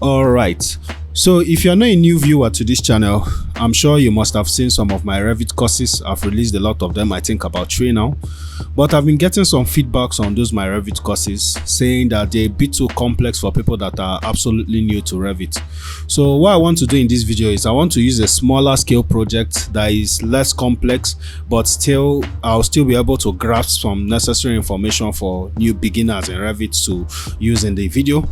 All right, so if you're not a new viewer to this channel, I'm sure you must have seen some of my Revit courses. I've released a lot of them, I think about 3 now, but I've been getting some feedbacks on those my Revit courses saying that they're a bit too complex for people that are absolutely new to Revit. So what I want to do in this video is I want to use a smaller scale project that is less complex, but I'll still be able to grasp some necessary information for new beginners in Revit to use in the video.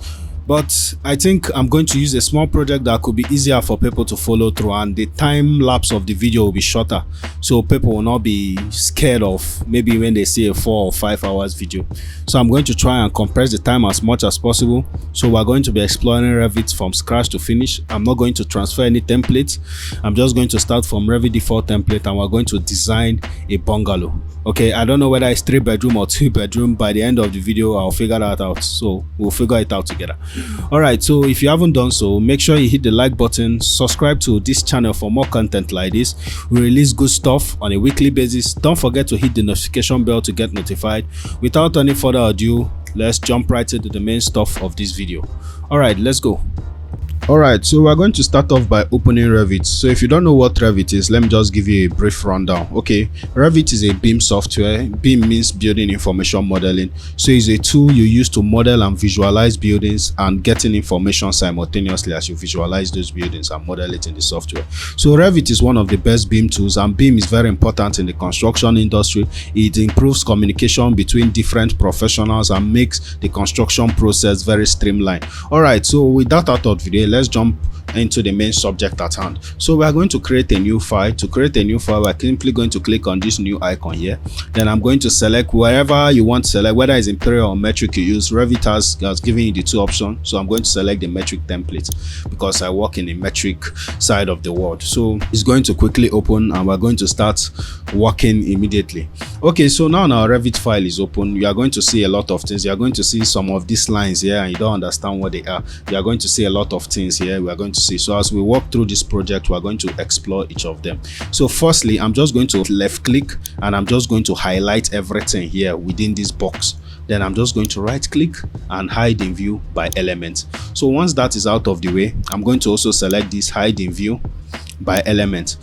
But I think I'm going to use a small project that could be easier for people to follow through, and the time lapse of the video will be shorter, so people will not be scared of maybe when they see a 4 or 5 hours video. So I'm going to try and compress the time as much as possible. So we're going to be exploring Revit from scratch to finish. I'm not going to transfer any templates. I'm just going to start from Revit default template, and we're going to design a bungalow. Okay, I don't know whether it's 3 bedroom or 2 bedroom. By the end of the video I'll figure that out, so we'll figure it out together. All right, so if you haven't done so, make sure you hit the like button, subscribe to this channel for more content like this. We release good stuff on a weekly basis. Don't forget to hit the notification bell to get notified. Without any further ado, let's jump right into the main stuff of this video. All right, let's go. Alright, so we're going to start off by opening Revit. So if you don't know what Revit is, let me just give you a brief rundown. Okay, Revit is a BIM software. BIM means building information modeling. So it's a tool you use to model and visualize buildings and getting information simultaneously as you visualize those buildings and model it in the software. So Revit is one of the best BIM tools, and BIM is very important in the construction industry. It improves communication between different professionals and makes the construction process very streamlined. Alright, so with that out of the way, let's jump into the main subject at hand. So we are going to create a new file. To create a new file, we're simply going to click on this new icon here. Then I'm going to select wherever you want to select, whether it's imperial or metric you use. Revit has given you the 2 options, so I'm going to select the metric template because I work in the metric side of the world. So it's going to quickly open and we're going to start working immediately. Okay, so now our Revit file is open. You are going to see a lot of things. You are going to see some of these lines here and you don't understand what they are. You are going to see a lot of things here. We are going to see. So as we walk through this project, we are going to explore each of them. So firstly, I'm just going to left click and I'm just going to highlight everything here within this box. Then I'm just going to right click and hide in view by element. So once that is out of the way, I'm going to also select this hide in view by element.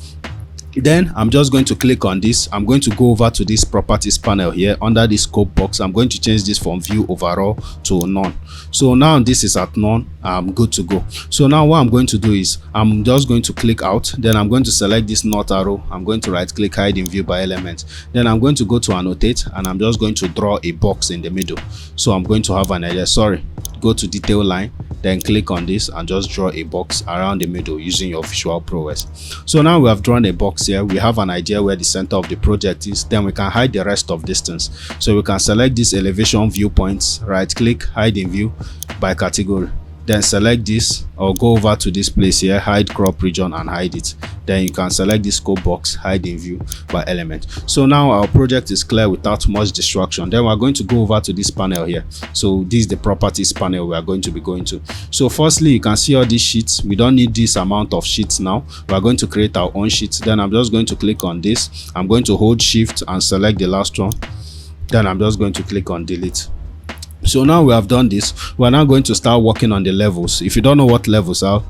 Then I'm just going to click on this. I'm going to go over to this properties panel here under this scope box. I'm going to change this from view overall to none. So now this is at none. I'm good to go. So now what I'm going to do is I'm just going to click out. Then I'm going to select this north arrow. I'm going to right click hide in view by element. Then I'm going to go to annotate and I'm just going to draw a box in the middle. So I'm going to have an idea. Go to detail line, then click on this and just draw a box around the middle using your visual prowess. So now we have drawn a box here. We have an idea where the center of the project is. Then we can hide the rest of distance. So we can select this elevation viewpoints, right click, hide in view by category. Then select this or go over to this place here, hide crop region and hide it. Then you can select this scope box, hide in view by element. So now our project is clear without much distraction. Then we're going to go over to this panel here. So this is the properties panel we are going to be going to. So firstly, you can see all these sheets. We don't need this amount of sheets now. We are going to create our own sheets. Then I'm just going to click on this. I'm going to hold shift and select the last one. Then I'm just going to click on delete. So now we have done this, we're now going to start working on the levels. If you don't know what levels are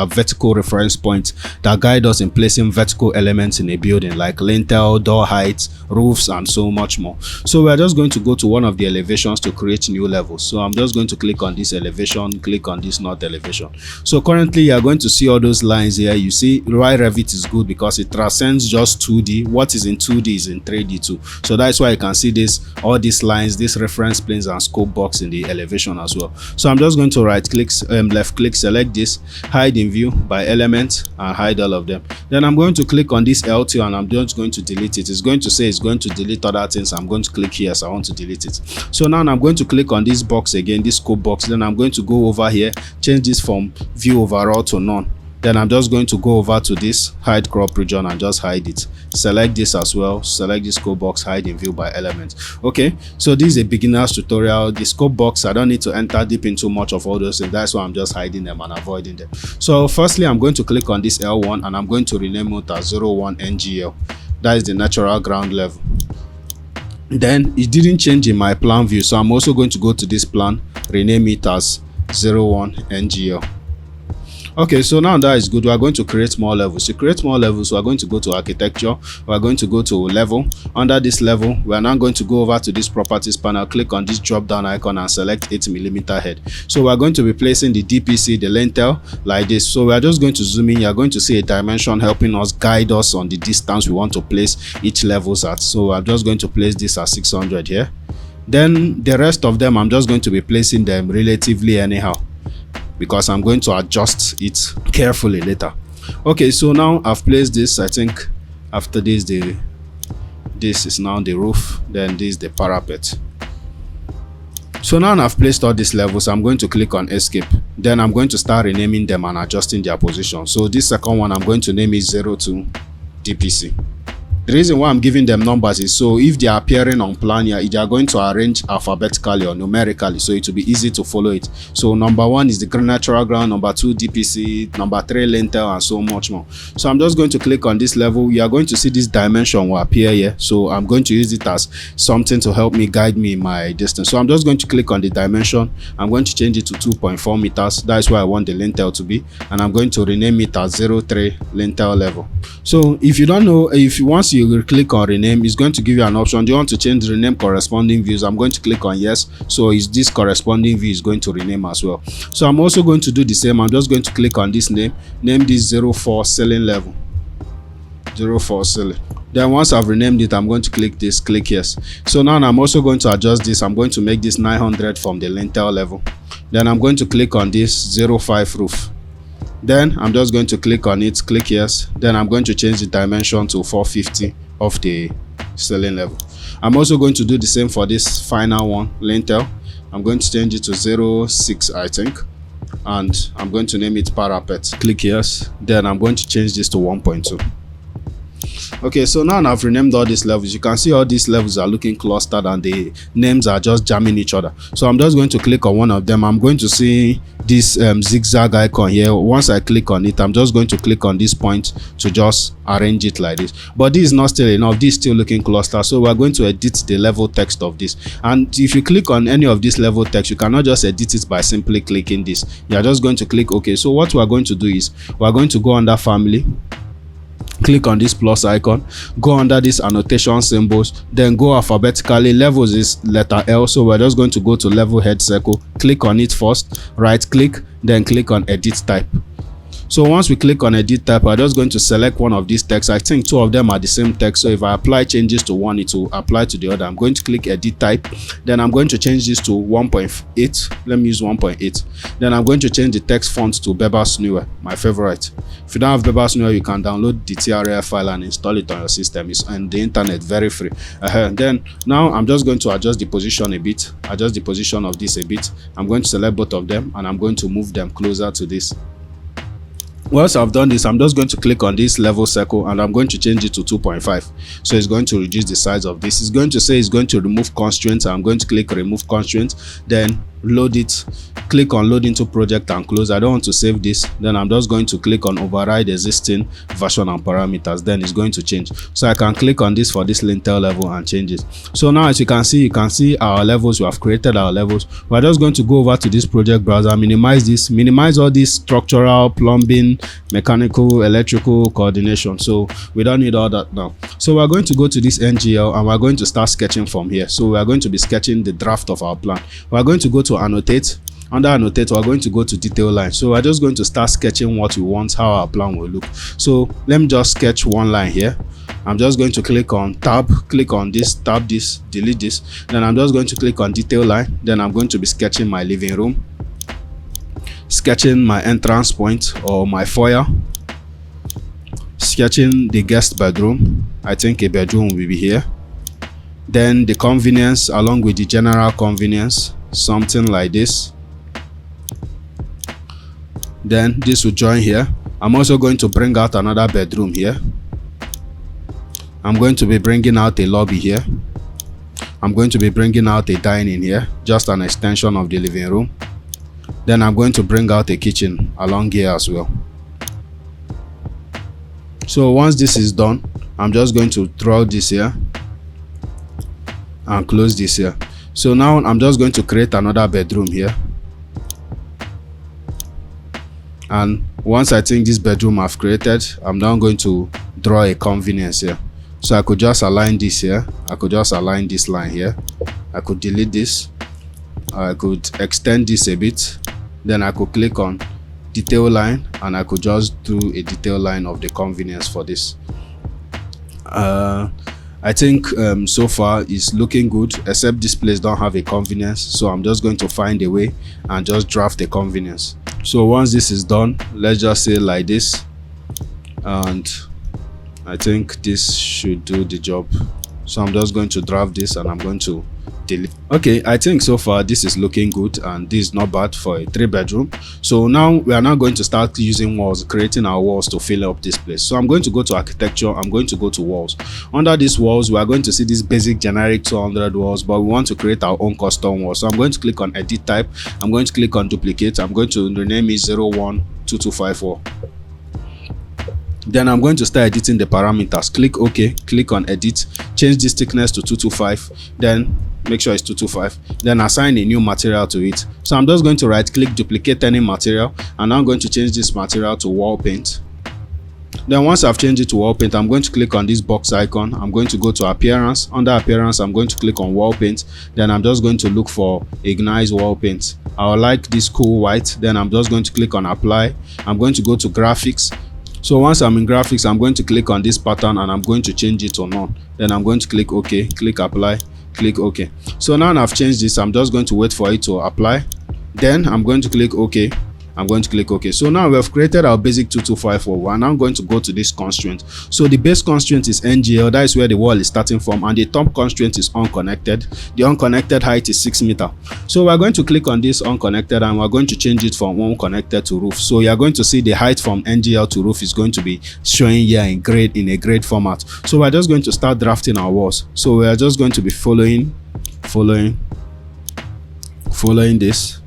vertical reference points that guide us in placing vertical elements in a building like lintel, door heights, roofs and so much more. So we're just going to go to one of the elevations to create new levels. So I'm just going to click on this elevation, click on this north elevation. So currently you are going to see all those lines here. You see why Revit is good, because it transcends just 2D. What is in 2D is in 3D too. So that's why you can see this, all these lines, these reference planes and scope box in the elevation as well. So I'm just going to right click, left click, select this, hide in view by element and hide all of them. Then I'm going to click on this L2 and I'm just going to delete it. It's going to say it's going to delete other things. I'm going to click here, so I want to delete it. So now I'm going to click on this box again, this scope box. Then I'm going to go over here, change this from view overall to none. Then I'm just going to go over to this hide crop region and just hide it. Select this as well, select this scope box, hide in view by element. Okay, so this is a beginner's tutorial. The scope box, I don't need to enter deep into much of all those things. That's why I'm just hiding them and avoiding them. So firstly, I'm going to click on this L1 and I'm going to rename it as 01 NGL. That is the natural ground level. Then it didn't change in my plan view, so I'm also going to go to this plan, rename it as 01 NGL. Okay, so now that is good. We are going to create more levels. To create more levels, we are going to go to architecture. We are going to go to level. Under this level, we are now going to go over to this properties panel, click on this drop down icon and select 8mm head. So we are going to be placing the DPC, the lintel, like this. So we are just going to zoom in. You are going to see a dimension helping us guide us on the distance we want to place each levels at. So I'm just going to place this at 600 here. Then the rest of them, I'm just going to be placing them relatively anyhow, because I'm going to adjust it carefully later. Okay, so now I've placed this. I think after this, this is now the roof, then this is the parapet. So now I've placed all these levels. I'm going to click on escape. Then I'm going to start renaming them and adjusting their position. So this second one, I'm going to name it 02 DPC. The reason why I'm giving them numbers is so if they are appearing on plan here, they are going to arrange alphabetically or numerically, so it will be easy to follow it. So number 1 is the natural ground, number 2 DPC, number 3 lintel, and so much more. So I'm just going to click on this level. You are going to see this dimension will appear here. So I'm going to use it as something to help me guide me in my distance. So I'm just going to click on the dimension. I'm going to change it to 2.4 meters. That's where I want the lintel to be, and I'm going to rename it as 03 lintel level. So if you don't know, if you once you will click on rename, it's going to give you an option. Do you want to change rename corresponding views? I'm going to click on yes. So is this corresponding view is going to rename as well. So I'm also going to do the same. I'm just going to click on this name this 04 ceiling level, 04 ceiling. Then once I've renamed it, I'm going to click yes. So now I'm also going to adjust this. I'm going to make this 900 from the lintel level. Then I'm going to click on this 05 roof. Then I'm just going to click on it, click yes. Then I'm going to change the dimension to 450 of the ceiling level. I'm also going to do the same for this final one, lintel. I'm going to change it to 06, I think, and I'm going to name it parapet. Click yes. Then I'm going to change this to 1.2. Okay, so now I've renamed all these levels. You can see all these levels are looking clustered and the names are just jamming each other. So I'm just going to click on one of them. I'm going to see this zigzag icon here. Once I click on it, I'm just going to click on this point to just arrange it like this. But this is not still enough. This is still looking clustered. So we're going to edit the level text of this. And if you click on any of this level text, you cannot just edit it by simply clicking this. You're just going to click OK. So what we're going to do is we're going to go under family, click on this plus icon, go under this annotation symbols, then go alphabetically. Levels is letter L, so we're just going to go to level head circle, click on it first, right click, then click on edit type. So once we click on edit type, I'm just going to select one of these texts. I think two of them are the same text, so if I apply changes to one, it will apply to the other. I'm going to click edit type, then I'm going to change this to 1.8. Let me use 1.8. Then I'm going to change the text font to Bebas Newer, my favorite. If you don't have Bebas Newer, you can download the TRL file and install it on your system. It's on the internet, very free. Then now I'm just going to adjust the position a bit, adjust the position of this a bit. I'm going to select both of them and I'm going to move them closer to this. Once I've done this, I'm just going to click on this level circle and I'm going to change it to 2.5. So it's going to reduce the size of this. It's going to say it's going to remove constraints. I'm going to click remove constraints, then load it, click on load into project and close. I don't want to save this. Then I'm just going to click on override existing version and parameters. Then it's going to change. So I can click on this for this lintel level and change it. So now as you can see our levels. We have created our levels. We're just going to go over to this project browser, minimize this, minimize all this structural, plumbing, mechanical, electrical coordination. So we don't need all that now. So we're going to go to this NGL and we're going to start sketching from here. So we are going to be sketching the draft of our plan. We're going to go to annotate. Under annotate, we're going to go to detail line. So we're just going to start sketching what we want, how our plan will look. So let me just sketch one line here. I'm just going to click on tab, click on this, tab this, delete this. Then I'm just going to click on detail line. Then I'm going to be sketching my living room, sketching my entrance point or my foyer, sketching the guest bedroom. I think a bedroom will be here. Then the convenience along with the general convenience, something like this. Then this will join here. I'm also going to bring out another bedroom here. I'm going to be bringing out a lobby here. I'm going to be bringing out a dining here, just an extension of the living room. Then I'm going to bring out a kitchen along here as well. So once this is done, I'm just going to throw this here and close this here. So now I'm just going to create another bedroom here. And once I think this bedroom I've created, I'm now going to draw a convenience here. So I could just align this here, I could just align this line here, I could delete this, I could extend this a bit, then I could click on detail line and I could just do a detail line of the convenience for this. I think so far it's looking good, except this place don't have a convenience, so I'm just going to find a way and just draft a convenience. So once this is done, let's just say like this, and I think this should do the job. So I'm just going to draft this and I'm going to delete. Okay, I think so far this is looking good and this is not bad for a 3-bedroom. So now we are now going to start using walls, creating our walls to fill up this place. So I'm going to go to architecture, I'm going to go to walls. Under these walls we are going to see this basic generic 200 walls, but we want to create our own custom wall. So I'm going to click on edit type, I'm going to click on duplicate, I'm going to rename it 012254. Then I'm going to start editing the parameters. Click OK, click on edit, change this thickness to 225, then make sure it's 225, then assign a new material to it. So I'm just going to right click, duplicate any material, and I'm going to change this material to wall paint. Then once I've changed it to wall paint, I'm going to click on this box icon, I'm going to go to appearance. Under appearance, I'm going to click on wall paint, then I'm just going to look for Ignite wall paint. I would like this cool white, then I'm just going to click on apply. I'm going to go to graphics. So once I'm in graphics, I'm going to click on this pattern and I'm going to change it to none. Then I'm going to click OK, click apply, click OK. So now I've changed this, I'm just going to wait for it to apply. Then I'm going to click OK. I'm going to click OK. So now we have created our basic 2254. I'm now going to go to this constraint. So the base constraint is NGL, that is where the wall is starting from, and the top constraint is unconnected. The unconnected height is 6 meters. So we're going to click on this unconnected and we're going to change it from unconnected to roof. So you're going to see the height from NGL to roof is going to be showing here in a grade format. So we're just going to start drafting our walls. So we are just going to be following this.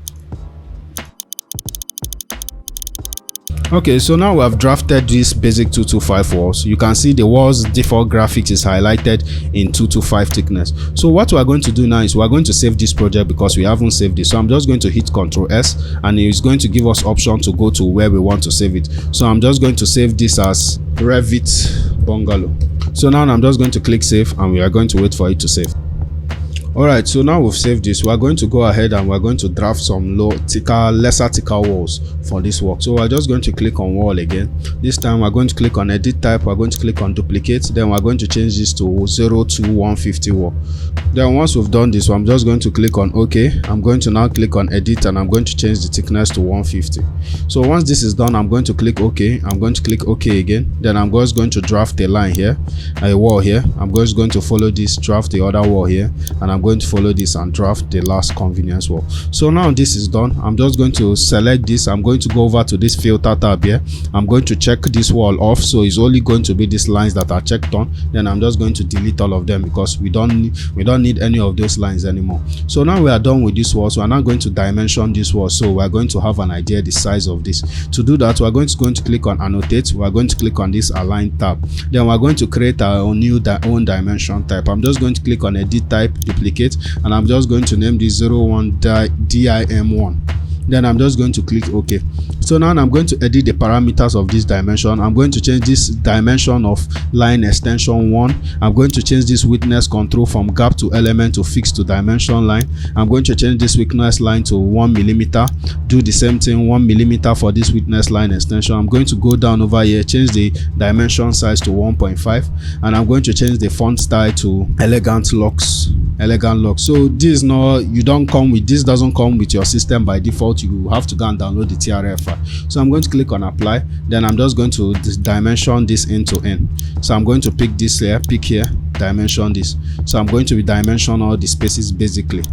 Okay, so now we have drafted this basic 225 walls. You can see the walls default graphics is highlighted in 225 thickness. So what we are going to do now is we are going to save this project because we haven't saved it. So I'm just going to hit Ctrl S and it's going to give us option to go to where we want to save it. So I'm just going to save this as Revit Bungalow. So now I'm just going to click save and we are going to wait for it to save. Alright, so now we've saved this, we're going to go ahead and we're going to draft some lesser thicker walls for this work. So we're just going to click on wall again. This time we're going to click on edit type, we're going to click on duplicate, then we're going to change this to 02150 wall. Then once we've done this, I'm just going to click on OK. I'm going to now click on edit and I'm going to change the thickness to 150. So once this is done, I'm going to click OK. I'm going to click OK again. Then I'm just going to draft a line here, a wall here. I'm just going to follow this, draft the other wall here, and I'm going to follow this and draft the last convenience wall. So now this is done. I'm just going to select this. I'm going to go over to this filter tab here. I'm going to check this wall off, so it's only going to be these lines that are checked on. Then I'm just going to delete all of them because we don't need any of those lines anymore. So now we are done with this wall. So we're now going to dimension this wall, so we're going to have an idea the size of this. To do that, we're going to click on annotate. We're going to click on this align tab. Then we're going to create our own own dimension type. I'm just going to click on edit type, duplicate, and I'm just going to name this 01 dim1. Then I'm just going to click OK. So now I'm going to edit the parameters of this dimension. I'm going to change this dimension of line extension 1. I'm going to change this witness control from gap to element to fixed to dimension line. I'm going to change this witness line to 1 millimeter. Do the same thing, 1 millimeter for this witness line extension. I'm going to go down over here, change the dimension size to 1.5, and I'm going to change the font style to elegant locks. So this doesn't come with your system by default. You have to go and download the TRF file. So I'm going to click on apply. Then I'm just going to dimension this end to end. So I'm going to pick this here, dimension this. So I'm going to be dimension all the spaces basically.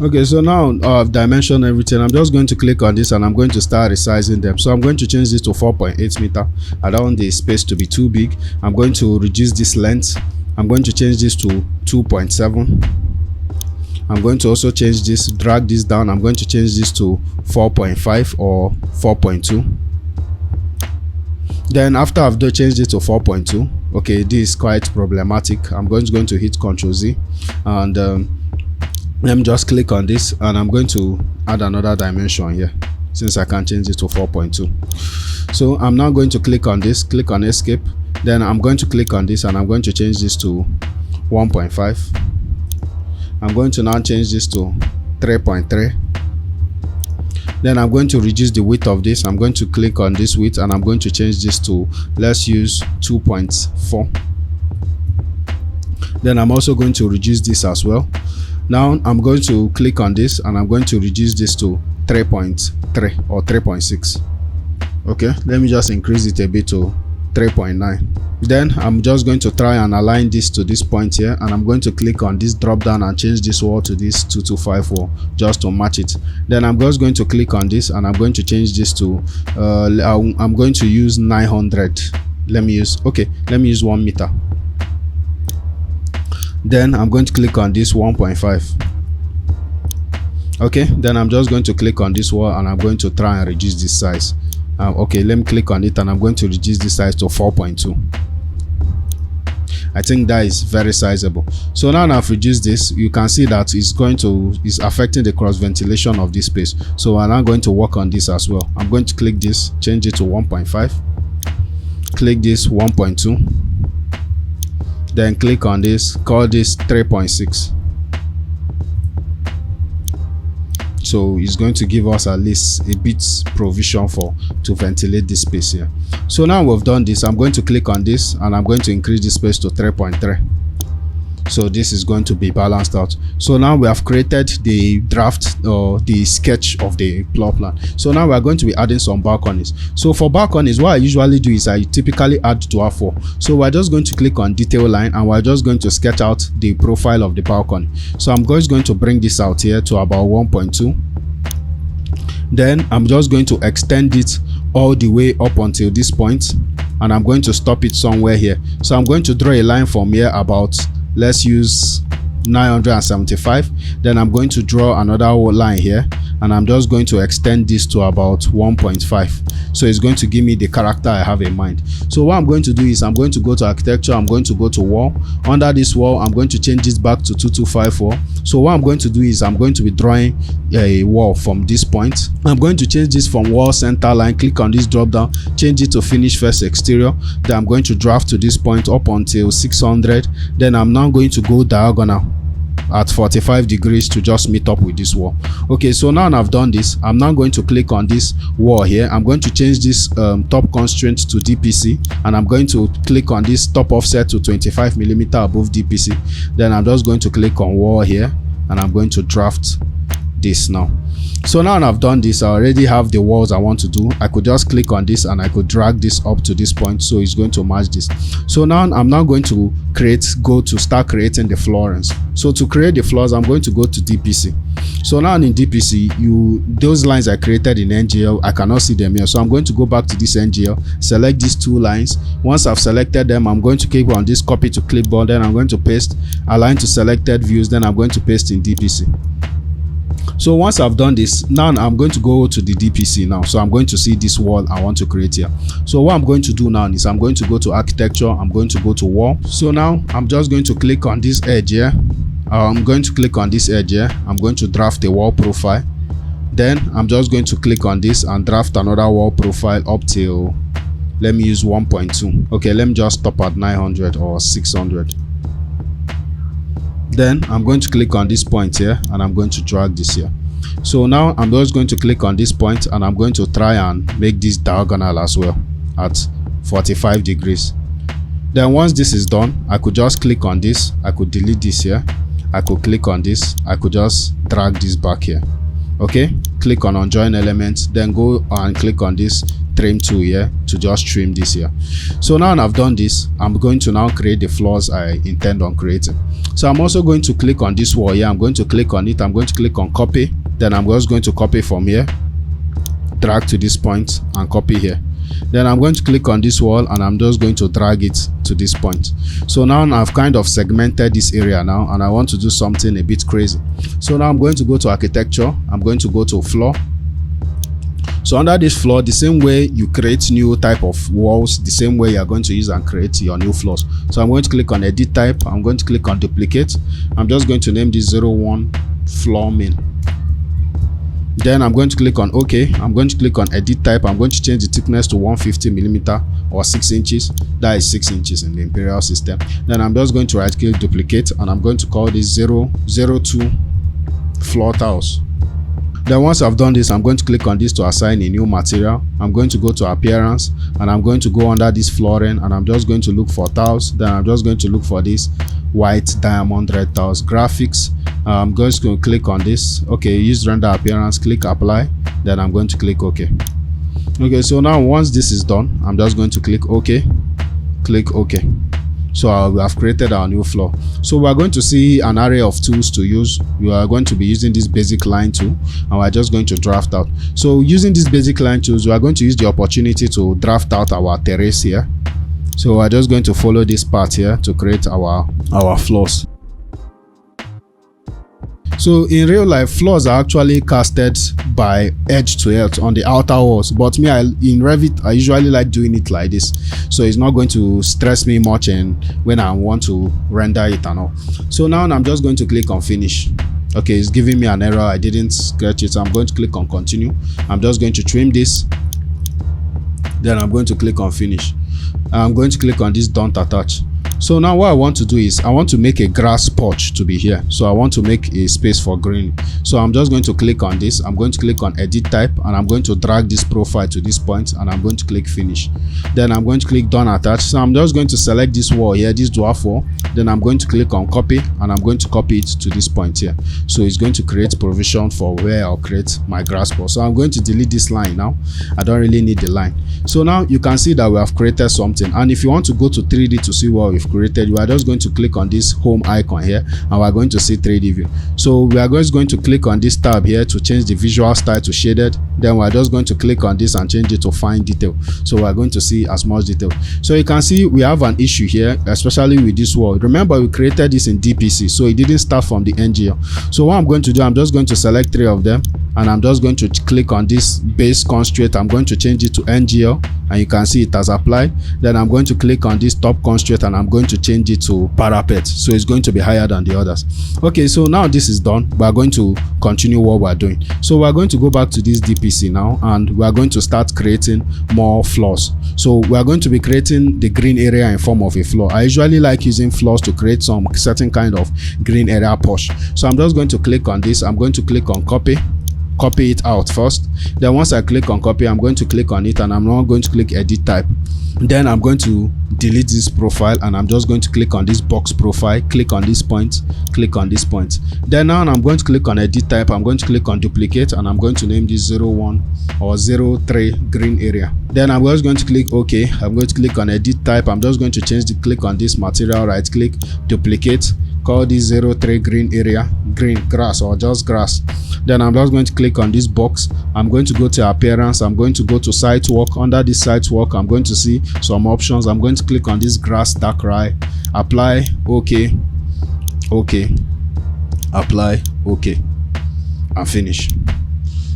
Okay, so now I've dimensioned everything. I'm just going to click on this and I'm going to start resizing them. So I'm going to change this to 4.8 meter. I don't want the space to be too big. I'm going to reduce this length. I'm going to change this to 2.7. I'm going to also change this, drag this down. I'm going to change this to 4.5 or 4.2. Then after I've changed it to 4.2, okay, this is quite problematic. I'm going to hit Ctrl Z and Let me just click on this, and I'm going to add another dimension here since I can change it to 4.2. So I'm now going to click on this, click on escape, then I'm going to click on this and I'm going to change this to 1.5. I'm going to now change this to 3.3. Then I'm going to reduce the width of this. I'm going to click on this width and I'm going to change this to, let's use 2.4. Then I'm also going to reduce this as well. Now I'm going to click on this and I'm going to reduce this to 3.3 or 3.6. Okay, let me just increase it a bit to 3.9. Then I'm just going to try and align this to this point here, and I'm going to click on this drop down and change this wall to this 225 wall just to match it. Then I'm just going to click on this and I'm going to change this to I'm going to use 900. Let me use 1 meter. Then I'm going to click on this 1.5. Okay, then I'm just going to click on this wall and I'm going to try and reduce this size. Okay, let me click on it and I'm going to reduce this size to 4.2. I think that is very sizable. So now I've reduced this, you can see that it's affecting the cross ventilation of this space. So I'm now going to work on this as well. I'm going to click this, change it to 1.5, click this 1.2, then click on this, call this 3.6. So it's going to give us at least a bit provision to ventilate this space here. So now we've done this, I'm going to click on this and I'm going to increase this space to 3.3. So this is going to be balanced out. So now we have created the draft or the sketch of the floor plan. So now we are going to be adding some balconies. So for balconies, what I usually do is I typically add to R4. So we're just going to click on detail line and we're just going to sketch out the profile of the balcony. So I'm just going to bring this out here to about 1.2. Then I'm just going to extend it all the way up until this point, and I'm going to stop it somewhere here. So I'm going to draw a line from here about, let's use 975. Then I'm going to draw another line here and I'm just going to extend this to about 1.5. So it's going to give me the character I have in mind. So what I'm going to do is I'm going to go to architecture, I'm going to go to wall. Under this wall, I'm going to change this back to 2254. So what I'm going to do is I'm going to be drawing a wall from this point. I'm going to change this from wall center line, click on this drop down, change it to finish first exterior. Then I'm going to draft to this point up until 600. Then I'm now going to go diagonal at 45 degrees to just meet up with this wall. Okay, so now I've done this, I'm now going to click on this wall here. I'm going to change this top constraint to DPC, and I'm going to click on this top offset to 25 millimeter above DPC. Then I'm just going to click on wall here and I'm going to draft this now. So now I've done this, I already have the walls I want to do. I could just click on this and I could drag this up to this point, so it's going to match this. So now I'm now going to start creating the floorings. So to create the floors, I'm going to go to DPC. So now in DPC, those lines I created in NGL, I cannot see them here. So I'm going to go back to this NGL, select these two lines. Once I've selected them, I'm going to click on this copy to clipboard, then I'm going to paste, align to selected views, then I'm going to paste in DPC. So once I've done this, now I'm going to go to the DPC now. So I'm going to see this wall I want to create here. So what I'm going to do now is I'm going to go to architecture, I'm going to go to wall. So now I'm just going to click on this edge here. I'm going to click on this edge here. I'm going to draft a wall profile. Then I'm just going to click on this and draft another wall profile up till, let me use 1.2. Okay, let me just stop at 900 or 600. Then I'm going to click on this point here and I'm going to drag this here. So now I'm just going to click on this point and I'm going to try and make this diagonal as well at 45 degrees. Then once this is done, I could just click on this, I could delete this here, I could click on this, I could just drag this back here. Okay, click on unjoin elements, then go and click on this trim tool here to just trim this here. So now I've done this, I'm going to now create the floors I intend on creating. So I'm also going to click on this wall here, I'm going to click on it, I'm going to click on copy, then I'm just going to copy from here, drag to this point and copy here. Then I'm going to click on this wall and I'm just going to drag it to this point. So now I've kind of segmented this area now and I want to do something a bit crazy. So now I'm going to go to architecture, I'm going to go to floor. So under this floor, the same way you create new type of walls, the same way you're going to use and create your new floors. So I'm going to click on edit type, I'm going to click on duplicate. I'm just going to name this 01 floor main. Then I'm going to click on OK. I'm going to click on edit type. I'm going to change the thickness to 150 millimeter or 6 inches. That is 6 inches in the imperial system. Then I'm just going to right click, duplicate, and I'm going to call this 002 floor tiles. Then once I've done this, I'm going to click on this to assign a new material. I'm going to go to appearance, and I'm going to go under this flooring, and I'm just going to look for tiles. Then I'm just going to look for this white diamond red tiles. Graphics, I'm just going to click on this. Okay, use render appearance, click apply. Then I'm going to click OK. Okay, so now once this is done, I'm just going to click OK. Click OK. So we have created our new floor. So we are going to see an array of tools to use. We are going to be using this basic line tool, and we're just going to draft out. So using this basic line tools, we are going to use the opportunity to draft out our terrace here. So we're just going to follow this path here to create our floors. So in real life, floors are actually casted by edge to edge on the outer walls, but me, in Revit, I usually like doing it like this, so it's not going to stress me much and when I want to render it and all. So now I'm just going to click on finish. Okay, it's giving me an error. I didn't sketch it, so I'm going to click on continue. I'm just going to trim this. Then I'm going to click on finish. I'm going to click on this don't attach. So now what I want to do is I want to make a grass porch to be here. So I want to make a space for green. So I'm just going to click on this. I'm going to click on edit type, and I'm going to drag this profile to this point, and I'm going to click finish. Then I'm going to click done attach. So I'm just going to select this wall here, this dwarf wall. Then I'm going to click on copy, and I'm going to copy it to this point here. So it's going to create provision for where I'll create my grass porch. So I'm going to delete this line now. I don't really need the line. So now you can see that we have created something. And if you want to go to 3D to see what we've created, you are just going to click on this home icon here, and we're going to see 3D view. So we are just going to click on this tab here to change the visual style to shaded. Then we're just going to click on this and change it to fine detail. So we're going to see as much detail. So you can see we have an issue here, especially with this wall. Remember, we created this in DPC, so it didn't start from the NGL. So what I'm going to do, I'm just going to select 3 of them, and I'm just going to click on this base constraint. I'm going to change it to NGL, and you can see it has applied. Then I'm going to click on this top constraint, and I'm going to change it to parapet, so it's going to be higher than the others. Okay, so now this is done. We are going to continue what we're doing. So we're going to go back to this DPC now, and we are going to start creating more floors. So we are going to be creating the green area in form of a floor. I usually like using floors to create some certain kind of green area porch. So I'm just going to click on this. I'm going to click on copy it out first. Then once I click on copy, I'm going to click on it, and I'm now going to click edit type. Then I'm going to delete this profile, and I'm just going to click on this box profile, click on this point, click on this point. Then now I'm going to click on edit type. I'm going to click on duplicate, and I'm going to name this 01 or 03 green area. Then I'm just going to click OK. I'm going to click on edit type. I'm just going to change the click on this material, right click, duplicate, call this 03 green area, green grass or just grass. Then I'm just going to click on this box. I'm going to go to appearance. I'm going to go to site work. Under this site work, I'm going to see some options. I'm going to click on this grass dark rai, apply, OK, OK, apply, OK, and finish.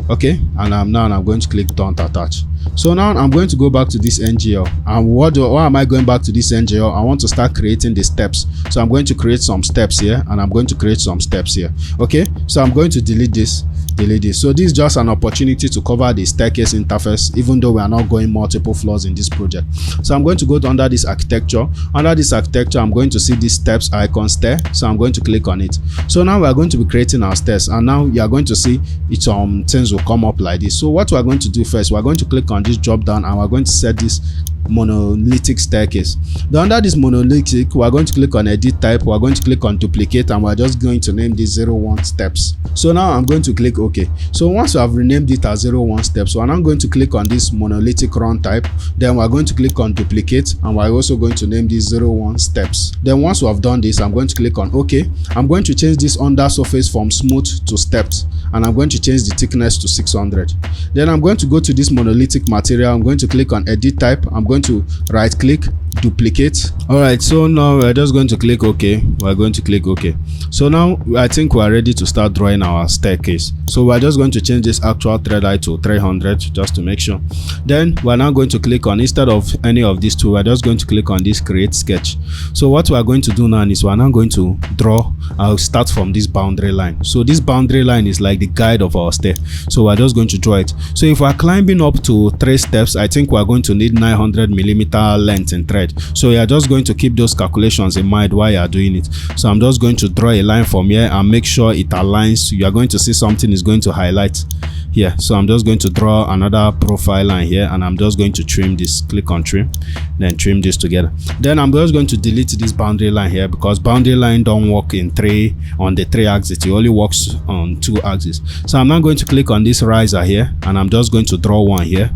Okay, and I'm going to click don't attach. So now I'm going to go back to this NGL, and why am I going back to this NGL? I want to start creating the steps. So I'm going to create some steps here, and I'm going to create some steps here. Okay, so I'm going to delete this. So this is just an opportunity to cover the staircase interface, even though we are not going multiple floors in this project. So I'm going to go to under this architecture. Under this architecture, I'm going to see this steps icon stair. So I'm going to click on it. So now we are going to be creating our stairs, and now you are going to see it things will come up like this. So what we are going to do first, we are going to click on this drop down, and we're going to set this monolithic staircase. Then under this monolithic, we are going to click on edit type. We are going to click on duplicate, and we're just going to name this 01 steps. So now I'm going to click OK. So once we have renamed it as 01 steps, so I'm going to click on this monolithic run type. Then we're going to click on duplicate, and we're also going to name this 01 steps. Then once we have done this, I'm going to click on OK. I'm going to change this under surface from smooth to stepped, and I'm going to change the thickness to 600. Then I'm going to go to this monolithic material. I'm going to click on edit type. I'm going to right click, duplicate. All right, so now we're just going to click OK. We're going to click OK. So now I think we're ready to start drawing our staircase. So we're just going to change this actual thread height to 300 just to make sure. Then we're now going to click on, instead of any of these two, we're just going to click on this create sketch. So what we're going to do now is we're now going to draw. I'll start from this boundary line. So this boundary line is like the guide of our stair. So we're just going to draw it. So if we're climbing up to 3 steps, I think we're going to need 900mm length in thread. So you're just going to keep those calculations in mind while you're doing it. So I'm just going to draw a line from here and make sure it aligns. You're going to see something is going to highlight here. So I'm just going to draw another profile line here, and I'm just going to trim this. Click on trim, then trim this together. Then I'm just going to delete this boundary line here, because boundary line don't work on the 3 axis. It only works on 2 axes. So I'm now going to click on this riser here, and I'm just going to draw one here.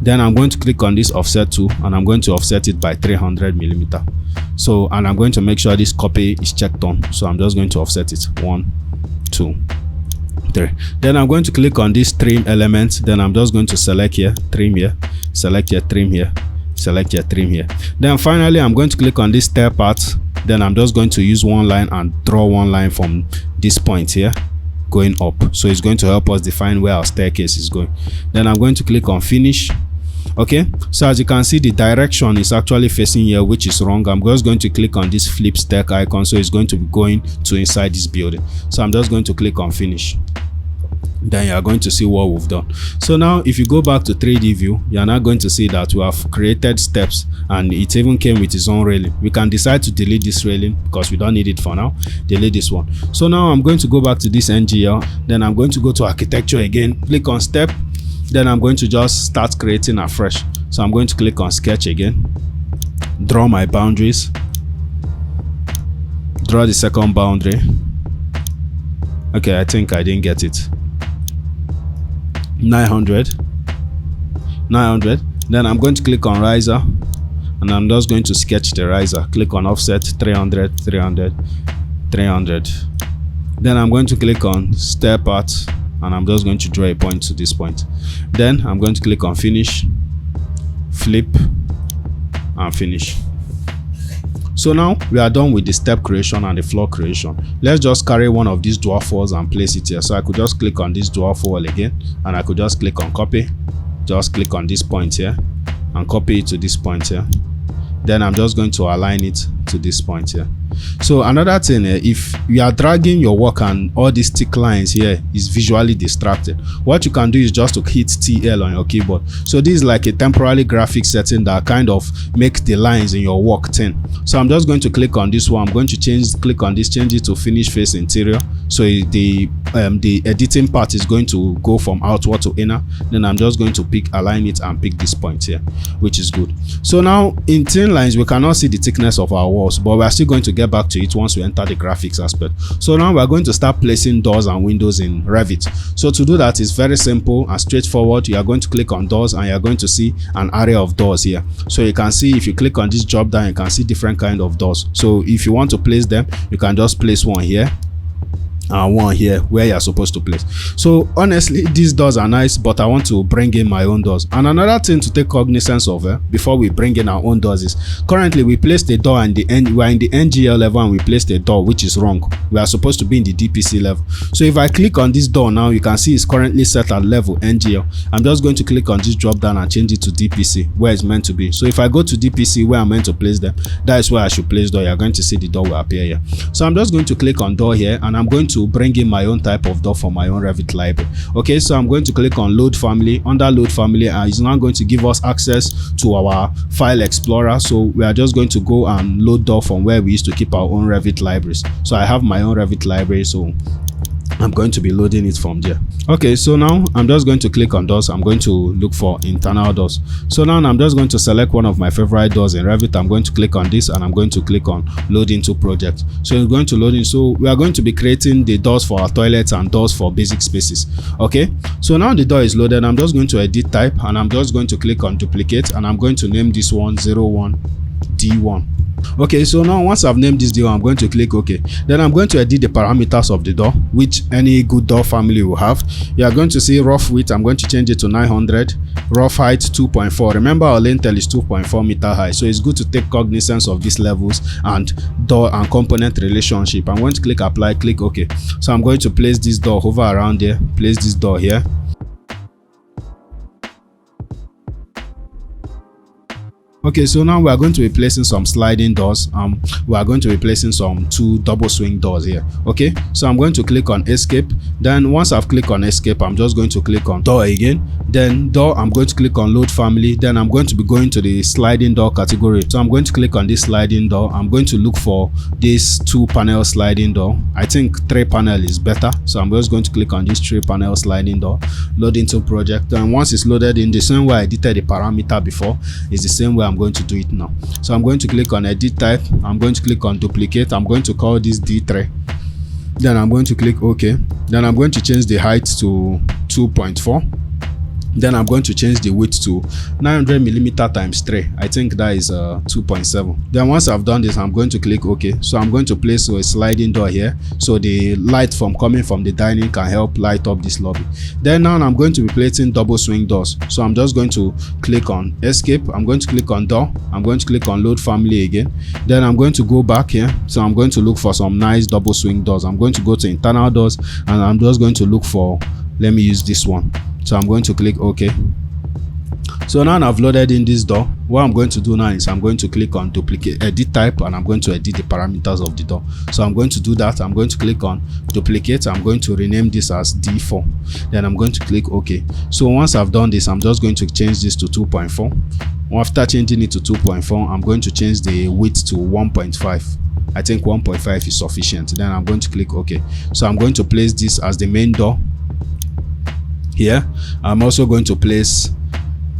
Then I'm going to click on this offset tool, and I'm going to offset it by 300mm. So, and I'm going to make sure this copy is checked on. So I'm just going to offset it 1, 2, 3. Then I'm going to click on this trim element. Then I'm just going to select here, trim here, select here, trim here, select here, trim here. Then finally I'm going to click on this stair part. Then I'm just going to use one line and draw one line from this point here going up. So it's going to help us define where our staircase is going. Then I'm going to click on finish. Okay, so as you can see, the direction is actually facing here, which is wrong. I'm just going to click on this flip stack icon, so it's going to be going to inside this building. So I'm just going to click on finish. Then you are going to see what we've done. So now if you go back to 3D view, you are now going to see that we have created steps, and it even came with its own railing. We can decide to delete this railing because we don't need it for now. Delete this one. So now I'm going to go back to this NGL. Then I'm going to go to architecture again, click on step. Then I'm going to just start creating afresh. So I'm going to click on sketch again, draw my boundaries, draw the second boundary. Okay, I think I didn't get it. 900. Then I'm going to click on riser, and I'm just going to sketch the riser. Click on offset 300, 300, 300. Then I'm going to click on stair part, and I'm just going to draw a point to this point. Then I'm going to click on finish, flip, and finish. So now we are done with the step creation and the floor creation. Let's just carry one of these dwarf walls and place it here. So I could just click on this dwarf wall again, and I could just click on copy, just click on this point here and copy it to this point here. Then I'm just going to align it to this point here. So another thing, if you are dragging your work and all these thick lines here is visually distracted, what you can do is just to hit TL on your keyboard. So this is like a temporary graphic setting that kind of makes the lines in your work thin. So I'm just going to click on this one. I'm going to click on this, change it to finish face interior. So the editing part is going to go from outward to inner. Then I'm just going to align it and pick this point here, which is good. So now in thin lines we cannot see the thickness of our walls, but we're still going to get back to it once we enter the graphics aspect. So now we're going to start placing doors and windows in Revit. So to do that is very simple and straightforward. You are going to click on doors, and you're going to see an area of doors here. So you can see, if you click on this drop down, you can see different kind of doors. So if you want to place them, you can just place one here and one here where you're supposed to place. So honestly, these doors are nice, but I want to bring in my own doors. And another thing to take cognizance of before we bring in our own doors is, currently we placed a door and we're in the NGL level, and we placed a door which is wrong. We are supposed to be in the DPC level. So if I click on this door now, you can see it's currently set at level NGL. I'm just going to click on this drop down and change it to DPC where it's meant to be. So if I go to DPC where I'm meant to place them, that is where I should place door. You're going to see the door will appear here. So I'm just going to click on door here, and I'm going to bring in my own type of door for my own Revit library. Okay, so I'm going to click on load family. Under load family, it's now going to give us access to our file explorer. So we are just going to go and load door from where we used to keep our own Revit libraries. So I have my own Revit library, so I'm going to be loading it from there. Okay, so now I'm just going to click on doors. I'm going to look for internal doors. So now I'm just going to select one of my favorite doors in Revit. I'm going to click on this, and I'm going to click on load into project. So it's going to load in. So we are going to be creating the doors for our toilets and doors for basic spaces. Okay, so now the door is loaded. I'm just going to edit type, and I'm just going to click on duplicate, and I'm going to name this one 01D1. Okay, so now once I've named this door, I'm going to click OK. Then I'm going to edit the parameters of the door, which any good door family will have. You are going to see rough width. I'm going to change it to 900. Rough height 2.4. Remember, our lintel is 2.4 meter high, so it's good to take cognizance of these levels and door and component relationship. I'm going to click apply, click OK. So I'm going to place this door, hover around here, place this door here. Okay, so now we are going to be placing some sliding doors. We are going to be placing some 2 double swing doors here. Okay, so I'm going to click on escape. Then once I've clicked on escape, I'm just going to click on door again. Then door, I'm going to click on load family. Then I'm going to be going to the sliding door category. So I'm going to click on this sliding door. I'm going to look for this 2 panel sliding door. I think 3 panel is better, so I'm just going to click on this 3 panel sliding door. Load into project. And once it's loaded, in the same way I edited the parameter before, it's the same way I'm going to do it now. So I'm going to click on edit type. I'm going to click on duplicate. I'm going to call this D3. Then I'm going to click OK. Then I'm going to change the height to 2.4. Then I'm going to change the width to 900 millimeter times 3. I think that is 2.7. Then once I've done this, I'm going to click OK. So I'm going to place a sliding door here, so the light from coming from the dining can help light up this lobby. Then now I'm going to be placing double swing doors. So I'm just going to click on escape. I'm going to click on door. I'm going to click on load family again. Then I'm going to go back here. So I'm going to look for some nice double swing doors. I'm going to go to internal doors, and I'm just going to look for, let me use this one. So I'm going to click OK. So now I've loaded in this door. What I'm going to do now is I'm going to click on duplicate, edit type, and I'm going to edit the parameters of the door. So I'm going to do that. I'm going to click on duplicate. I'm going to rename this as D4. Then I'm going to click OK. So once I've done this, I'm just going to change this to 2.4. After changing it to 2.4, I'm going to change the width to 1.5. I think 1.5 is sufficient. Then I'm going to click OK. So I'm going to place this as the main door. Here I'm also going to place,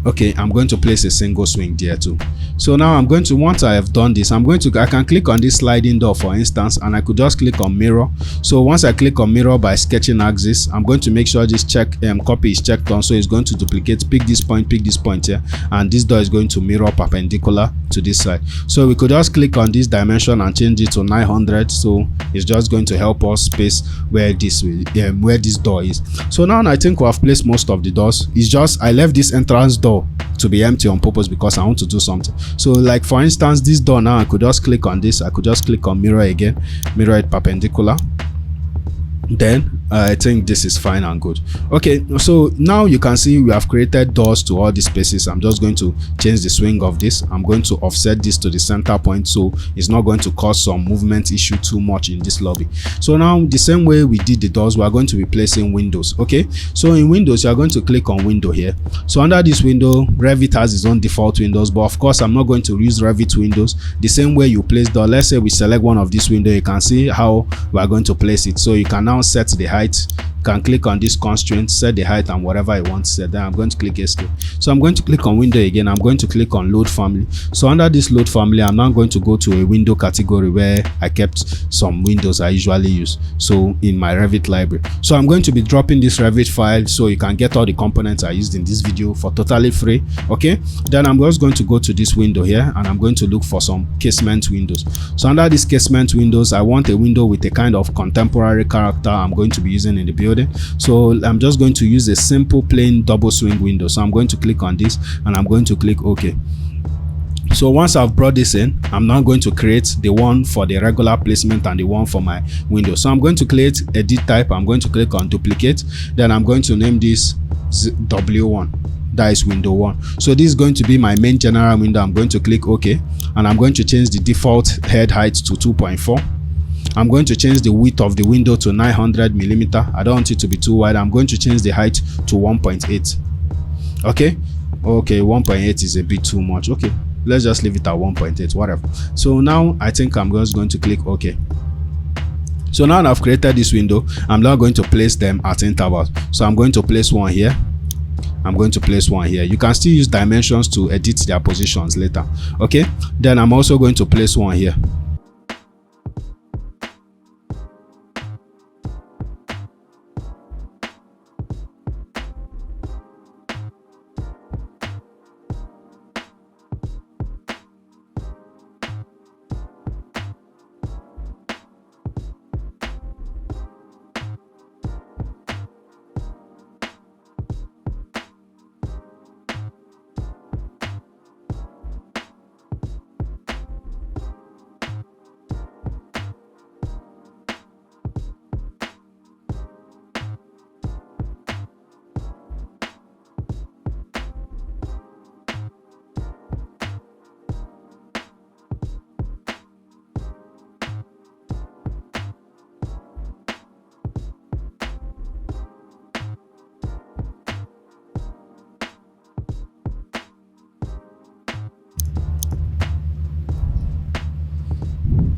I'm going to place a single swing there too. So now I'm going to, once I have done this, I can click on this sliding door, for instance, and I could just click on mirror. So once I click on mirror by sketching axis, I'm going to make sure this copy is checked on. So it's going to duplicate, pick this point here, and this door is going to mirror perpendicular to this side. So we could just click on this dimension and change it to 900. So it's just going to help us space where this door is. So now I think we have placed most of the doors. It's just I left this entrance door to be empty on purpose because I want to do something. So like for instance, this door now, I could just click on this. I could just click on mirror again, mirror it perpendicular. Then I think this is fine and good. Okay, so now you can see we have created doors to all these spaces. I'm just going to change the swing of this. I'm going to offset this to the center point, so it's not going to cause some movement issue too much in this lobby. So now the same way we did the doors, we are going to be placing windows. Okay, so in windows, you are going to click on window here. So under this window, Revit has its own default windows, but of course I'm not going to use Revit windows. The same way you place door, let's say we select one of these windows, you can see how we are going to place it. So you can now set the height. You can click on this constraint, set the height and whatever you want to set. Then I'm going to click escape. So I'm going to click on window again. I'm going to click on load family. So under this load family, I'm now going to go to a window category where I kept some windows I usually use, so in my Revit library. So I'm going to be dropping this Revit file so you can get all the components I used in this video for totally free. Okay, then I'm just going to go to this window here, and I'm going to look for some casement windows. So under this casement windows, I want a window with a kind of contemporary character I'm going to be using in the building. So I'm just going to use a simple plain double swing window. So I'm going to click on this, and I'm going to click OK. So once I've brought this in, I'm now going to create the one for the regular placement and the one for my window. So I'm going to create edit type. I'm going to click on duplicate. Then I'm going to name this W1. That is window 1. So this is going to be my main general window. I'm going to click OK, and I'm going to change the default head height to 2.4. I'm going to change the width of the window to 900 millimeter. I don't want it to be too wide. I'm going to change the height to 1.8. Okay, 1.8 is a bit too much. Okay, let's just leave it at 1.8, whatever. So now I think I'm just going to click OK. So now I've created this window. I'm now going to place them at intervals. So I'm going to place one here. I'm going to place one here. You can still use dimensions to edit their positions later. Okay, then I'm also going to place one here.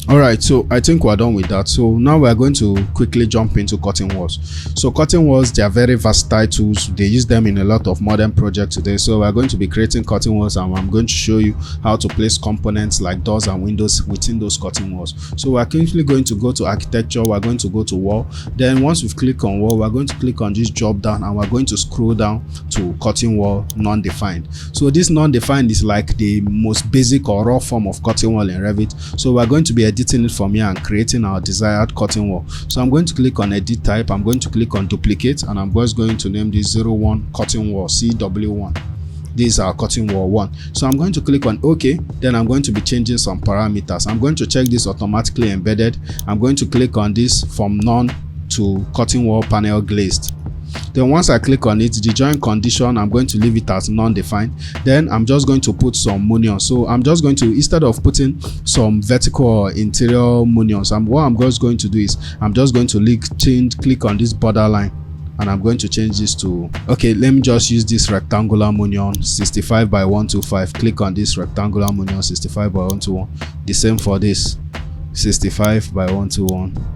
All right, so I think we're done with that. So now we're going to quickly jump into cutting walls. So cutting walls, they are very versatile tools. They use them in a lot of modern projects today. So we're going to be creating cutting walls, and I'm going to show you how to place components like doors and windows within those cutting walls. So we're quickly going to go to architecture. We're going to go to wall. Then once we've clicked on wall, we're going to click on this drop down, and we're going to scroll down to cutting wall non-defined. So this non-defined is like the most basic or raw form of cutting wall in Revit. So we're going to be editing it from here and creating our desired cutting wall. So I'm going to click on edit type. I'm going to click on duplicate, and I'm just going to name this 01 cutting wall CW1. This is our cutting wall 1. So I'm going to click on OK. Then I'm going to be changing some parameters. I'm going to check this automatically embedded. I'm going to click on this from none to cutting wall panel glazed. Then once I click on it, the join condition, I'm going to leave it as non-defined. Then I'm just going to put some munions. So I'm just going to, instead of putting some vertical or interior munions, what I'm just going to do is I'm just going to click on this borderline, and I'm going to change this to, okay, let me just use this rectangular munion 65 by 125. Click on this rectangular munion 65 by 121. The same for this 65 by 121.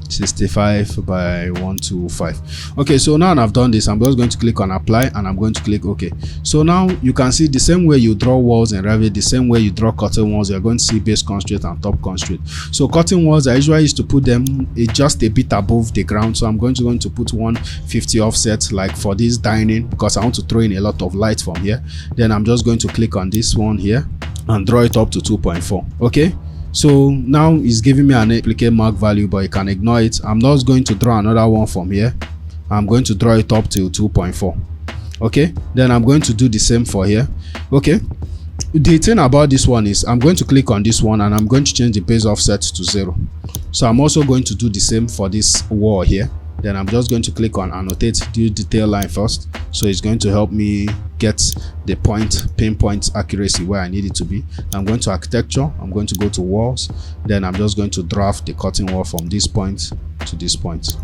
65 by 125. Okay, so now I've done this, I'm just going to click on apply, and I'm going to click OK. So now you can see the same way you draw walls in Revit, the same way you draw cutting walls, you're going to see base constraint and top constraint. So cutting walls, I usually used to put them just a bit above the ground. So I'm going to put 150 offset, like for this dining, because I want to throw in a lot of light from here. Then I'm just going to click on this one here and draw it up to 2.4. okay. So now it's giving me an applicate mark value, but you can ignore it. I'm not going to draw another one from here. I'm going to draw it up to 2.4. okay. Then I'm going to do the same for here. Okay, the thing about this one is I'm going to click on this one, and I'm going to change the base offset to 0. So I'm also going to do the same for this wall here. Then I'm just going to click on annotate, do detail line first. So it's going to help me get the pinpoint accuracy where I need it to be. I'm going to architecture, I'm going to go to walls. Then I'm just going to draft the cutting wall from this point to this point.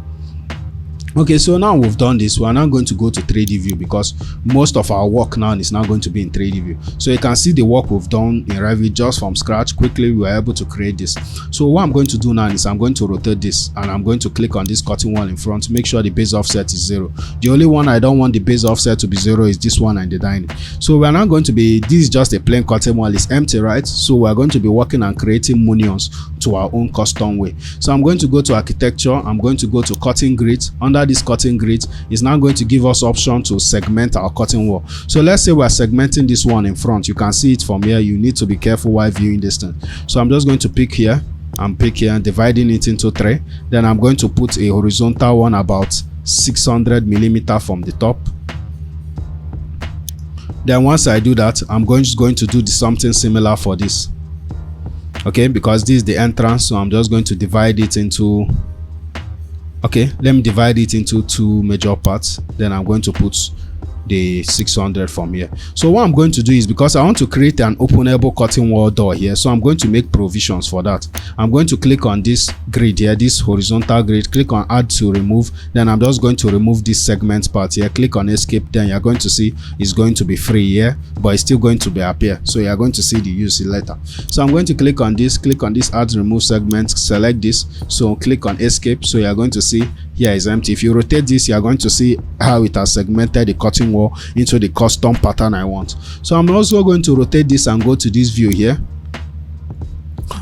Okay, so now we've done this, we're now going to go to 3D view, because most of our work now is now going to be in 3D view. So you can see the work we've done in Revit just from scratch. Quickly we were able to create this. So what I'm going to do now is I'm going to rotate this, and I'm going to click on this cutting wall in front, make sure the base offset is 0. The only one I don't want the base offset to be 0 is this one and the dining. So we're now going to be, this is just a plain cutting wall, it's empty, right? So we're going to be working on creating munions to our own custom way. So I'm going to go to architecture, I'm going to go to cutting grid. Under this cutting grid is now going to give us option to segment our cutting wall. So let's say we're segmenting this one in front. You can see it from here. You need to be careful while viewing this thing. So I'm just going to pick here and pick here, and dividing it into 3. Then I'm going to put a horizontal one about 600 millimeter from the top. Then once I do that, I'm just going to do something similar for this. Okay, because this is the entrance, so I'm just going to divide it into, okay, let me divide it into 2 major parts. Then I'm going to put the 600 from here. So what I'm going to do is, because I want to create an openable cutting wall door here, so I'm going to make provisions for that. I'm going to click on this grid here, this horizontal grid, click on add to remove. Then I'm just going to remove this segment part here, click on escape. Then you're going to see it's going to be free here, but it's still going to be up here, so you're going to see the use later. So I'm going to click on this add remove segment, select this, so click on escape. So you're going to see here is empty. If you rotate this, you're going to see how it has segmented the cutting wall into the custom pattern I want. So I'm also going to rotate this and go to this view here.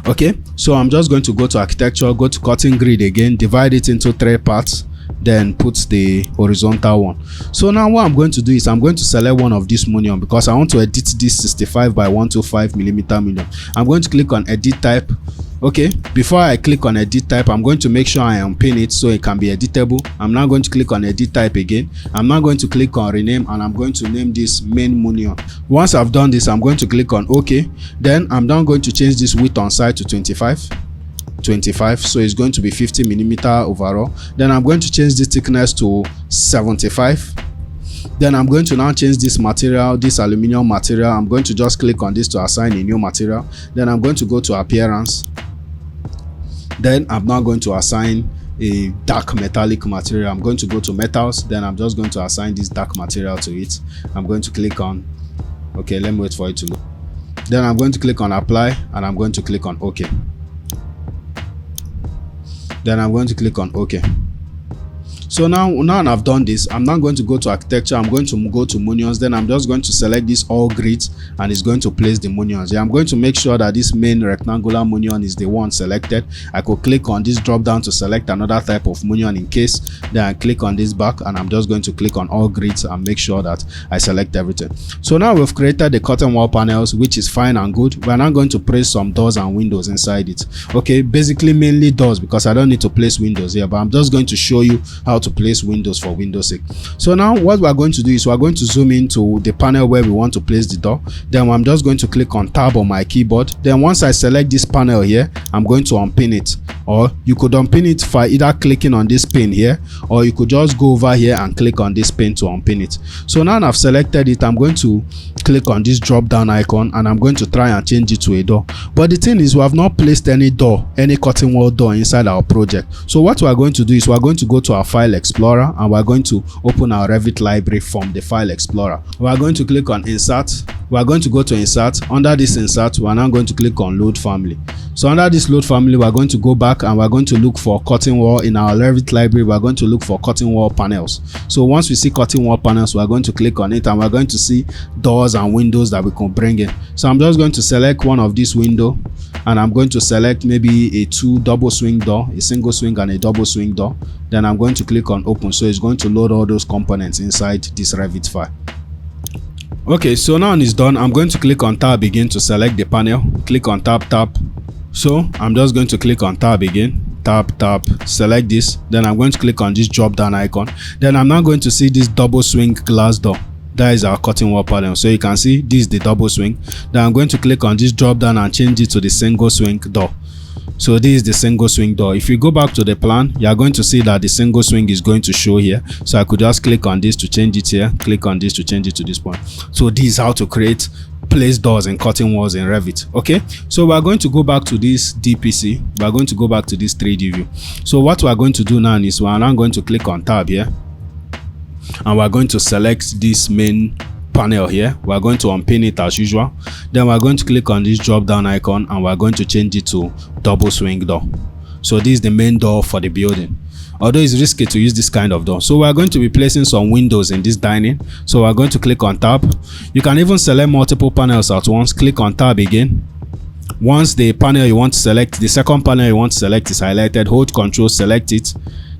Okay, so I'm just going to go to architecture, go to cutting grid again, divide it into 3 parts, then put the horizontal one. So now what I'm going to do is I'm going to select one of this munion, because I want to edit this 65 by 125 millimeter munion. I'm going to click on edit type. Okay, before I click on edit type, I'm going to make sure I unpin it so it can be editable. I'm now going to click on edit type again. I'm now going to click on rename, and I'm going to name this main munion. Once I've done this, I'm going to click on OK. Then I'm now going to change this width on side to 25, so it's going to be 50 millimeter overall. Then I'm going to change the thickness to 75. Then I'm going to now change this material, this aluminum material. I'm going to just click on this to assign a new material. Then I'm going to go to appearance. Then I'm now going to assign a dark metallic material. I'm going to go to metals. Then I'm just going to assign this dark material to it. I'm going to click on, okay, let me wait for it to load. Then I'm going to click on apply and I'm going to click on OK. Then I'm going to click on OK. So now I've done this, I'm now going to go to architecture. I'm going to go to munions. Then I'm just going to select this all grids and it's going to place the munions. Yeah, I'm going to make sure that this main rectangular munion is the one selected. I could click on this drop down to select another type of munion in case. Then I click on this back and I'm just going to click on all grids and make sure that I select everything. So now we've created the curtain wall panels, which is fine and good. We're now going to place some doors and windows inside it. Okay, basically mainly doors because I don't need to place windows here, but I'm just going to show you how to place windows for Windows sake. So now what we're going to do is we're going to zoom into the panel where we want to place the door. Then I'm just going to click on tab on my keyboard. Then once I select this panel here, I'm going to unpin it, or you could unpin it by either clicking on this pin here, or you could just go over here and click on this pin to unpin it. So now I've selected it, I'm going to click on this drop down icon and I'm going to try and change it to a door. But the thing is, we have not placed any door, any curtain wall door inside our project. So what we're going to do is we're going to go to our file explorer and we're going to open our Revit library from the file explorer. We're going to click on insert. We're going to go to insert. Under this insert, we're now going to click on load family. So under this load family, we're going to go back and we're going to look for curtain wall. In our Revit library, we're going to look for curtain wall panels. So once we see curtain wall panels, we're going to click on it and we're going to see doors and windows that we can bring in. So I'm just going to select one of this window and I'm going to select maybe a double swing door, a single swing and a double swing door. Then I'm going to click on open. So it's going to load all those components inside this Revit file. Okay, so now it's done. I'm going to click on tab again to select the panel. Click on tab. So I'm just going to click on tab again. Tab, select this. Then I'm going to click on this drop down icon. Then I'm now going to see this double swing glass door. That is our curtain wall panel. So you can see this is the double swing. Then I'm going to click on this drop down and change it to the single swing door. So this is the single swing door. If you go back to the plan, you are going to see that the single swing is going to show here. So I could just click on this to change it here, click on this to change it to this point. So this is how to place doors and curtain walls in Revit. Okay, so we are going to go back to this DPC. We are going to go back to this 3D view. So what we are going to do now is we are now going to click on tab here and we are going to select this main panel here. We are going to unpin it as usual. Then we are going to click on this drop down icon and we are going to change it to double swing door. So this is the main door for the building, although it's risky to use this kind of door. So we are going to be placing some windows in this dining. So we are going to click on tab. You can even select multiple panels at once. Click on tab again. Once the panel you want to select, the second panel you want to select is highlighted, hold Control, select it,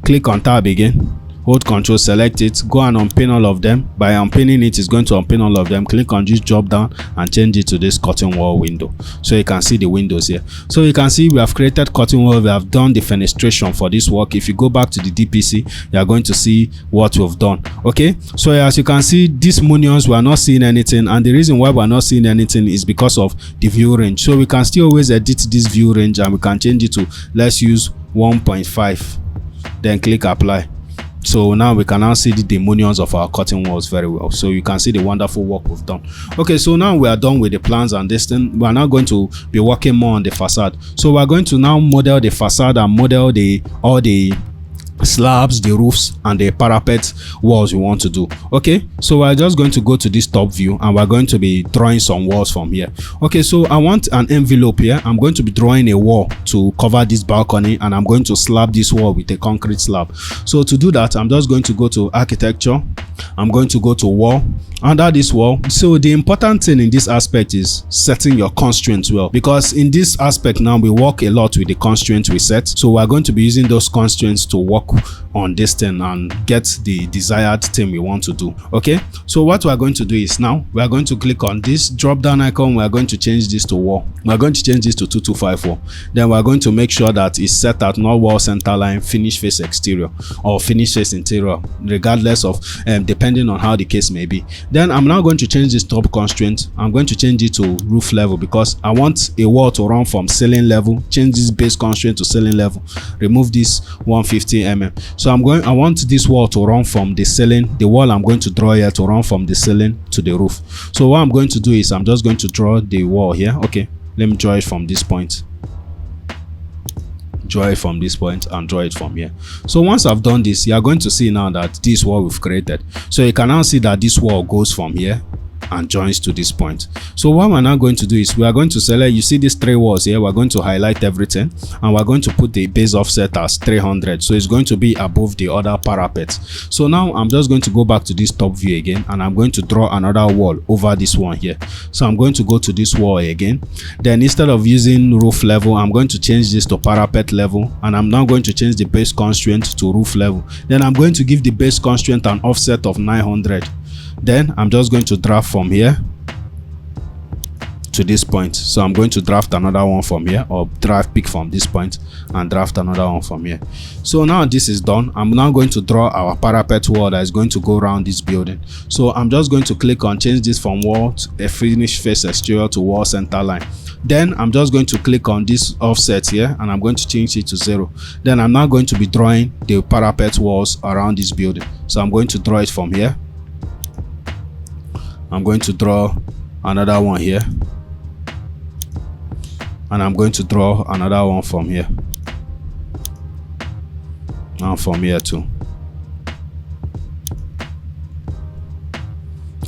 click on tab again, hold Control, select it, go and unpin all of them. By unpinning it, it's going to unpin all of them. Click on this drop down and change it to this curtain wall window. So you can see the windows here. So you can see we have created curtain wall. We have done the fenestration for this work. If you go back to the DPC, you are going to see what we've done. Okay, so as you can see, these munions, we are not seeing anything, and the reason why we are not seeing anything is because of the view range. So we can still always edit this view range and we can change it to, let's use 1.5, then click apply. So now we can now see the munions of our curtain walls very well. So you can see the wonderful work we've done. Okay, so now we are done with the plans and this thing. We are now going to be working more on the facade. So we are going to now model the facade and model all the slabs, the roofs and the parapet walls we want to do. Okay, so we're just going to go to this top view and we're going to be drawing some walls from here. Okay, so I want an envelope here. I'm going to be drawing a wall to cover this balcony and I'm going to slab this wall with a concrete slab. So to do that, I'm just going to go to architecture. I'm going to go to wall. Under this wall, so the important thing in this aspect is setting your constraints well, because in this aspect now we work a lot with the constraints we set. So we're going to be using those constraints to work on this thing and get the desired thing we want to do. Okay, so what we're going to do is now we are going to click on this drop down icon. We are going to change this to wall. We're going to change this to 2254. Then we're going to make sure that it's set at not wall center line, finish face exterior or finish face interior, regardless of depending on how the case may be. Then I'm now going to change this top constraint. I'm going to change it to roof level because I want a wall to run from ceiling level. Change this base constraint to ceiling level. Remove this 150 mm. So I want this wall to run from the ceiling. The wall I'm going to draw here to run from the ceiling to the roof. So what I'm going to do is I'm just going to draw the wall here. Okay, let me draw it from this point. Draw it from this point and draw it from here. So once I've done this, you are going to see now that this wall we've created. So you can now see that this wall goes from here and joins to this point. So what we're now going to do is we are going to select, you see these 3 walls here, we're going to highlight everything and we're going to put the base offset as 300, so it's going to be above the other parapets. So now I'm just going to go back to this top view again and I'm going to draw another wall over this one here. So I'm going to go to this wall again, then instead of using roof level, I'm going to change this to parapet level, and I'm now going to change the base constraint to roof level. Then I'm going to give the base constraint an offset of 900. Then I'm just going to draft from here to this point. So I'm going to draft another one from here, or pick from this point and draft another one from here. So now this is done. I'm now going to draw our parapet wall that is going to go around this building. So I'm just going to click on change this from wall to a finish face exterior to wall center line. Then I'm just going to click on this offset here and I'm going to change it to 0. Then I'm now going to be drawing the parapet walls around this building. So I'm going to draw it from here. I'm going to draw another one here, and I'm going to draw another one from here and from here too,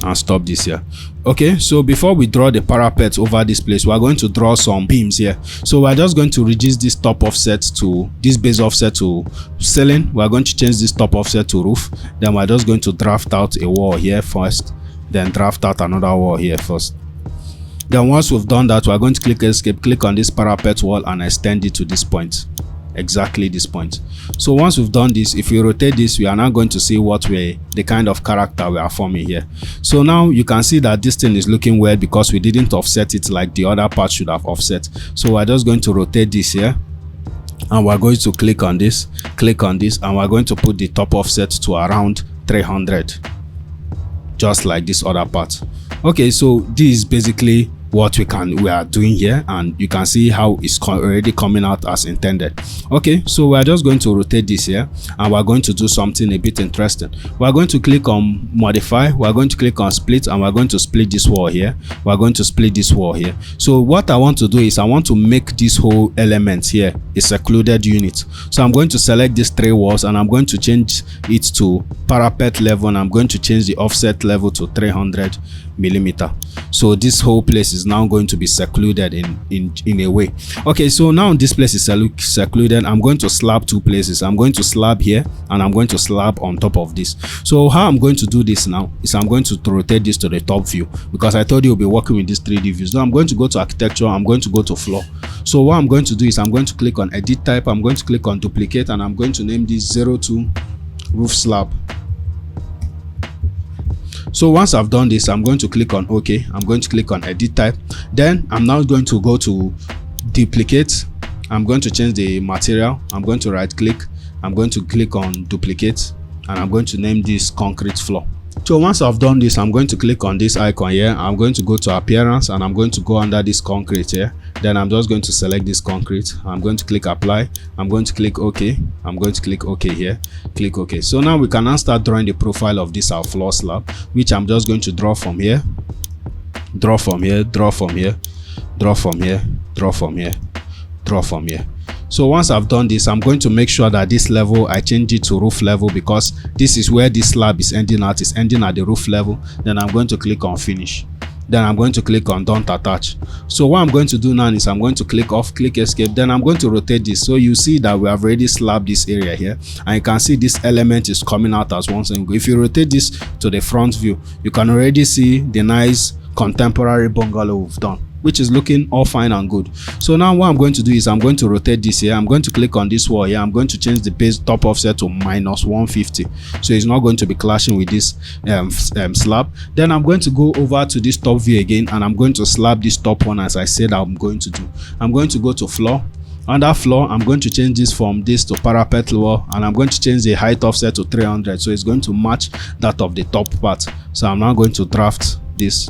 and stop this here. Okay, so before we draw the parapet over this place, we are going to draw some beams here. So we're just going to reduce this top offset to this base offset to ceiling. We're going to change this top offset to roof. Then we're just going to draft out a wall here first, then draft out another wall here first. Then once we've done that, we're going to click escape, click on this parapet wall and extend it to this point, exactly this point. So once we've done this, if we rotate this, we are now going to see what the kind of character we are forming here. So now you can see that this thing is looking weird because we didn't offset it like the other part should have offset. So we're just going to rotate this here, and we're going to click on this, and we're going to put the top offset to around 300, just like this other part. Okay, so this is basically what we are doing here, and you can see how it's already coming out as intended. Okay, so we're just going to rotate this here and we're going to do something a bit interesting. We're going to click on modify, we're going to click on split, and we're going to split this wall here. We're going to split this wall here. So what I want to do is I want to make this whole element here a secluded unit. So I'm going to select these 3 walls and I'm going to change it to parapet level, and I'm going to change the offset level to 300 millimeter. So this whole place is now going to be secluded in a way. Okay, so now this place is secluded. I'm going to slab 2 places. I'm going to slab here and I'm going to slab on top of this. So how I'm going to do this now is I'm going to rotate this to the top view, because I told you we'll be working with these 3D views. Now I'm going to go to architecture, I'm going to go to floor. So what I'm going to do is I'm going to click on edit type, I'm going to click on duplicate, and I'm going to name this 02 roof slab. So once I've done this, I'm going to click on OK. I'm going to click on edit type. Then I'm now going to go to duplicate. I'm going to change the material. I'm going to right click. I'm going to click on duplicate, and I'm going to name this concrete floor. So once I've done this, I'm going to click on this icon here. I'm going to go to appearance and I'm going to go under this concrete here. Then I'm just going to select this concrete. I'm going to click apply. I'm going to click OK. I'm going to click OK here. Click OK. So now we can now start drawing the profile of this our floor slab, which I'm just going to draw from here, draw from here, draw from here, draw from here, draw from here, draw from here. So once I've done this, I'm going to make sure that this level I change it to roof level, because this is where this slab is ending at. It's ending at the roof level. Then I'm going to click on finish. Then I'm going to click on don't attach. So what I'm going to do now is I'm going to click off, click escape. Then I'm going to rotate this. So you see that we have already slabbed this area here, and you can see this element is coming out as one single. If you rotate this to the front view, you can already see the nice contemporary bungalow we've done, which is looking all fine and good. So now what I'm going to do is I'm going to rotate this here. I'm going to click on this wall here. I'm going to change the base top offset to -150, so it's not going to be clashing with this slab. Then I'm going to go over to this top view again, and I'm going to slab this top one as I said I'm going to do. I'm going to go to floor. Under floor, I'm going to change this from this to parapet wall, and I'm going to change the height offset to 300, so it's going to match that of the top part. So I'm now going to draft this,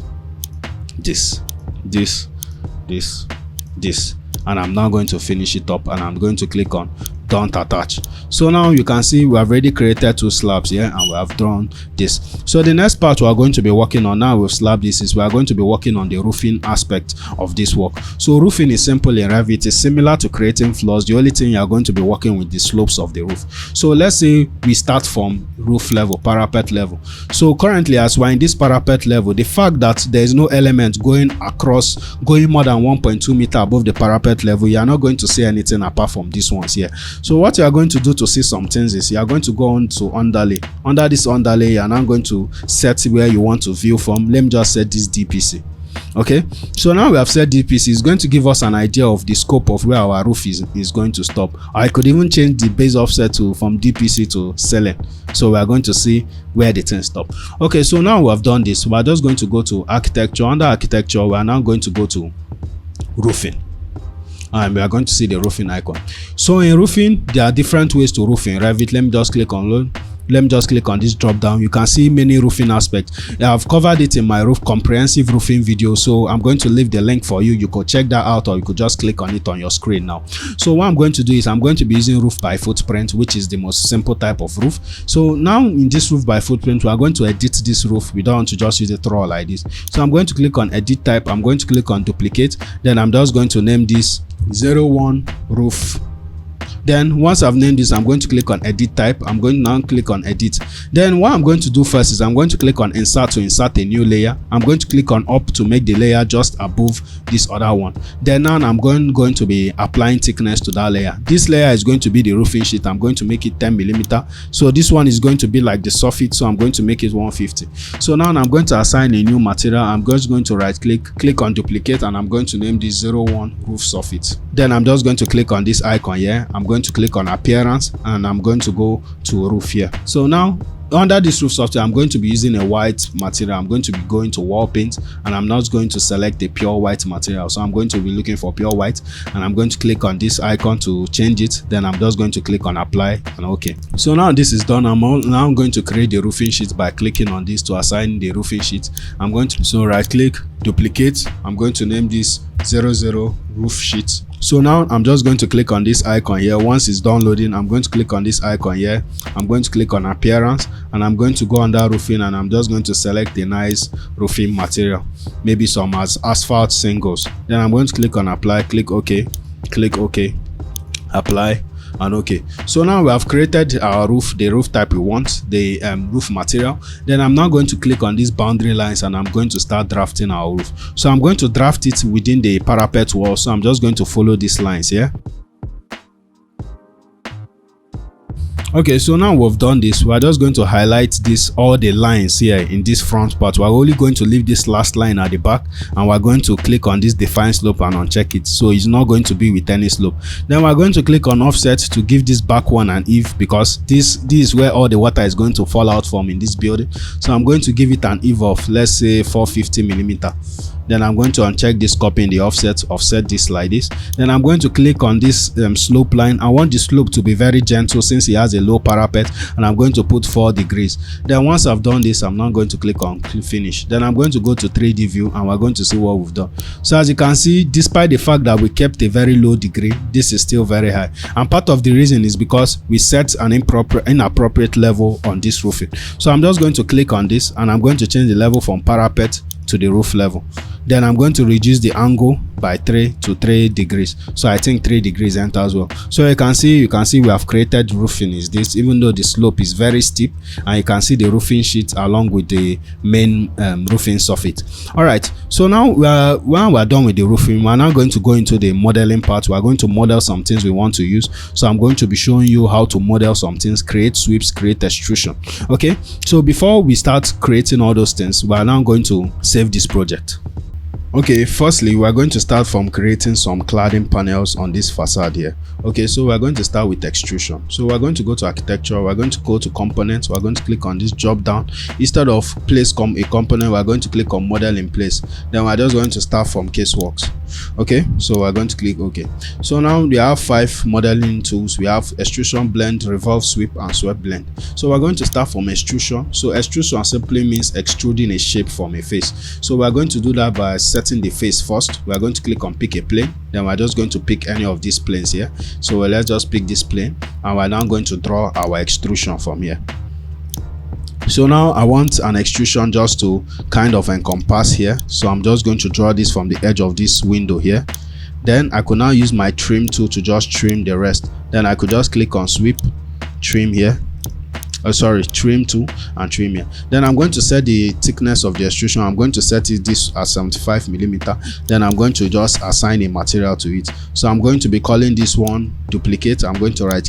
and I'm now going to finish it up, and I'm going to click on don't attach. So now you can see we have already created 2 slabs here, and we have drawn this. So the next part we are going to be working on now with slab this is we are going to be working on the roofing aspect of this work. So roofing is simple in Revit. It's similar to creating floors. The only thing you are going to be working with the slopes of the roof. So let's say we start from roof level, parapet level. So currently, as we're in this parapet level, the fact that there is no element going more than 1.2 meter above the parapet level, you are not going to see anything apart from these ones here. So what you are going to do to see some things is you are going to go on to underlay. Under this underlay, you are now going to set where you want to view from. Let me just set this DPC. Okay, so now we have set DPC. Is going to give us an idea of the scope of where our roof is going to stop. I could even change the base offset from DPC to ceiling, so we are going to see where the thing stop. Okay, so now we have done this. We are just going to go to architecture. Under architecture, we are now going to go to roofing, and we are going to see the roofing icon. So in roofing, there are different ways to roof in Revit. Let me just click on load. Let me just click on this drop down. You can see many roofing aspects. I've covered it in my comprehensive roofing video, so I'm going to leave the link for you. You could check that out, or you could just click on it on your screen now. So what I'm going to do is I'm going to be using roof by footprint, which is the most simple type of roof. So now in this roof by footprint, we are going to edit this roof. We don't want to just use it raw like this. So I'm going to click on edit type. I'm going to click on duplicate. Then I'm just going to name this 01 roof. Then once I've named this, I'm going to click on edit type. I'm going to now click on edit. Then what I'm going to do first is I'm going to click on insert to insert a new layer. I'm going to click on up to make the layer just above this other one. Then now I'm going to be applying thickness to that layer. This layer is going to be the roofing sheet. I'm going to make it 10 millimeter. So this one is going to be like the soffit, so I'm going to make it 150. So now I'm going to assign a new material. I'm just going to right click on duplicate, and I'm going to name this 01 roof soffit. Then I'm just going to click on this icon here. I'm going to click on appearance, and I'm going to go to roof here. So now under this roof software, I'm going to be using a white material. I'm going to be going to wall paint, and I'm not going to select a pure white material. So I'm going to be looking for pure white, and I'm going to click on this icon to change it. Then I'm just going to click on apply and okay. So now this is done. I'm going to create the roofing sheet by clicking on this to assign the roofing sheet. I'm going to right click, duplicate. I'm going to name this 00 roof sheet. So now I'm just going to click on this icon here. Once it's downloading, I'm going to click on this icon here. I'm going to click on appearance, and I'm going to go under roofing, and I'm just going to select a nice roofing material, maybe some asphalt singles. Then I'm going to click on apply, click OK, apply and okay. So now we have created our roof, the roof type we want, the roof material. Then I'm now going to click on these boundary lines, and I'm going to start drafting our roof. So I'm going to draft it within the parapet wall. So I'm just going to follow these lines here. Okay, so now we've done this. We're just going to highlight all the lines here in this front part. We're only going to leave this last line at the back, and we're going to click on this define slope and uncheck it, so it's not going to be with any slope. Then we're going to click on offset to give this back one an eve, because this is where all the water is going to fall out from in this building. So I'm going to give it an eve of, let's say, 450 millimeter. Then I'm going to uncheck this copy in the offset this like this. Then I'm going to click on this slope line. I want the slope to be very gentle since it has a low parapet, and I'm going to put 4 degrees. Then once I've done this, I'm now going to click on finish. Then I'm going to go to 3D view, and we're going to see what we've done. So as you can see, despite the fact that we kept a very low degree, this is still very high, and part of the reason is because we set an inappropriate level on this roofing. So I'm just going to click on this, and I'm going to change the level from parapet to the roof level. Then I'm going to reduce the angle by 3 to 3 degrees. So I think 3 degrees enters well. So you can see we have created roofing is this, even though the slope is very steep, and you can see the roofing sheet along with the main roofing soffit. All right, so now when we're done with the roofing, we're now going to go into the modeling part. We're going to model some things we want to use. So I'm going to be showing you how to model some things, create sweeps, create extrusion. Okay, so before we start creating all those things, we're now going to save this project. Okay, firstly, we're going to start from creating some cladding panels on this facade here. Okay, so we're going to start with extrusion. So we're going to go to architecture, we're going to go to components, we're going to click on this drop down. Instead of place a component, we're going to click on model in place. Then we're just going to start from caseworks. Okay, so we're going to click OK. So now we have 5 modeling tools. We have extrusion, blend, revolve, sweep, and swept blend. So we're going to start from extrusion. So extrusion simply means extruding a shape from a face. So we're going to do that by setting setting the face first. We are going to click on pick a plane, then we're just going to pick any of these planes here. So let's just pick this plane, and we're now going to draw our extrusion from here. So now I want an extrusion just to kind of encompass here, so I'm just going to draw this from the edge of this window here. Then I could now use my trim tool to just trim the rest. Then I could just click on sweep, trim here, trim tool, and trim here. Then I'm going to set the thickness of the extrusion. I'm going to set this at 75 millimeter. Then I'm going to just assign a material to it. So I'm going to be calling this one duplicate. I'm going to right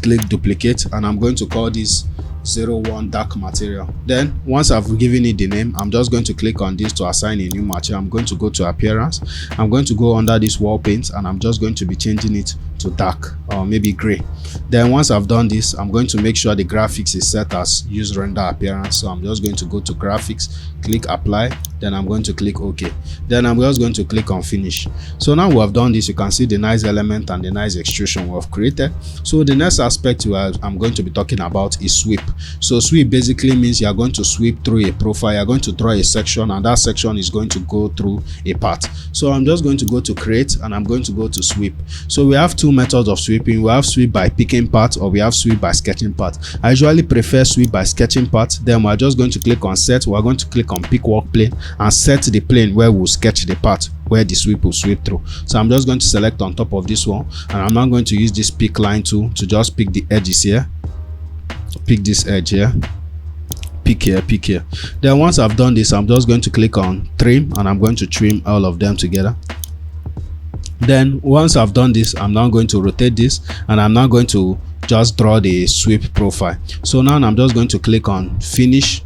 click duplicate, and I'm going to call this 01 dark material. Then once I've given it the name, I'm just going to click on this to assign a new material. I'm going to go to appearance. I'm going to go under this wall paint, and I'm just going to be changing it to dark or maybe gray. Then once I've done this, I'm going to make sure the graphics is set as use render appearance. So I'm just going to go to graphics, click apply, then I'm going to click OK. Then I'm just going to click on finish. So now we have done this, you can see the nice element and the nice extrusion we have created. So the next aspect I'm going to be talking about is sweep. So sweep basically means you are going to sweep through a profile. You are going to draw a section, and that section is going to go through a part. So I'm just going to go to create, and I'm going to go to sweep. So we have two methods of sweeping. We have sweep by picking part, or we have sweep by sketching part. I usually prefer sweep by sketching part. Then we're just going to click on set. We're going to click on pick work plane and set the plane where we'll sketch the part where the sweep will sweep through. So I'm just going to select on top of this one, and I'm now going to use this pick line tool to just pick the edges here. Pick this edge here, pick here. Then once I've done this, I'm just going to click on trim, and I'm going to trim all of them together. Then once I've done this, I'm now going to rotate this, and I'm now going to just draw the sweep profile. So now I'm just going to click on finish.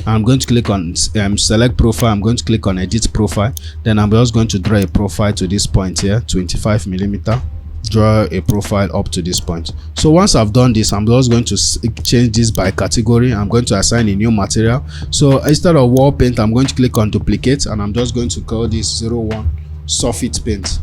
I'm going to click on select profile. I'm going to click on edit profile. Then I'm just going to draw a profile to this point here, 25 millimeter. Draw a profile up to this point. So once I've done this, I'm just going to change this by category. I'm going to assign a new material. So instead of wall paint, I'm going to click on duplicate, and I'm just going to call this 01 surface paint.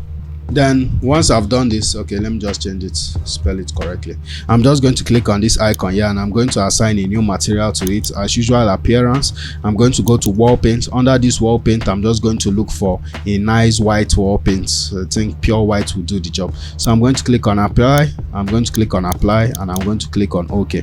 Then once I've done this, okay, let me just change it, spell it correctly. I'm just going to click on this icon here, and I'm going to assign a new material to it. As usual, appearance, I'm going to go to wall paint. Under this wall paint, I'm just going to look for a nice white wall paint. I think pure white will do the job. So I'm going to click on apply, I'm going to click on apply, and I'm going to click on OK.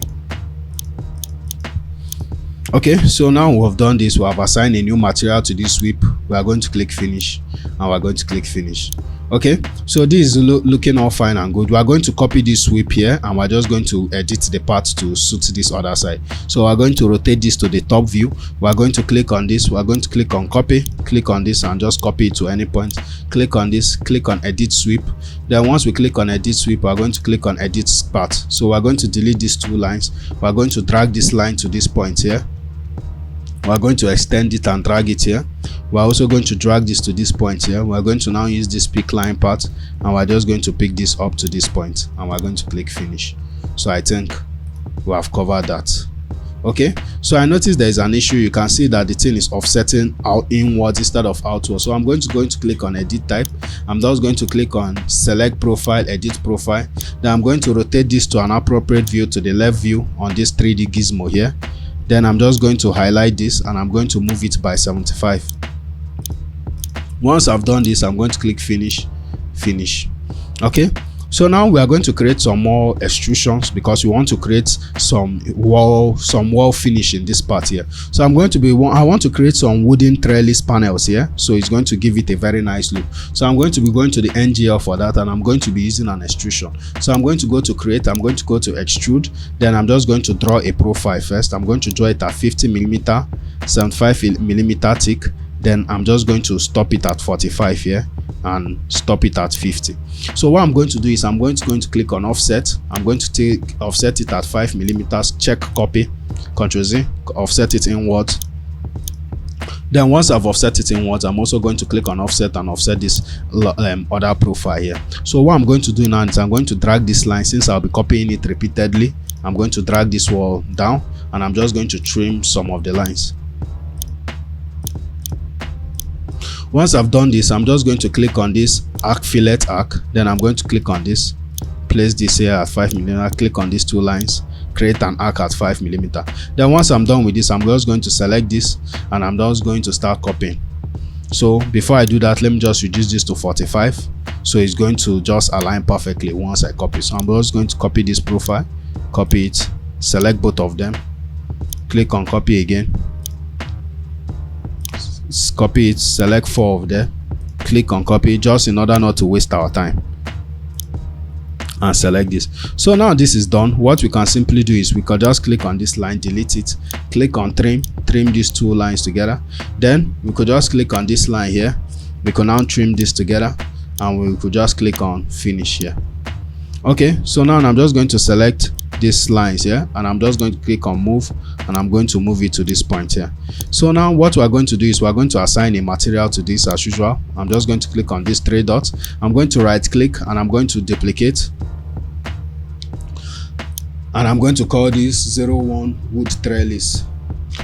Okay, so now we have done this. We have assigned a new material to this sweep. We are going to click finish, and we're going to click finish. Okay, so this is looking all fine and good. We are going to copy this sweep here, and we're just going to edit the part to suit this other side. So we're going to rotate this to the top view. We're going to click on this. We're going to click on copy, click on this, and just copy it to any point. Click on this, click on edit sweep. Then once we click on edit sweep, we're going to click on edit part. So we're going to delete these two lines. We're going to drag this line to this point here. We're going to extend it and drag it here. We're also going to drag this to this point here. We're going to now use this pick line part, and we're just going to pick this up to this point, and we're going to click finish. So I think we have covered that. Okay, so I noticed there is an issue. You can see that the thing is offsetting out inwards instead of outwards. So I'm going to click on edit type. I'm just going to click on select profile, edit profile. Then I'm going to rotate this to an appropriate view, to the left view on this 3D gizmo here. Then I'm just going to highlight this, and I'm going to move it by 75. Once I've done this, I'm going to click finish. Okay, so now we are going to create some more extrusions, because we want to create some wall finish in this part here. So I want to create some wooden trellis panels here, so it's going to give it a very nice look. So I'm going to be going to the NGL for that, and I'm going to be using an extrusion. So I'm going to go to create, I'm going to go to extrude. Then I'm just going to draw a profile first. I'm going to draw it at 50 millimeter, 75 millimeter thick. Then I'm just going to stop it at 45 here and stop it at 50. So what I'm going to do is I'm going to click on offset. I'm going to offset it at 5 millimeters. Check copy, Ctrl Z, offset it inwards. Then once I've offset it inwards, I'm also going to click on offset and offset this other profile here. So what I'm going to do now is I'm going to drag this line. Since I'll be copying it repeatedly, I'm going to drag this wall down, and I'm just going to trim some of the lines. Once I've done this, I'm just going to click on this arc fillet arc. Then I'm going to click on this, place this here at 5 millimeter, click on these two lines, create an arc at 5 millimeter. Then once I'm done with this, I'm just going to select this, and I'm just going to start copying. So before I do that, let me just reduce this to 45, so it's going to just align perfectly once I copy. So I'm just going to copy this profile, copy it, select both of them, click on copy again, copy it, select 4 of them, click on copy, just in order not to waste our time, and select this. So now this is done. What we can simply do is we can just click on this line, delete it, click on trim these 2 lines together. Then we could just click on this line here, we can now trim this together, and we could just click on finish here. Okay, so now I'm just going to select these lines here, and I'm just going to click on move, and I'm going to move it to this point here. So now what we're going to do is we're going to assign a material to this as usual. I'm just going to click on these 3 dots. I'm going to right click, and I'm going to duplicate, and I'm going to call this 01 wood trellis.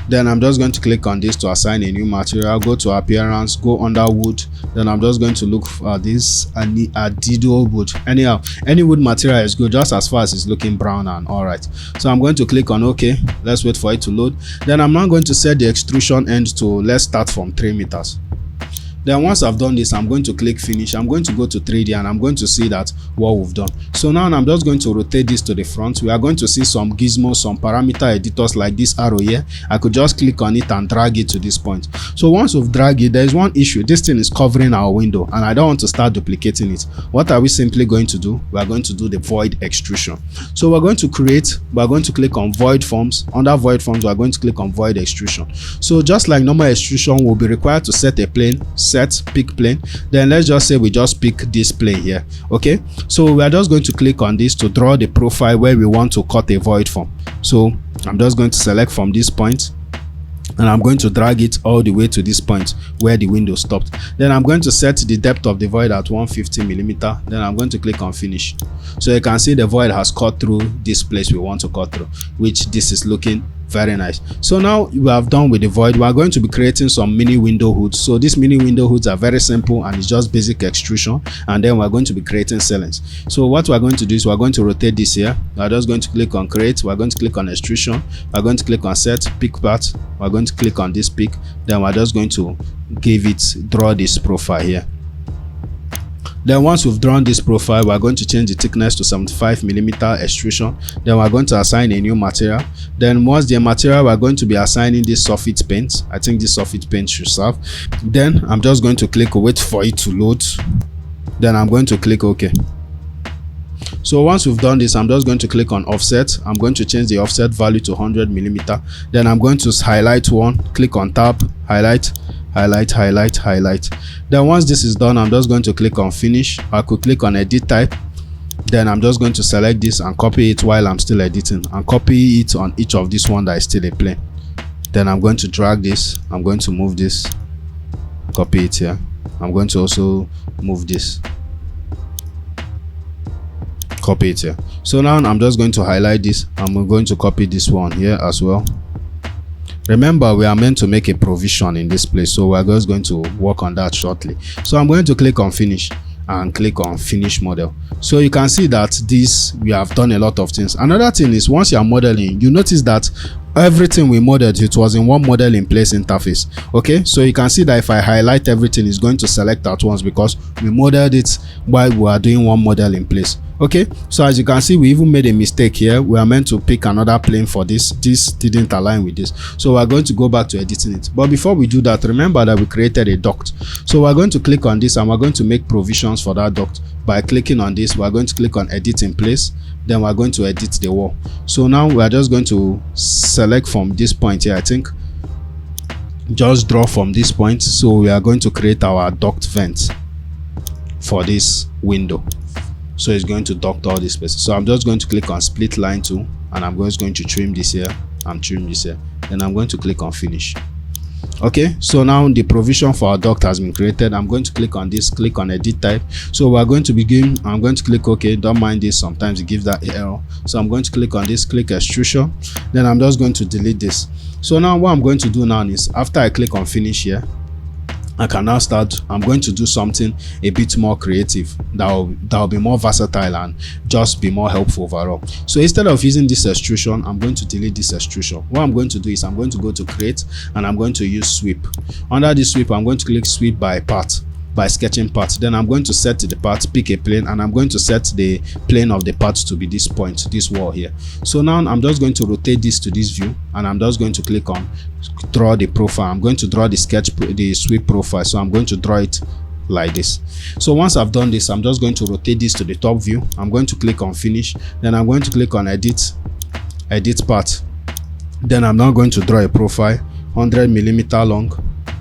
Then I'm just going to click on this to assign a new material, go to appearance, go under wood. Then I'm just going to look for this adido wood. Anyhow, any wood material is good, just as far as it's looking brown and all right. So I'm going to click on OK. Let's wait for it to load. Then I'm now going to set the extrusion end to, let's start from 3 meters. Then once I've done this, I'm going to click finish. I'm going to go to 3D, and I'm going to see that what we've done. So now I'm just going to rotate this to the front. We are going to see some gizmos, some parameter editors like this arrow here. I could just click on it and drag it to this point. So once we've dragged it, there is one issue. This thing is covering our window, and I don't want to start duplicating it. What are we simply going to do? We are going to do the void extrusion. So we're going to click on void forms. Under void forms, we're going to click on void extrusion. So just like normal extrusion, we'll be required to set a plane, pick plane. Then let's just say we just pick this plane here. Okay, so we are just going to click on this to draw the profile where we want to cut a void from. So I'm just going to select from this point, and I'm going to drag it all the way to this point where the window stopped. Then I'm going to set the depth of the void at 150 millimeter. Then I'm going to click on finish. So you can see the void has cut through this place we want to cut through, which this is looking very nice. So now we have done with the void. We are going to be creating some mini window hoods. So these mini window hoods are very simple, and it's just basic extrusion, and then we're going to be creating ceilings. So what we're going to do is we're going to rotate this here. We're just going to click on create, we're going to click on extrusion, we're going to click on set pick part, we're going to click on this pick. Then we're just going to draw this profile here. Then once we've drawn this profile, we're going to change the thickness to 75 millimeter extrusion. Then we're going to assign a new material. Then once the material, we're going to be assigning this soffit paint. I think this soffit paint should serve. Then I'm just going to click wait for it to load. Then I'm going to click OK. So once we've done this, I'm just going to click on offset. I'm going to change the offset value to 100 millimeter. Then I'm going to highlight one, click on tab, highlight. Then once this is done, I'm just going to click on finish. I could click on edit type. Then I'm just going to select this and copy it while I'm still editing, and copy it on each of this one that is still a plane. Then I'm going to drag this, I'm going to move this, copy it here. I'm going to also move this, copy it here. So now I'm just going to highlight this. I'm going to copy this one here as well. Remember, we are meant to make a provision in this place, so we're just going to work on that shortly. So I'm going to click on finish and click on finish model. So you can see that we have done a lot of things. Another thing is, once you are modeling, you notice that everything we modeled, it was in one model in place interface. Okay, so you can see that if I highlight everything, it's going to select at once because we modeled it while we are doing one model in place. Okay, so as you can see, we even made a mistake here. We are meant to pick another plane for this didn't align with this, so we're going to go back to editing it. But before we do that, remember that we created a duct. So we're going to click on this, and we're going to make provisions for that duct. By clicking on this, we're going to click on edit in place. Then we're going to edit the wall. So now we are just going to select from this point here. I think just draw from this point. So we are going to create our duct vent for this window. So it's going to duct all these spaces. So I'm just going to click on split line tool, and I'm just going to trim this here and trim this here. Then I'm going to click on finish. Okay, so now the provision for our duct has been created. I'm going to click on this, click on edit type. So we're going to begin. I'm going to click OK. Don't mind this, sometimes it gives that error. So I'm going to click on this, click extrusion. Then I'm just going to delete this. So now what I'm going to do now is, after I click on finish here, I can now start. I'm going to do something a bit more creative that'll be more versatile and just be more helpful overall. So instead of using this extrusion, I'm going to delete this extrusion. What I'm going to do is I'm going to go to create and I'm going to use sweep. Under this sweep, I'm going to click sweep by part, by sketching part. Then I'm going to set the part, pick a plane, and I'm going to set the plane of the part to be this point, this wall here. So now I'm just going to rotate this to this view and I'm just going to click on draw the profile. I'm going to draw the sweep profile. So I'm going to draw it like this. So once I've done this, I'm just going to rotate this to the top view. I'm going to click on finish. Then I'm going to click on edit part. Then I'm now going to draw a profile 100mm long.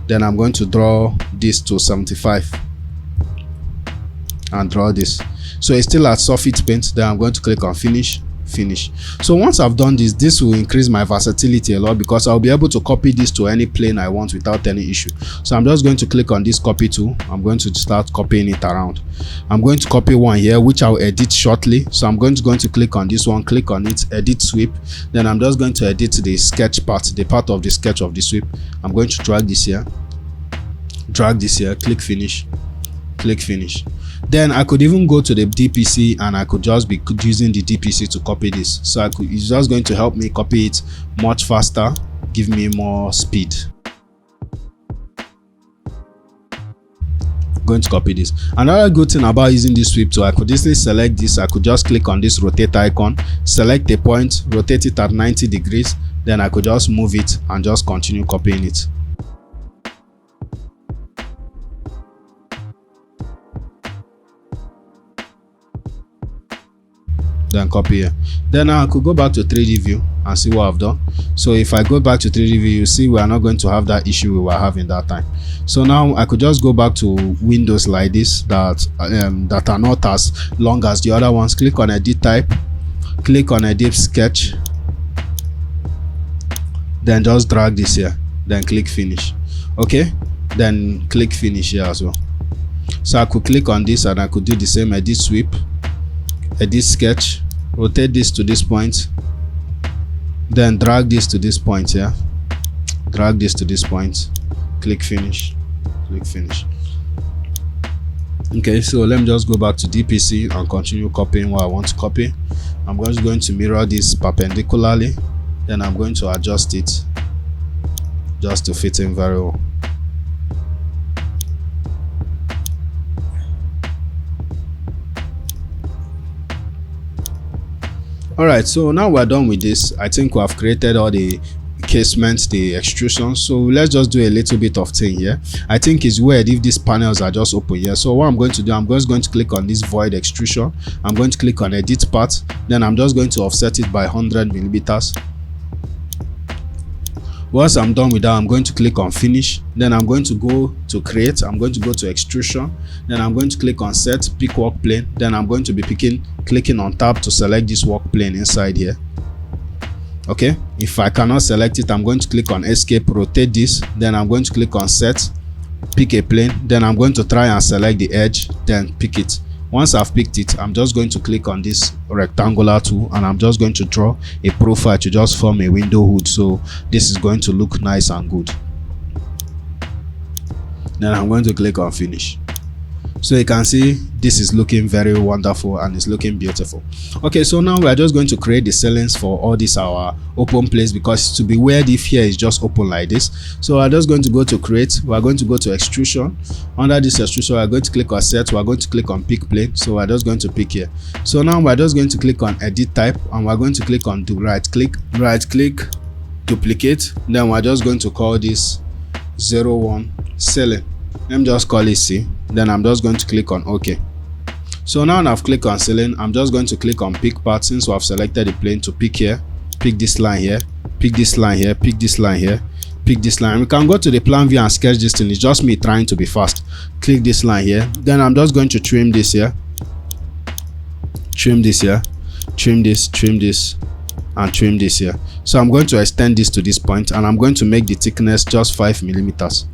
Then I'm going to draw this to 75 and draw this. So it's still at surface paint. Then I'm going to click on finish. So once I've done this will increase my versatility a lot because I'll be able to copy this to any plane I want without any issue. So I'm just going to click on this copy tool. I'm going to start copying it around. I'm going to copy one here which I'll edit shortly. So I'm going to click on this one, click on it, edit sweep. Then I'm just going to edit the sketch part, the part of the sketch of the sweep. I'm going to drag this here, click finish. Then I could even go to the DPC and I could just be using the DPC to copy this. So it's just going to help me copy it much faster, give me more speed. Going to copy this. Another good thing about using this sweep tool, I could easily select this. I could just click on this rotate icon, select a point, rotate it at 90 degrees. Then I could just move it and just continue copying it. Then copy here. Then now I could go back to 3D view and see what I've done. So if I go back to 3D view, you see we are not going to have that issue we were having that time. So now I could just go back to windows like this that are not as long as the other ones. Click on edit type, click on edit sketch, then just drag this here, then click finish. Okay, then click finish here as well. So I could click on this and I could do the same, edit sweep, edit sketch, rotate this to this point, then drag this to this point here, drag this to this point, click finish. Okay, so let me just go back to DPC and continue copying what I want to copy. I'm just going to mirror this perpendicularly, then I'm going to adjust it just to fit in very well. Alright, so now we're done with this. I think we have created all the casements, the extrusions. So let's just do a little bit of thing here. I think it's weird if these panels are just open here. So what I'm going to do, I'm just going to click on this void extrusion. I'm going to click on edit part. Then I'm just going to offset it by 100mm. Once I'm done with that, I'm going to click on finish. Then I'm going to go to create. I'm going to go to extrusion. Then I'm going to click on set, pick work plane. Then I'm going to be clicking on tab to select this work plane inside here. Okay, if I cannot select it, I'm going to click on escape, rotate this. Then I'm going to click on set, pick a plane. Then I'm going to try and select the edge, then pick it. Once I've picked it, I'm just going to click on this rectangular tool and I'm just going to draw a profile to just form a window hood. So this is going to look nice and good. Then I'm going to click on finish. So you can see this is looking very wonderful and it's looking beautiful. Okay, so now we are just going to create the ceilings for all this our open place, because to be weird if here is just open like this. So we're just going to go to create. We're going to go to extrusion. Under this extrusion, we're going to click on set. We're going to click on pick plane. So we're just going to pick here. So now we're just going to click on edit type and we're going to click on do right click, duplicate. Then we're just going to call this 01 ceiling. Let me just call it C. Then I'm just going to click on OK. So now I've clicked on ceiling, I'm just going to click on pick part. Since we have selected the plane, to pick here, pick this line here, pick this line here, pick this line here, pick this line. We can go to the plan view and sketch this thing. It's just me trying to be fast. Click this line here. Then I'm just going to trim this here, trim this here, trim this, and trim this here. So I'm going to extend this to this point and I'm going to make the thickness just 5mm.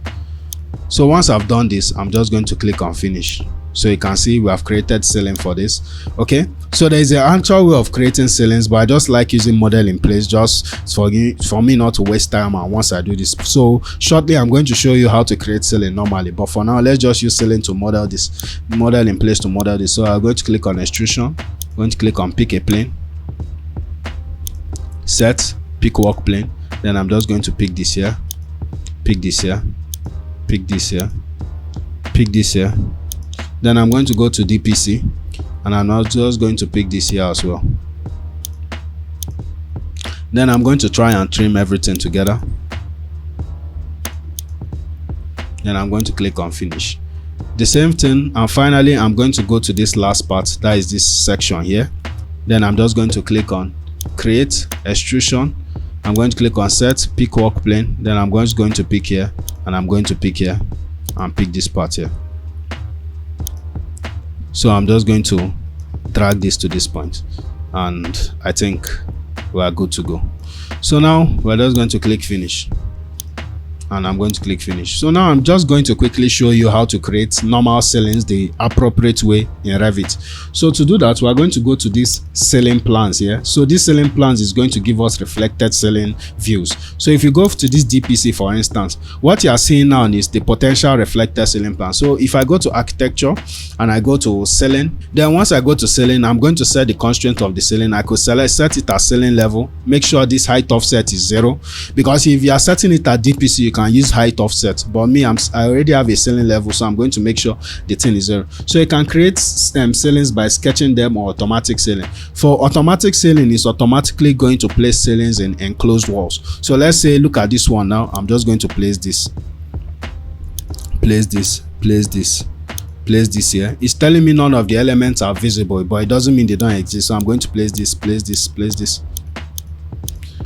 So once I've done this, I'm just going to click on finish. So you can see we have created ceiling for this. Okay, so there is an actual way of creating ceilings, but I just like using model in place just for me not to waste time. And once I do this, so shortly I'm going to show you how to create ceiling normally, but for now let's just use ceiling to model this, model in place to model this. So I'm going to click on extrusion, I'm going to click on pick a plane, set, pick work plane, then I'm just going to pick this here, pick this here, pick this here, pick this here. Then I'm going to go to DPC and I'm just going to pick this here as well. Then I'm going to try and trim everything together. Then I'm going to click on finish. The same thing, and finally I'm going to go to this last part, that is this section here. Then I'm just going to click on create extrusion. I'm going to click on set, pick work plane, then I'm going to pick here, and I'm going to pick here and pick this part here. So I'm just going to drag this to this point, and I think we are good to go. So now we're just going to click finish, and I'm going to click finish. So now I'm just going to quickly show you how to create normal ceilings the appropriate way in Revit. So to do that, we're going to go to this ceiling plans here. So this ceiling plans is going to give us reflected ceiling views. So if you go to this DPC, for instance, what you are seeing now is the potential reflected ceiling plan. So if I go to architecture and I go to ceiling, then once I go to ceiling, I'm going to set the constraint of the ceiling. I could set it at ceiling level, make sure this height offset is 0, because if you are setting it at DPC, you can use height offset, but me, I already have a ceiling level, so I'm going to make sure the thing is 0. So you can create ceilings by sketching them or automatic ceiling. For automatic ceiling, is automatically going to place ceilings in enclosed walls. So let's say, look at this one now. I'm just going to place this, place this, place this, place this here. It's telling me none of the elements are visible, but it doesn't mean they don't exist. So I'm going to place this, place this, place this.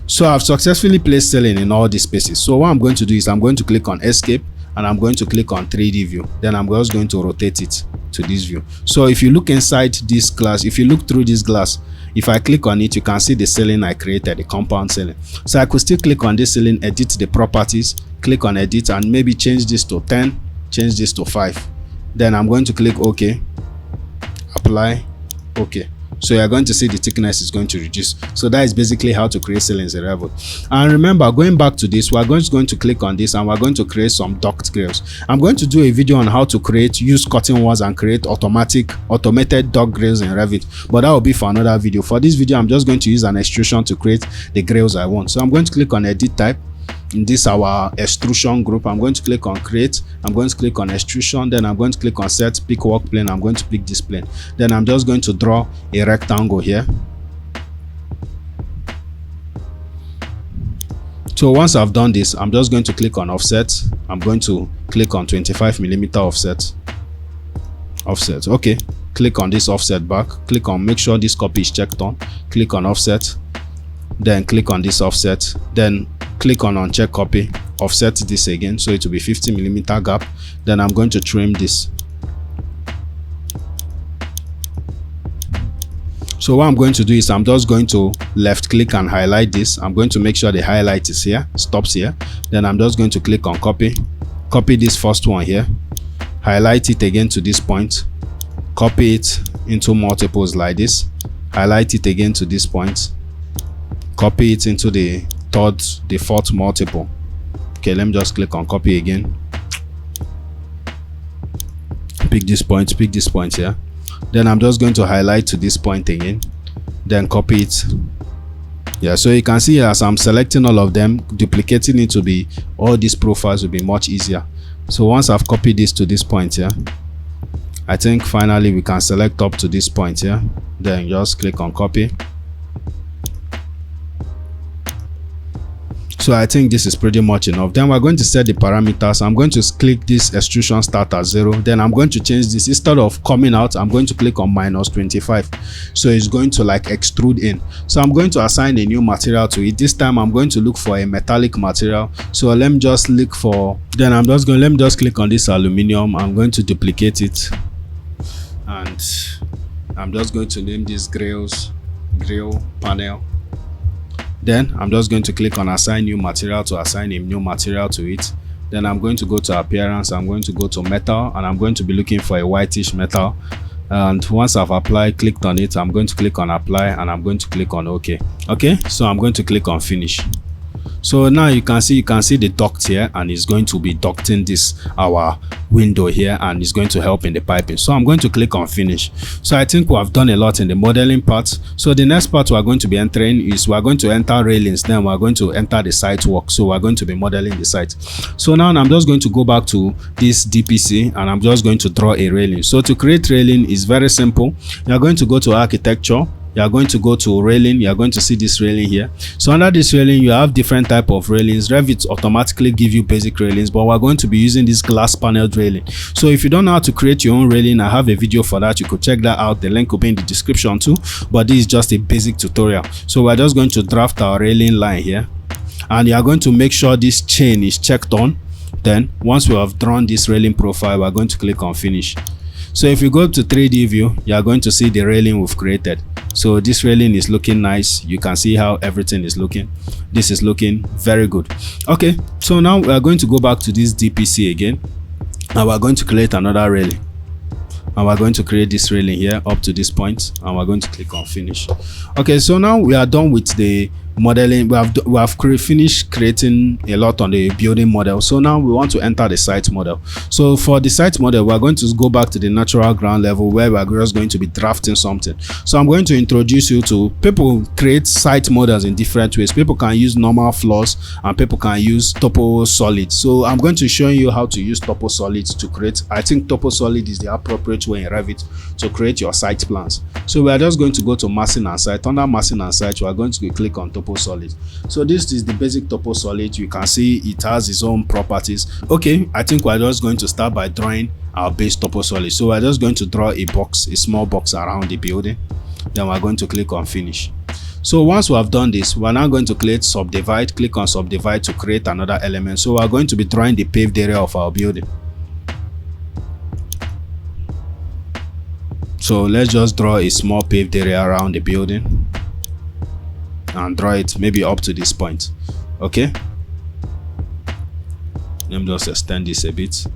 So I've successfully placed ceiling in all these spaces. So what I'm going to do is I'm going to click on escape, and I'm going to click on 3D view. Then I'm just going to rotate it to this view. So if you look inside this glass, if you look through this glass, if I click on it, you can see the ceiling I created, the compound ceiling. So I could still click on this ceiling, edit the properties, click on edit, and maybe change this to 10, change this to 5. Then I'm going to click OK, apply, OK. So you're going to see the thickness is going to reduce. So that is basically how to create ceilings in Revit. And remember, going back to this, we're going to click on this, and we're going to create some duct grills. I'm going to do a video on how to use cutting walls and create automated duct grills in Revit, but that will be for another video. For this video, I'm just going to use an extrusion to create the grills I want. So I'm going to click on edit type. In this our extrusion group, I'm going to click on create, I'm going to click on extrusion, then I'm going to click on set, pick work plane, I'm going to pick this plane. Then I'm just going to draw a rectangle here. So once I've done this, I'm just going to click on offset. I'm going to click on 25mm offset. Okay, click on this offset back, click on make sure this copy is checked on, click on offset, then click on this offset, then click on uncheck copy, offset this again, so it will be 50mm gap. Then I'm going to trim this. So what I'm going to do is I'm just going to left click and highlight this. I'm going to make sure the highlight is here, stops here. Then I'm just going to click on copy this first one here, highlight it again to this point, copy it into multiples like this, highlight it again to this point, copy it into the fourth multiple. Okay, let me just click on copy again, pick this point here. Then I'm just going to highlight to this point again, then copy it. Yeah, so you can see as I'm selecting all of them, duplicating it to be all these profiles will be much easier. So once I've copied this to this point here, I think finally we can select up to this point here, then just click on copy. So I think this is pretty much enough. Then we're going to set the parameters. I'm going to click this extrusion start at 0. Then I'm going to change this. Instead of coming out, I'm going to click on -25. So it's going to like extrude in. So I'm going to assign a new material to it. This time I'm going to look for a metallic material. So let me just look for, then let me just click on this aluminum. I'm going to duplicate it. And I'm just going to name this grill panel. Then I'm just going to click on assign new material to assign a new material to it. Then I'm going to go to appearance, I'm going to go to metal, and I'm going to be looking for a whitish metal. And once I've clicked on it, I'm going to click on apply, and I'm going to click on OK. Okay, so I'm going to click on finish. So now you can see the duct here, and it's going to be ducting this our window here, and it's going to help in the piping. So I'm going to click on finish. So I think we have done a lot in the modeling part. So the next part we are going to be entering is we are going to enter railings, then we are going to enter the site work. So we're going to be modeling the site. So now I'm just going to go back to this DPC, and I'm just going to draw a railing. So to create railing is very simple. You're going to go to architecture, you are going to go to railing, you are going to see this railing here. So under this railing you have different type of railings. Revit automatically give you basic railings, but we're going to be using this glass paneled railing. So if you don't know how to create your own railing, I have a video for that. You could check that out, the link will be in the description too, but this is just a basic tutorial. So we're just going to draft our railing line here, and you are going to make sure this chain is checked on. Then once we have drawn this railing profile, we're going to click on finish. So if you go to 3D view, you are going to see the railing we've created. So this railing is looking nice. You can see how everything is looking. This is looking very good. Okay, so now we are going to go back to this DPC again, and we're going to create another railing. And we're going to create this railing here up to this point, and we're going to click on finish. Okay, so now we are done with the modeling. We have finished creating a lot on the building model. So now we want to enter the site model. So for the site model, we're going to go back to the natural ground level, where we're just going to be drafting something. So I'm going to introduce you to people create site models in different ways. People can use normal floors, and people can use TOPOSOLIDS. So I'm going to show you how to use TOPOSOLIDS to create. I think TOPOSOLID is the appropriate way in Revit to create your site plans. So we are just going to go to massing and site. Under massing and site, we are going to click on TOPOSOLID. So this is the basic TOPOSOLID. You can see it has its own properties. Okay, I think we're just going to start by drawing our base TOPOSOLID. So we're just going to draw a box, a small box around the building. Then we're going to click on finish. So once we have done this, we're now going to create subdivide. Click on subdivide to create another element. So we're going to be drawing the paved area of our building. So let's just draw a small paved area around the building, and draw it maybe up to this point. Okay, let me just extend this a bit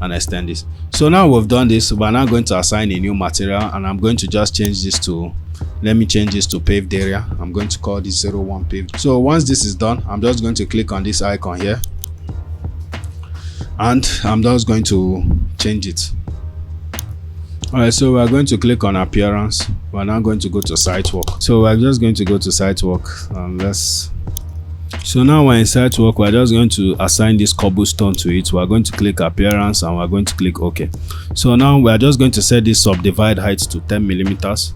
and extend this. So now we've done this, we're now going to assign a new material, and I'm going to just change this to, let me change this to paved area. I'm going to call this 01 paved. So once this is done, I'm just going to click on this icon here, and I'm just going to change it. Alright, so we're going to click on appearance. We're now going to go to site work. So we're just going to go to site work, and so now we're in site work. We're just going to assign this cobblestone to it. We're going to click appearance, and we're going to click OK. So now we're just going to set this subdivide height to 10 millimeters.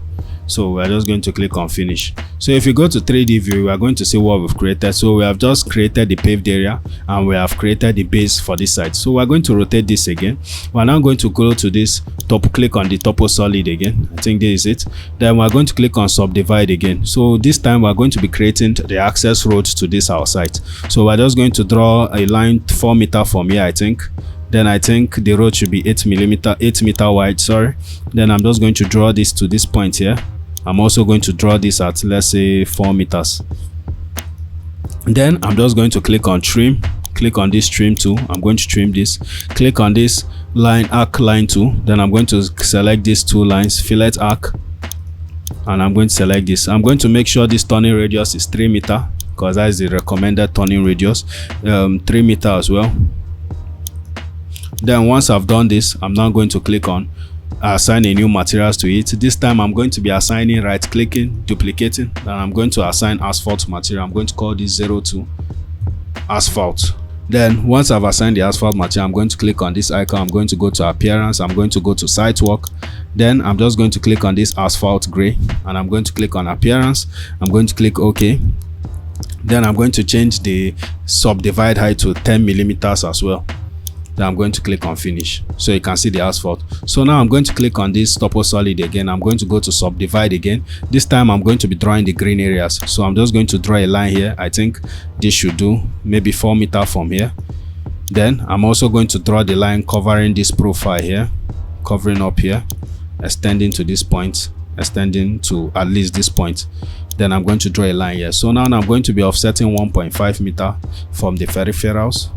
So we're just going to click on finish. So if you go to 3D view, we are going to see what we've created. So we have just created the paved area, and we have created the base for this site. So we're going to rotate this again. We're now going to go to this click on the TOPOSOLID again. I think this is it. Then we're going to click on subdivide again. So this time we're going to be creating the access roads to this our site. So we're just going to draw a line 4 meters from here, I think. Then I think the road should be 8 meter wide, sorry. Then I'm just going to draw this to this point here. I'm also going to draw this at, let's say, 4 meters. Then I'm just going to click on trim. Click on this trim tool. I'm going to trim this. Click on this arc line tool. Then I'm going to select these two lines, fillet arc, and I'm going to select this. I'm going to make sure this turning radius is 3 meters, because that is the recommended turning radius. 3 meters as well. Then once I've done this, I'm now going to click on assign a new materials to it. This time I'm going to be assigning, right clicking, duplicating. Then I'm going to assign asphalt material. I'm going to call this 02 asphalt. Then once I've assigned the asphalt material, I'm going to click on this icon. I'm going to go to appearance. I'm going to go to site work. Then I'm just going to click on this asphalt gray, and I'm going to click on appearance. I'm going to click OK. Then I'm going to change the subdivide height to 10 millimeters as well. Then I'm going to click on finish, so you can see the asphalt. So now I'm going to click on this TOPOSOLID again. I'm going to go to subdivide again. This time I'm going to be drawing the green areas. So I'm just going to draw a line here. I think this should do maybe 4 meters from here. Then I'm also going to draw the line covering this profile here, covering up here, extending to this point, extending to at least this point. Then I'm going to draw a line here. So now I'm going to be offsetting 1.5 meters from the peripherals.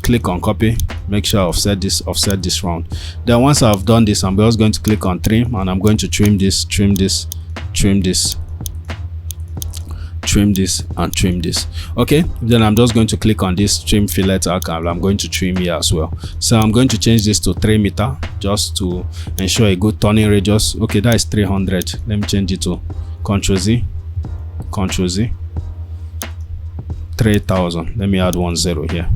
click on copy, make sure I offset this round. Then once I've done this, I'm just going to click on trim, and I'm going to trim this, trim this, trim this, trim this, and trim this. Okay, then I'm just going to click on this trim fillet arc, and I'm going to trim here as well. So I'm going to change this to 3 meter just to ensure a good turning radius. Okay, that is 300. Let me change it to Ctrl Z, Ctrl Z, 3000. Let me add 10 here.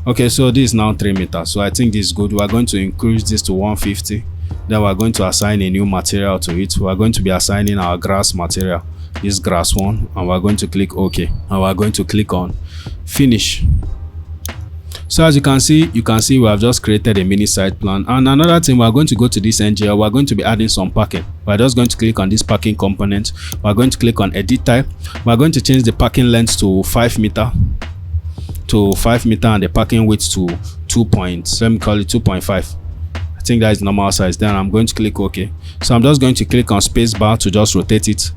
Okay, so this is now 3 meters. So I think this is good. We are going to increase this to 150. Then we're going to assign a new material to it. We are going to be assigning our grass material, this grass one, and we're going to click OK, and we're going to click on finish. So as you can see we have just created a mini site plan. And another thing, we're going to go to this NGL. We're going to be adding some parking. We're just going to click on this parking component. We're going to click on edit type. We're going to change the parking length to 5 meter, and the parking width to 2 points. Let me call it 2.5. I think that is normal size. Then I'm going to click OK. So I'm just going to click on space bar to just rotate it.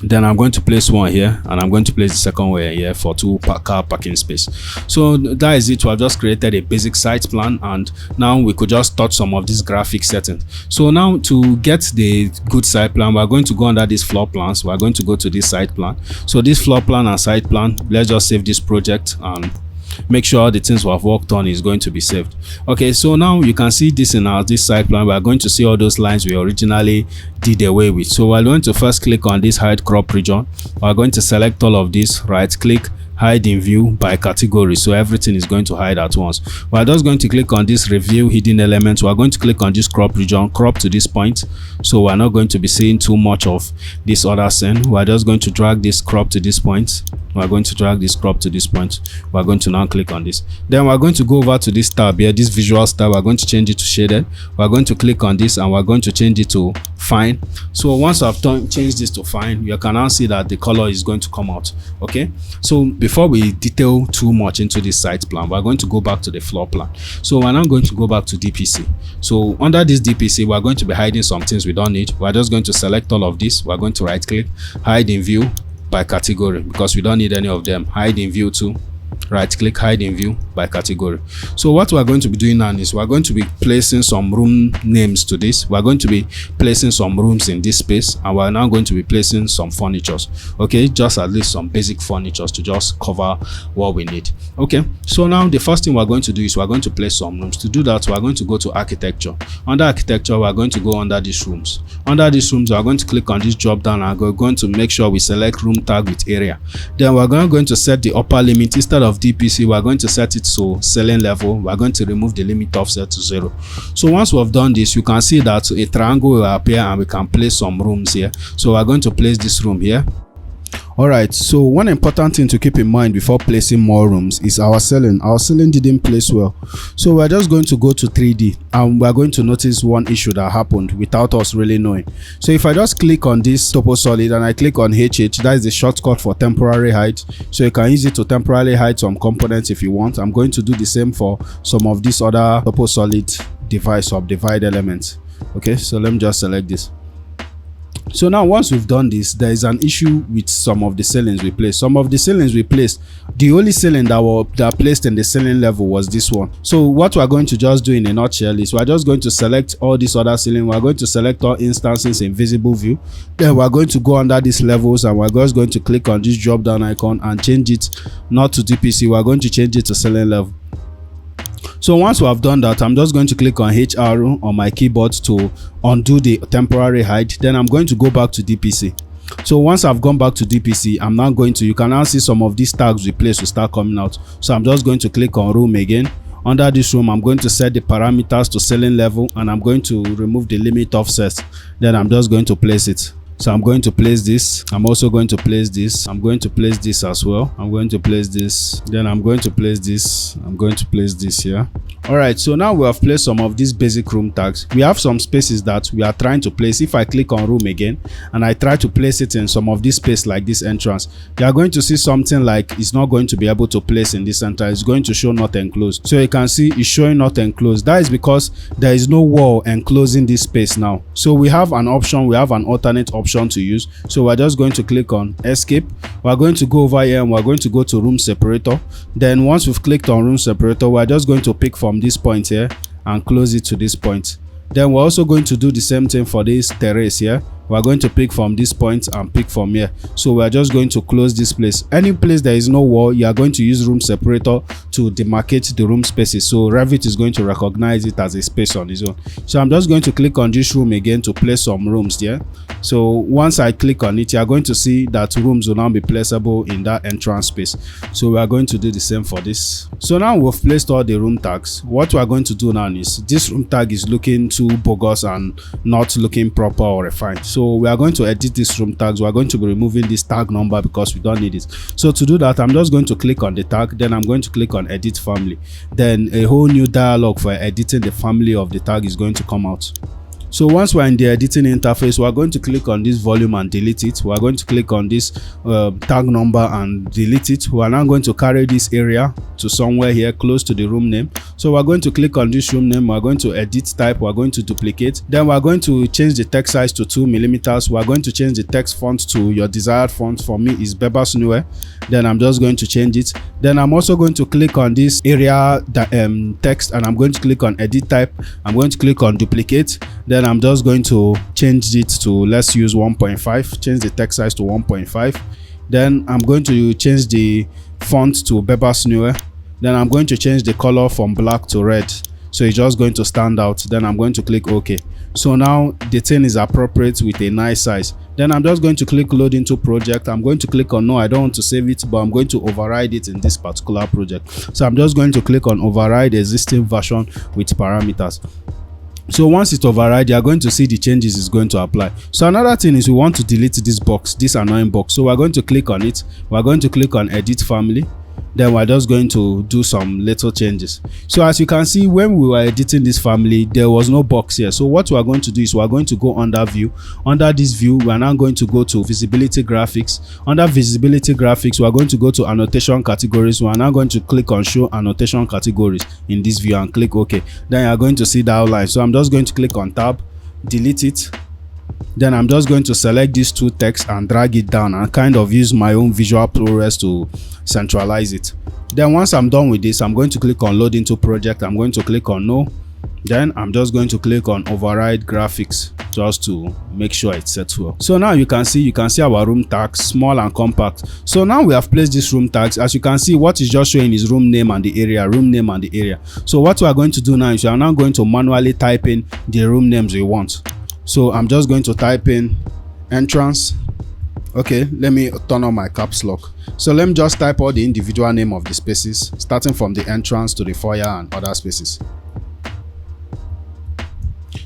Then I'm going to place one here, and I'm going to place the second one here for 2 car parking space. So that is it. We have just created a basic site plan, and now we could just touch some of these graphic settings. So now to get the good site plan, we're going to go under these floor plans. We're going to go to this site plan. So this floor plan and site plan, let's just save this project and make sure all the things we have worked on is going to be saved. Okay, so now you can see this in this site plan. We are going to see all those lines we originally did away with. So we're going to first click on this hide crop region. We're going to select all of this, right click, hide in view by category, so everything is going to hide at once. We're just going to click on this review hidden elements. We're going to click on this crop region, crop to this point, so we're not going to be seeing too much of this other scene. We're just going to drag this crop to this point. We're going to drag this crop to this point. We're going to now click on this. Then we're going to go over to this tab here, this visual tab. We're going to change it to shaded. We're going to click on this, and we're going to change it to fine. So once I've changed this to fine, you can now see that the color is going to come out. Okay, so before we detail too much into this site plan, we're going to go back to the floor plan. So we're now going to go back to DPC. So under this DPC, we're going to be hiding some things we don't need. We're just going to select all of this. We're going to right click, hide in view by category, because we don't need any of them. Hide in view too, right click, hide in view by category. So what we're going to be doing now is we're going to be placing some room names to this. We're going to be placing some rooms in this space, and we're now going to be placing some furnitures. Okay, just at least some basic furnitures to just cover what we need. Okay, so now the first thing we're going to do is we're going to place some rooms. To do that, we're going to go to architecture. Under architecture, we're going to go under these rooms. Under these rooms, we're going to click on this drop down, and we're going to make sure we select room tag with area. Then we're going to set the upper limit. Instead of DPC, we're going to set it to ceiling level. We're going to remove the limit offset to 0. So once we've done this, you can see that a triangle will appear, and we can place some rooms here. So we're going to place this room here. Alright, so one important thing to keep in mind before placing more rooms is our ceiling. Our ceiling didn't place well. So we're just going to go to 3D, and we're going to notice one issue that happened without us really knowing. So if I just click on this TOPOSOLID and I click on HH, that is the shortcut for temporary height. So you can use it to temporarily hide some components if you want. I'm going to do the same for some of these other TOPOSOLID device subdivide elements. Okay, so let me just select this. So now once we've done this, there is an issue with some of the ceilings we placed. Some of the ceilings we placed, the only ceiling that placed in the ceiling level was this one. So what we're going to just do in a nutshell is we're just going to select all these other ceilings. We're going to select all instances in visible view. Then we're going to go under these levels, and we're just going to click on this drop down icon and change it not to DPC. We're going to change it to ceiling level. So once we have done that, I'm just going to click on H arrow on my keyboard to undo the temporary height. Then I'm going to go back to DPC. So once I've gone back to DPC, I'm now going to, you can now see some of these tags we placed will start coming out. So I'm just going to click on room again. Under this room, I'm going to set the parameters to ceiling level, and I'm going to remove the limit offset. Then I'm just going to place it. So I'm going to place this. I'm also going to place this. I'm going to place this as well. I'm going to place this. Then I'm going to place this. I'm going to place this here. Alright, so now we have placed some of these basic room tags. We have some spaces that we are trying to place. If I click on room again and I try to place it in some of this space like this entrance, you are going to see something like it's not going to be able to place in this center. It's going to show not enclosed. So you can see it's showing not enclosed. That is because there is no wall enclosing this space now. So we have an option, we have an alternate option to use. So we're just going to click on escape. we're going to go over here and we're going to go to room separator. Then once we've clicked on room separator, we're just going to pick from this point here and close it to this point. Then we're also going to do the same thing for this terrace here. We're going to pick from this point and pick from here. So we're just going to close this place. Any place there is no wall, you are going to use room separator to demarcate the room spaces. So Revit is going to recognize it as a space on its own. So I'm just going to click on this room again to place some rooms there. So once I click on it, you are going to see that rooms will now be placeable in that entrance space. So we are going to do the same for this. So now we've placed all the room tags. What we are going to do now is this room tag is looking too bogus and not looking proper or refined. So we are going to edit this room tags. We are going to be removing this tag number because we don't need it. So to do that, I'm just going to click on the tag. Then I'm going to click on edit family. Then a whole new dialog for editing the family of the tag is going to come out. So once we're in the editing interface, we're going to click on this volume and delete it. We're going to click on this tag number and delete it. We are now going to carry this area to somewhere here close to the room name. So we're going to click on this room name. We're going to edit type. We're going to duplicate. Then we're going to change the text size to 2 millimeters. We're going to change the text font to your desired font. For me is Bebas Neue. Then I'm just going to change it. Then I'm also going to click on this area text and I'm going to click on edit type. I'm going to click on duplicate. Then I'm just going to change it to, let's use 1.5, change the text size to 1.5. Then I'm going to change the font to Bebas Neue. Then I'm going to change the color from black to red. So it's just going to stand out. Then I'm going to click OK. So now the thing is appropriate with a nice size. Then I'm just going to click load into project. I'm going to click on no, I don't want to save it, but I'm going to override it in this particular project. So I'm just going to click on override existing version with parameters. So once it overrides, you are going to see the changes is going to apply. So another thing is we want to delete this box, this annoying box. So we're going to click on it. We're going to click on edit family. Then we're just going to do some little changes. So as you can see, when we were editing this family, there was no box here. So what we are going to do is we are going to go under view. Under this view, we are now going to go to visibility graphics. Under visibility graphics, we are going to go to annotation categories. We are now going to click on show annotation categories in this view and click OK. Then you are going to see the outline. So I'm just going to click on tab, delete it. Then I'm just going to select these two texts and drag it down and kind of use my own visual ProRes to centralize it. Then once I'm done with this, I'm going to click on load into project. I'm going to click on no. Then I'm just going to click on override graphics just to make sure it's set well. So now you can see our room tags, small and compact. So now we have placed these room tags. As you can see, what is just showing is room name and the area, room name and the area. So what we are going to do now is we are now going to manually type in the room names we want. So I'm just going to type in entrance. Okay, let me turn on my caps lock. So let me just type all the individual name of the spaces, starting from the entrance to the foyer and other spaces.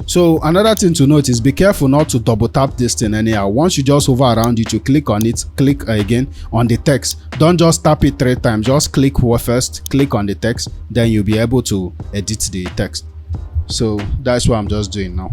So another thing to note is be careful not to double tap this thing anyhow. Once you just hover around it, you click on it, click again on the text. Don't just tap it 3 times, just click first, click on the text, then you'll be able to edit the text. So that's what I'm just doing now.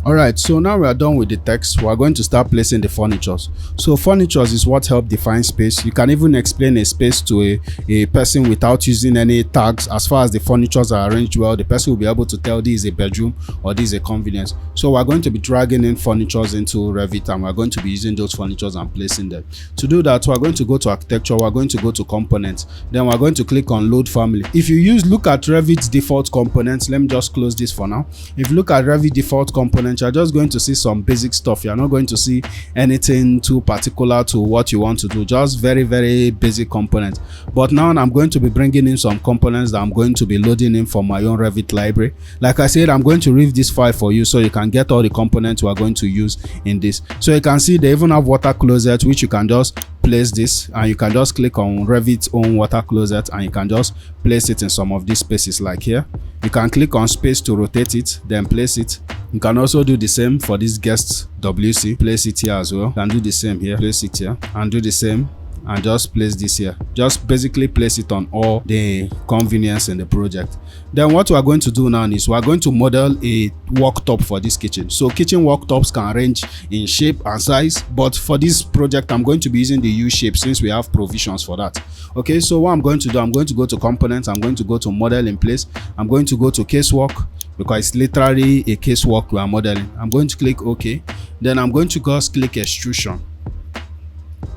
Alright, so now we are done with the text. We are going to start placing the furnitures. So furnitures is what help define space. You can even explain a space to a person without using any tags. As far as the furnitures are arranged well, the person will be able to tell this is a bedroom or this is a convenience. So we are going to be dragging in furnitures into Revit and we are going to be using those furnitures and placing them. To do that, we are going to go to architecture, we are going to go to components, then we are going to click on load family. If you look at Revit's default components, let me just close this for now. If you look at Revit default components, you're just going to see some basic stuff. You're not going to see anything too particular to what you want to do, just very basic components. But now I'm going to be bringing in some components that I'm going to be loading in from my own Revit library. Like I said, I'm going to read this file for you so you can get all the components we are going to use in this. So you can see they even have water closet, which you can just place this and you can just click on Revit's own water closet and you can just place it in some of these spaces. Like here, you can click on space to rotate it, then place it. You can also do the same for this guest WC, place it here as well. You can do the same here, place it here, and do the same and just place this here. Just basically place it on all the convenience in the project. Then what we are going to do now is we are going to model a worktop for this kitchen. So kitchen worktops can range in shape and size, but for this project I'm going to be using the U shape since we have provisions for that. Okay, so what I'm going to do, I'm going to go to components, I'm going to go to model in place, I'm going to go to casework because it's literally a casework we are modeling. I'm going to click OK. Then I'm going to just click extrusion.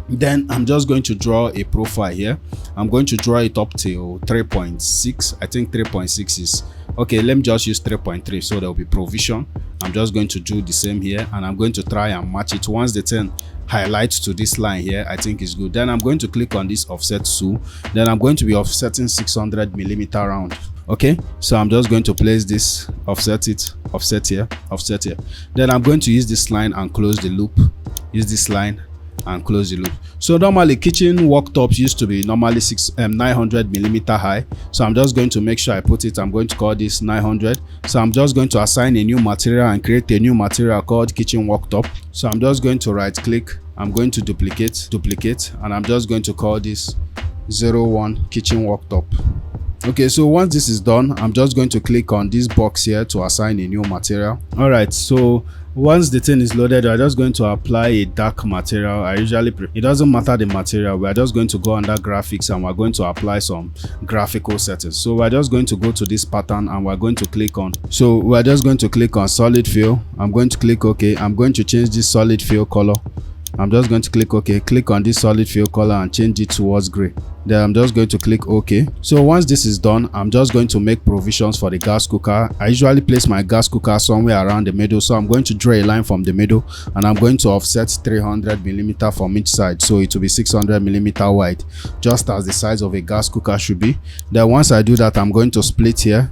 Then I'm just going to draw a profile here. I'm going to draw it up till 3.6. I think 3.6 is okay. Let me just use 3.3, so there will be provision. I'm just going to do the same here, and I'm going to try and match it. Once the 10 highlights to this line here, I think is good. Then I'm going to click on this offset tool. Then I'm going to be offsetting 600 millimeter round. Okay, so I'm just going to place this, offset it, offset here, offset here. Then I'm going to use this line and close the loop. Use this line and close the loop. So normally kitchen worktops used to be normally 900 millimeter high. So I'm just going to make sure I put it. I'm going to call this 900. So I'm just going to assign a new material and create a new material called kitchen worktop. So I'm just going to right click. I'm going to duplicate, and I'm just going to call this 01 kitchen worktop. Okay, so once this is done, I'm just going to click on this box here to assign a new material. All right, so once the thing is loaded, we're just going to apply a dark material. It doesn't matter the material, we're just going to go under graphics and we're going to apply some graphical settings. So we're just going to go to this pattern and we're going to click on, so we're just going to click on solid fill. I'm going to click OK. I'm going to change this solid fill color. I'm just going to click OK. Click on this solid fill color and change it towards gray. Then I'm just going to click OK. So once this is done, I'm just going to make provisions for the gas cooker. I usually place my gas cooker somewhere around the middle, so I'm going to draw a line from the middle and I'm going to offset 300 millimeter from each side, so it will be 600 millimeter wide, just as the size of a gas cooker should be. Then once I do that, I'm going to split here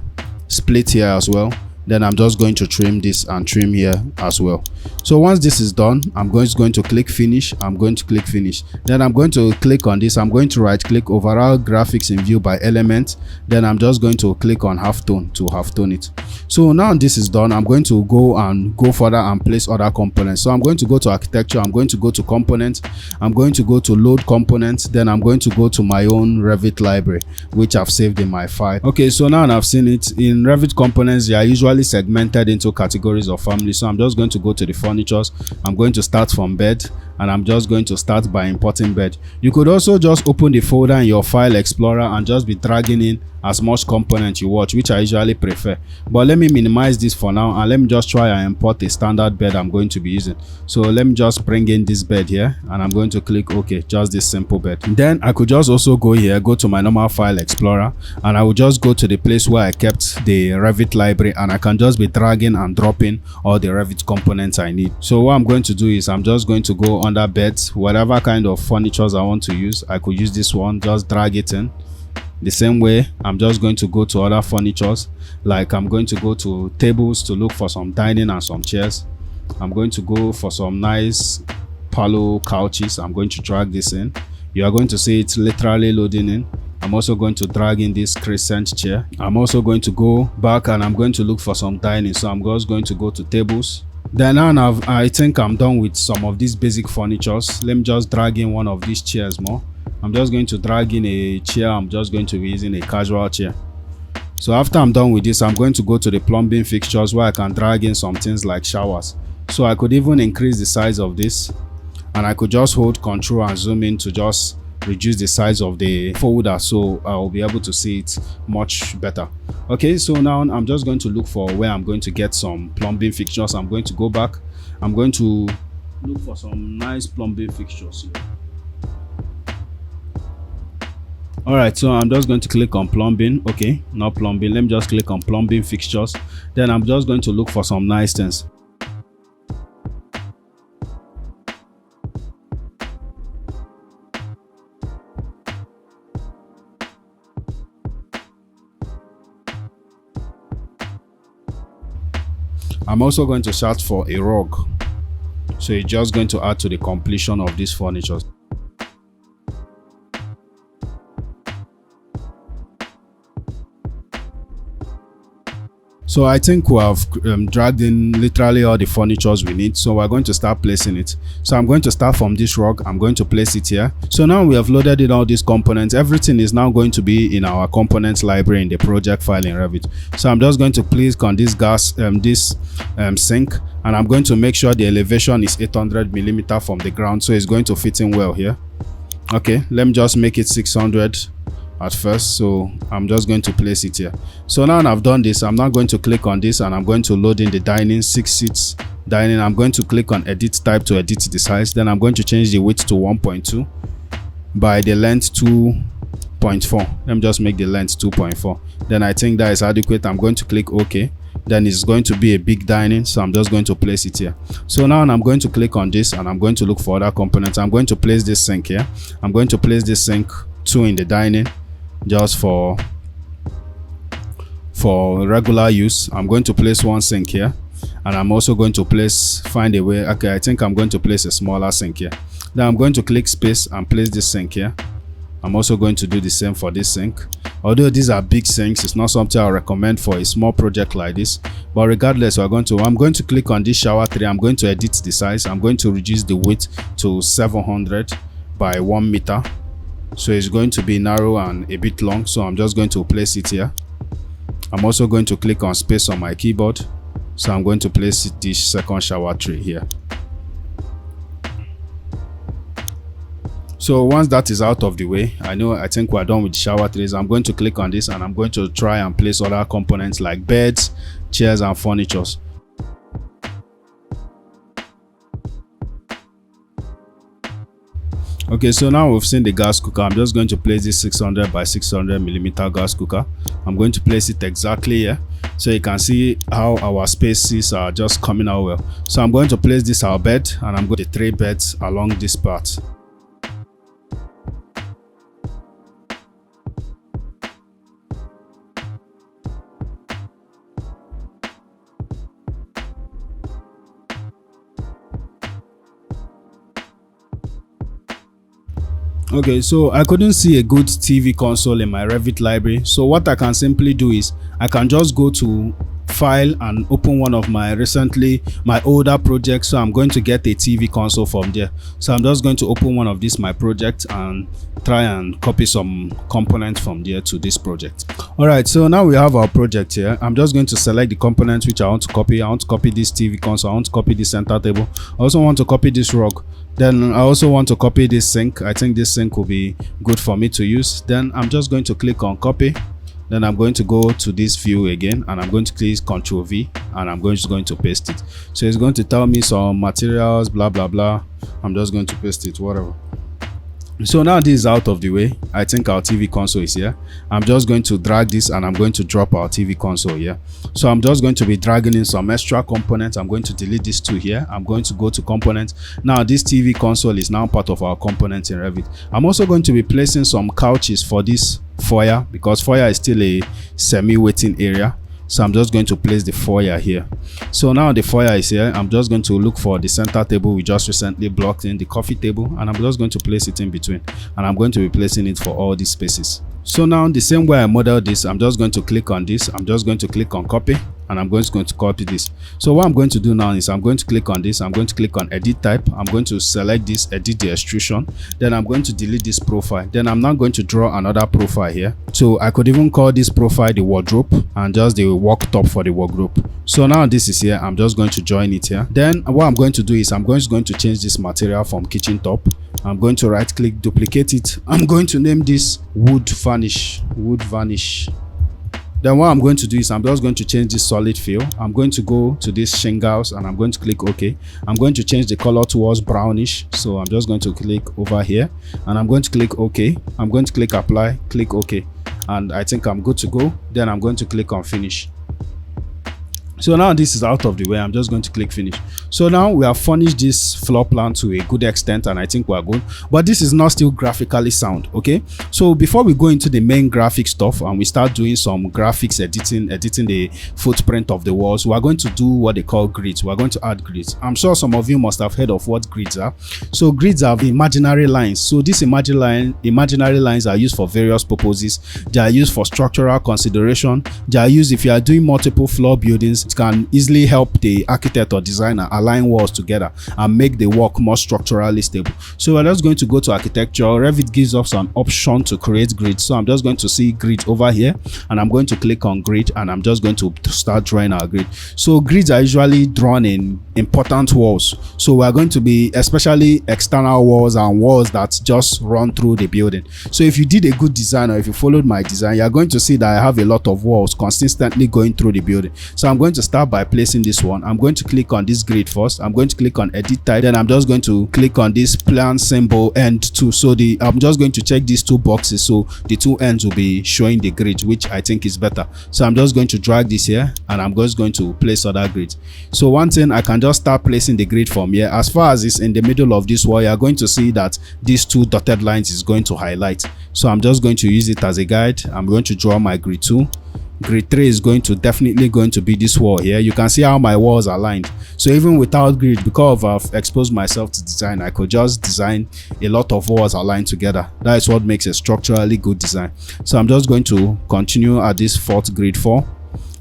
as well. Then I'm just going to trim this and trim here as well. So once this is done, I'm going to click finish. I'm going to click finish. Then I'm going to click on this. I'm going to right click overall graphics in view by element. Then I'm just going to click on halftone to halftone it. So now this is done, I'm going to go further and place other components. So I'm going to go to architecture, I'm going to go to components, I'm going to go to load components, then I'm going to go to my own Revit library, which I've saved in my file. Okay, so now I've seen it in Revit components. They are usually segmented into categories or families. So I'm just going to go to the furnitures. I'm going to start from bed, and I'm just going to start by importing bed. You could also just open the folder in your file explorer and just be dragging in as much component you want, which I usually prefer. But let me minimize this for now and let me just try and import a standard bed I'm going to be using. So let me just bring in this bed here and I'm going to click OK, just this simple bed. Then I could just also go here, go to my normal file explorer, and I will just go to the place where I kept the Revit library, and I can just be dragging and dropping all the Revit components I need. So what I'm going to do is I'm just going to go under beds, whatever kind of furnitures I want to use. I could use this one, just drag it in. The same way, I'm just going to go to other furnitures, like I'm going to go to tables to look for some dining and some chairs. I'm going to go for some nice palo couches. I'm going to drag this in. You are going to see it's literally loading in. I'm also going to drag in this crescent chair. I'm also going to go back and I'm going to look for some dining. So I'm just going to go to tables. Then now I think I'm done with some of these basic furnitures. Let me just drag in one of these chairs more. I'm just going to drag in a chair. I'm just going to be using a casual chair. So after I'm done with this, I'm going to go to the plumbing fixtures where I can drag in some things like showers. So I could even increase the size of this, and I could just hold control and zoom in to just reduce the size of the folder, so I'll be able to see it much better. Okay, so now I'm just going to look for where I'm going to get some plumbing fixtures. I'm going to go back. I'm going to look for some nice plumbing fixtures here. All right, so I'm just going to click on plumbing. Okay, not plumbing. Let me just click on plumbing fixtures. Then I'm just going to look for some nice things. I'm also going to search for a rug. So it's just going to add to the completion of these furniture. So I think we have dragged in literally all the furnitures we need, so we're going to start placing it. So I'm going to start from this rug. I'm going to place it here. So now we have loaded in all these components. Everything is now going to be in our components library in the project file in Revit. So I'm just going to click on this sink, and I'm going to make sure the elevation is 800 millimeter from the ground, so it's going to fit in well here. Okay, let me just make it 600 at first, so I'm just going to place it here. So now I've done this, I'm now going to click on this, and I'm going to load in the dining, 6 seats dining. I'm going to click on edit type to edit the size. Then I'm going to change the width to 1.2 by the length 2.4. Let me just make the length 2.4. Then I think that is adequate. I'm going to click OK. Then it's going to be a big dining, so I'm just going to place it here. So now I'm going to click on this, and I'm going to look for other components. I'm going to place this sink here. I'm going to place this sink 2 in the dining, just for regular use. I'm going to place 1 sink here, and I'm also going to find a way. Okay, I think I'm going to place a smaller sink here. Then I'm going to click space and place this sink here. I'm also going to do the same for this sink. Although these are big sinks, it's not something I recommend for a small project like this, but regardless, I'm going to click on this shower tray. I'm going to edit the size. I'm going to reduce the width to 700 by 1 meter, so it's going to be narrow and a bit long. So I'm just going to place it here. I'm also going to click on space on my keyboard, so I'm going to place this second shower tray here. So once that is out of the way, I think we're done with the shower trays. I'm going to click on this, and I'm going to try and place other components like beds, chairs, and furnitures. Okay, so now we've seen the gas cooker. I'm just going to place this 600 by 600 millimeter gas cooker. I'm going to place it exactly here, so you can see how our spaces are just coming out well. So I'm going to place this our bed, and I'm going to 3 beds along this part. Okay, so I couldn't see a good TV console in my Revit library. So what I can simply do is I can just go to file and open one of my older projects. So I'm going to get a TV console from there. So I'm just going to open one of these my projects and try and copy some components from there to this project. All right, so now we have our project here. I'm just going to select the components which I want to copy. I want to copy this TV console. I want to copy the center table. I also want to copy this rug. Then I also want to copy this sink. I think this sink will be good for me to use. Then I'm just going to click on copy. Then I'm going to go to this view again, and I'm going to click Ctrl V, and I'm just going to paste it. So it's going to tell me some materials, blah blah blah. I'm just going to paste it, whatever. So now this is out of the way. I think our TV console is here. I'm just going to drag this, and I'm going to drop our TV console here. So I'm just going to be dragging in some extra components. I'm going to delete these 2 here. I'm going to go to components. Now this TV console is now part of our components in Revit. I'm also going to be placing some couches for this foyer, because foyer is still a semi-waiting area. So I'm just going to place the foyer here. So now the foyer is here. I'm just going to look for the center table we just recently blocked in, the coffee table, and I'm just going to place it in between, and I'm going to be placing it for all these spaces. So now the same way I modeled this, I'm just going to click on this. I'm just going to click on copy, and I'm going to copy this. So what I'm going to do now is I'm going to click on this. I'm going to click on edit type. I'm going to select this, edit the extrusion. Then I'm going to delete this profile. Then I'm now going to draw another profile here. So I could even call this profile the wardrobe, and just the worktop for the wardrobe. So now this is here. I'm just going to join it here. Then what I'm going to do is I'm going to change this material from kitchen top. I'm going to right click, duplicate it. I'm going to name this wood varnish. Then what I'm going to do is I'm just going to change this solid fill. I'm going to go to this shingles, and I'm going to click OK. I'm going to change the color towards brownish. So I'm just going to click over here, and I'm going to click OK. I'm going to click apply, click OK. And I think I'm good to go. Then I'm going to click on finish. So now this is out of the way. I'm just going to click finish. So now we have furnished this floor plan to a good extent, and I think we're good, but this is not still graphically sound. Okay, so before we go into the main graphic stuff and we start doing some graphics editing the footprint of the walls, we are going to do what they call grids. We're going to add grids. I'm sure some of you must have heard of what grids are. So grids are imaginary lines. So these imaginary lines are used for various purposes. They are used for structural consideration. They are used if you are doing multiple floor buildings. It can easily help the architect or designer align walls together and make the work more structurally stable. So we're just going to go to architecture. Revit gives us an option to create grids. So I'm just going to see grid over here, and I'm going to click on grid, and I'm just going to start drawing our grid. So grids are usually drawn in important walls. So we're going to be especially external walls and walls that just run through the building. So if you did a good design, or if you followed my design, you're going to see that I have a lot of walls consistently going through the building. So I'm going to start by placing this one. I'm going to click on this grid first. I'm going to click on edit type. Then I'm just going to click on this plan symbol end 2. So I'm just going to check these two boxes, so the two ends will be showing the grid, which I think is better. So I'm just going to drag this here, and I'm just going to place other grids. So one thing, I can just start placing the grid from here. As far as it's in the middle of this wall, you're going to see that these two dotted lines is going to highlight. So I'm just going to use it as a guide. I'm going to draw my grid 2. Grid 3 is definitely going to be this wall here. You can see how my walls are lined. So even without grid, because I've exposed myself to design, I could just design a lot of walls aligned together. That is what makes a structurally good design. So I'm just going to continue at this fourth grid 4,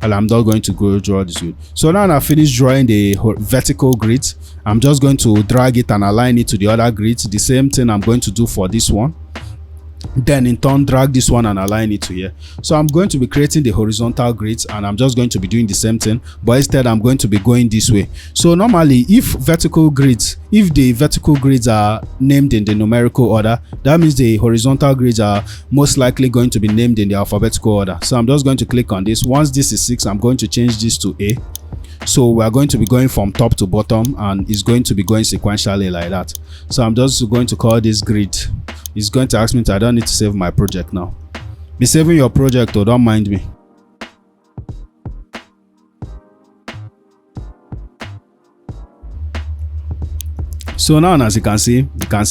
and I'm not going to go draw this grid. So now I've finished drawing the vertical grids. I'm just going to drag it and align it to the other grids. The same thing I'm going to do for this one. Then in turn drag this one and align it to here. So I'm going to be creating the horizontal grids, and I'm just going to be doing the same thing, but instead I'm going to be going this way. So normally if the vertical grids are named in the numerical order, that means the horizontal grids are most likely going to be named in the alphabetical order. So I'm just going to click on this. Once this is 6, I'm going to change this to A. So we are going to be going from top to bottom, and it's going to be going sequentially like that. So I'm just going to call this grid. It's going to ask me I don't need to save my project now. Be saving your project, or don't mind me. So now, as you can see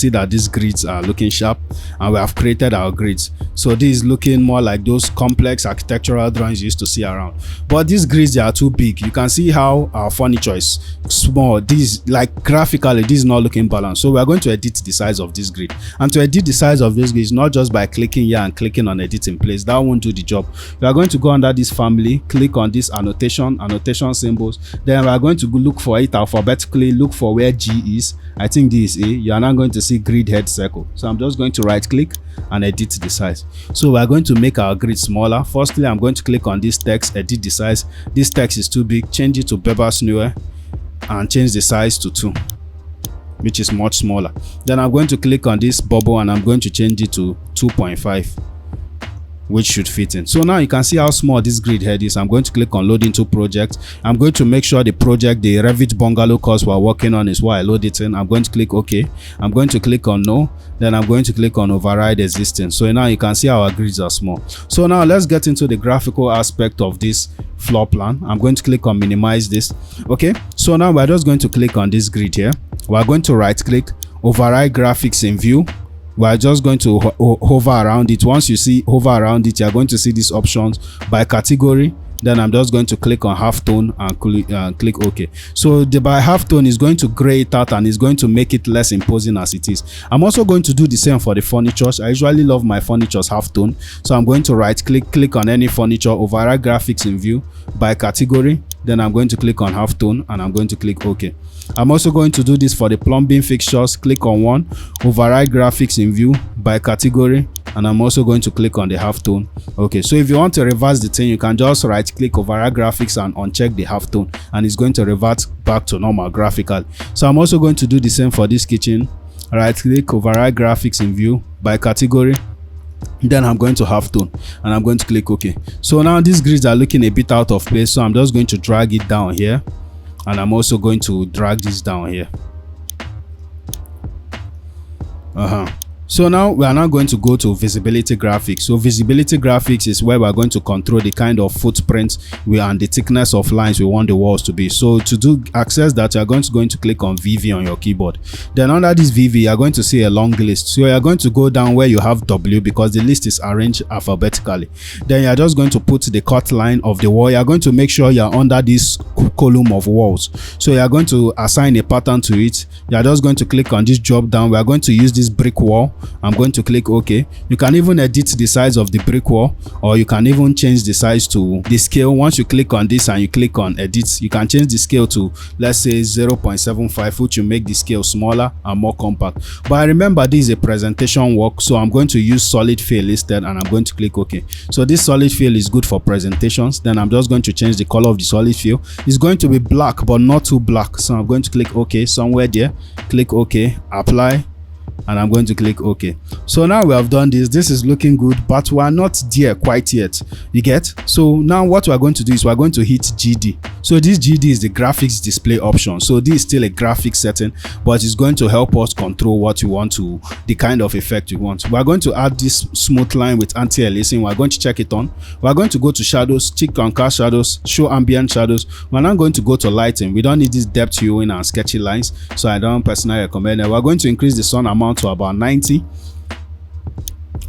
that these grids are looking sharp, and we have created our grids. So this is looking more like those complex architectural drawings you used to see around. But these grids, they are too big. You can see how our furniture is small. This, like, graphically, this is not looking balanced. So we are going to edit the size of this grid. And to edit the size of this grid is not just by clicking here and clicking on edit in place. That won't do the job. We are going to go under this family, click on this annotation symbols. Then we are going to look for it alphabetically, look for where G is. I think this is A. You are now going to see grid head circle. So I'm just going to right click and edit the size. So we are going to make our grid smaller. Firstly, I'm going to click on this text, edit the size. This text is too big. Change it to Beber's Newer and change the size to 2, which is much smaller. Then I'm going to click on this bubble, and I'm going to change it to 2.5, which should fit in. So now you can see how small this grid head is. I'm going to click on load into project. I'm going to make sure the project, the Revit Bungalow course we're working on, is what I load it in. I'm going to click OK. I'm going to click on no. Then I'm going to click on override existing. So now you can see our grids are small. So now let's get into the graphical aspect of this floor plan. I'm going to click on minimize this. Okay, so now we're just going to click on this grid here. We're going to right click, override graphics in view. We're just going to hover around it. Once you see hover around it, you're going to see these options by category. Then I'm just going to click on halftone and click OK. So the by halftone is going to gray it out, and is going to make it less imposing as it is. I'm also going to do the same for the furnitures. I usually love my furnitures halftone. So I'm going to right click on any furniture, override graphics in view by category. Then I'm going to click on halftone, and I'm going to click OK. I'm also going to do this for the plumbing fixtures. Click on one, override graphics in view by category, and I'm also going to click on the halftone. Okay, so if you want to reverse the thing, you can just right click, override graphics, and uncheck the halftone, and it's going to revert back to normal graphical. So I'm also going to do the same for this kitchen. Right click, override graphics in view by category. Then I'm going to halftone, and I'm going to click OK. So now these grids are looking a bit out of place, so I'm just going to drag it down here, and I'm also going to drag this down here. So now we are now going to go to visibility graphics. So visibility graphics is where we are going to control the kind of footprint and the thickness of lines we want the walls to be. So to do access that, you are going to click on VV on your keyboard. Then under this VV, you are going to see a long list. So you are going to go down where you have W, because the list is arranged alphabetically. Then you are just going to put the cut line of the wall. You are going to make sure you are under this column of walls. So you are going to assign a pattern to it. You are just going to click on this drop down. We are going to use this brick wall. I'm going to click OK. You can even edit the size of the brick wall, or you can even change the size to the scale. Once you click on this and you click on edit, you can change the scale to, let's say, 0.75, which will make the scale smaller and more compact. But remember, this is a presentation work, so I'm going to use solid fill instead, and I'm going to click OK. So this solid fill is good for presentations. Then I'm just going to change the color of the solid fill. It's going to be black, but not too black. So I'm going to click OK somewhere there. Click OK, apply, and I'm going to click OK. So now we have done this. This is looking good, but we are not there quite yet. You get? So now what we are going to do is we are going to hit GD. So this GD is the graphics display option. So this is still a graphics setting, but it's going to help us control what we want to, the kind of effect we want. We are going to add this smooth line with anti-aliasing. We are going to check it on. We are going to go to shadows, click on cast shadows, show ambient shadows. We're now going to go to lighting. We don't need this depth hewing and sketchy lines, so I don't personally recommend it. We're going to increase the sun amount to about 90.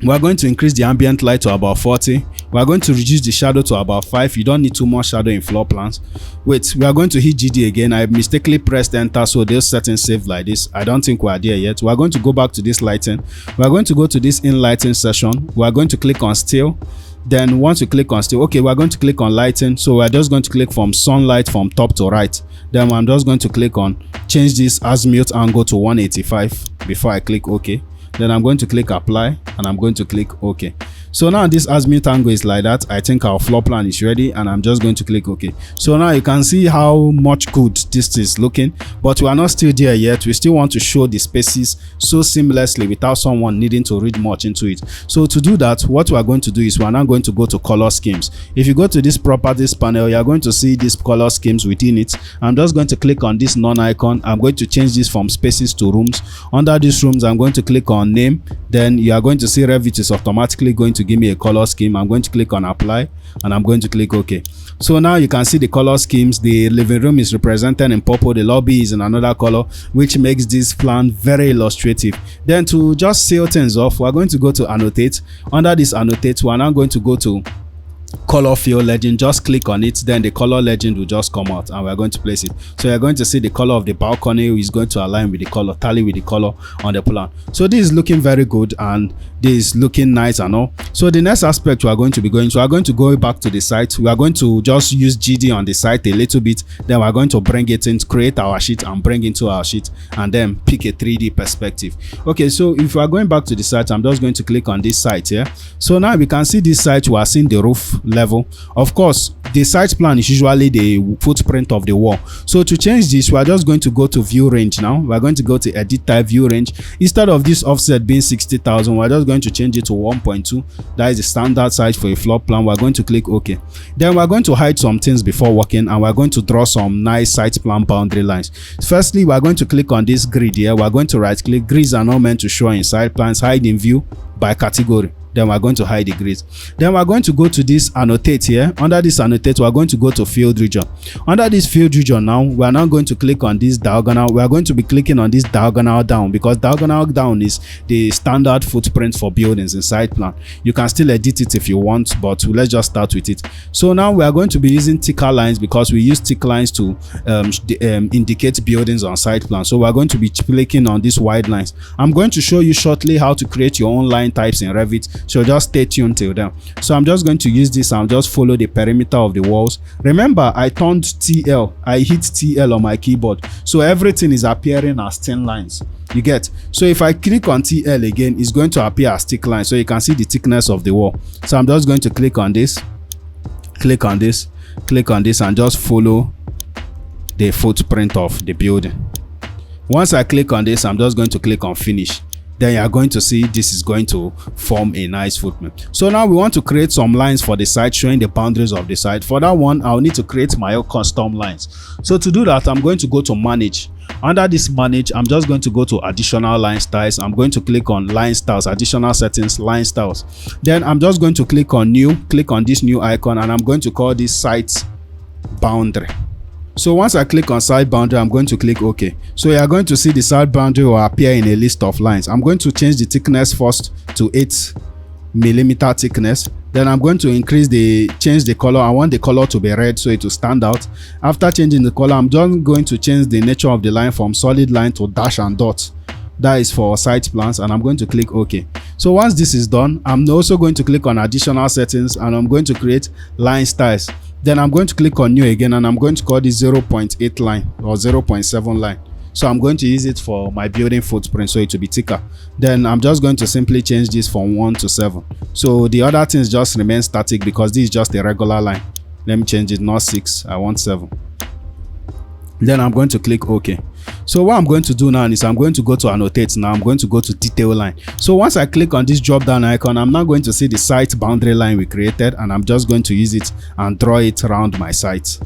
We're going to increase the ambient light to about 40. We're going to reduce the shadow to about 5. You don't need too much shadow in floor plans. Wait, we are going to hit GD again. I mistakenly pressed enter, so those settings saved like this. I don't think we are there yet. We're going to go back to this lighting. We're going to go to this in lighting session. We're going to click on still. Then once you click on still, okay, we're going to click on lighting. So we're just going to click from sunlight from top to right. Then I'm just going to click on change this azimuth angle to 185 before I click OK. Then I'm going to click apply, and I'm going to click OK. So now this azimuth angle is like that. I think our floor plan is ready, and I'm just going to click OK. So now you can see how much good this is looking, but we are not still there yet. We still want to show the spaces so seamlessly without someone needing to read much into it. So to do that, what we are going to do is we are now going to go to color schemes. If you go to this properties panel, you are going to see these color schemes within it. I'm just going to click on this none icon. I'm going to change this from spaces to rooms. Under these rooms, I'm going to click on name. Then you are going to see Revit is automatically going to give me a color scheme. I'm going to click on apply, and I'm going to click OK. So now you can see the color schemes. The living room is represented in purple, the lobby is in another color, which makes this plan very illustrative. Then to just seal things off, we're going to go to annotate. Under this annotate, we're now going to go to color fill legend. Just click on it, then the color legend will just come out, and we're going to place it. So you're going to see the color of the balcony is going to align with the color, tally with the color on the plan. So this is looking very good, and this is looking nice and all. So the next aspect we are going to be going, so we are going to go back to the site. We are going to just use GD on the site a little bit. Then we're going to bring it in, create our sheet and bring into our sheet, and then pick a 3D perspective. Okay, so if we are going back to the site, I'm just going to click on this site here. So now we can see this site. We are seeing the roof level. Of course, the site plan is usually the footprint of the wall. So to change this, we are just going to go to view range. Now we're going to go to edit type view range. Instead of this offset being 60,000, we're just going to change it to 1.2. that is the standard size for a floor plan. We're going to click OK. Then we're going to hide some things before working, and we're going to draw some nice site plan boundary lines. Firstly, we're going to click on this grid here. We're going to right click. Grids are not meant to show in site plans. Hide in view by category. Then we're going to hide the grids. Then we're going to go to this annotate here. Under this annotate, we're going to go to field region. Under this field region now, we're now going to click on this diagonal. We are going to be clicking on this diagonal down, because diagonal down is the standard footprint for buildings in site plan. You can still edit it if you want, but let's just start with it. So now we are going to be using thicker lines, because we use thick lines to indicate buildings on site plan. So we're going to be clicking on these wide lines. I'm going to show you shortly how to create your own line types in Revit. So just stay tuned till then. So I'm just going to use this and just follow the perimeter of the walls. Remember, I turned TL. I hit TL on my keyboard. So everything is appearing as thin lines. You get? So if I click on TL again, it's going to appear as thick lines. So you can see the thickness of the wall. So I'm just going to click on this, click on this, click on this, and just follow the footprint of the building. Once I click on this, I'm just going to click on finish. Then you are going to see this is going to form a nice footprint. So now we want to create some lines for the site, showing the boundaries of the site. For that one, I'll need to create my own custom lines. So to do that, I'm going to go to manage. Under this manage, I'm just going to go to additional line styles. I'm going to click on line styles, additional settings, line styles. Then I'm just going to click on new, click on this new icon, and I'm going to call this site boundary. So once I click on side boundary, I'm going to click OK. So you are going to see the side boundary will appear in a list of lines. I'm going to change the thickness first to 8mm thickness. Then I'm going to change the color. I want the color to be red so it will stand out. After changing the color, I'm just going to change the nature of the line from solid line to dash and dot. That is for site plans, and I'm going to click OK. So once this is done, I'm also going to click on additional settings, and I'm going to create line styles. Then I'm going to click on new again, and I'm going to call this 0.8 line or 0.7 line. So I'm going to use it for my building footprint so it will be thicker. Then I'm just going to simply change this from 1 to 7. So the other things just remain static because this is just a regular line. Let me change it, not 6, I want 7. Then I'm going to click OK. So what I'm going to do now is I'm going to go to annotate. Now I'm going to go to detail line. So once I click on this drop down icon, I'm now going to see the site boundary line we created, and I'm just going to use it and draw it around my site.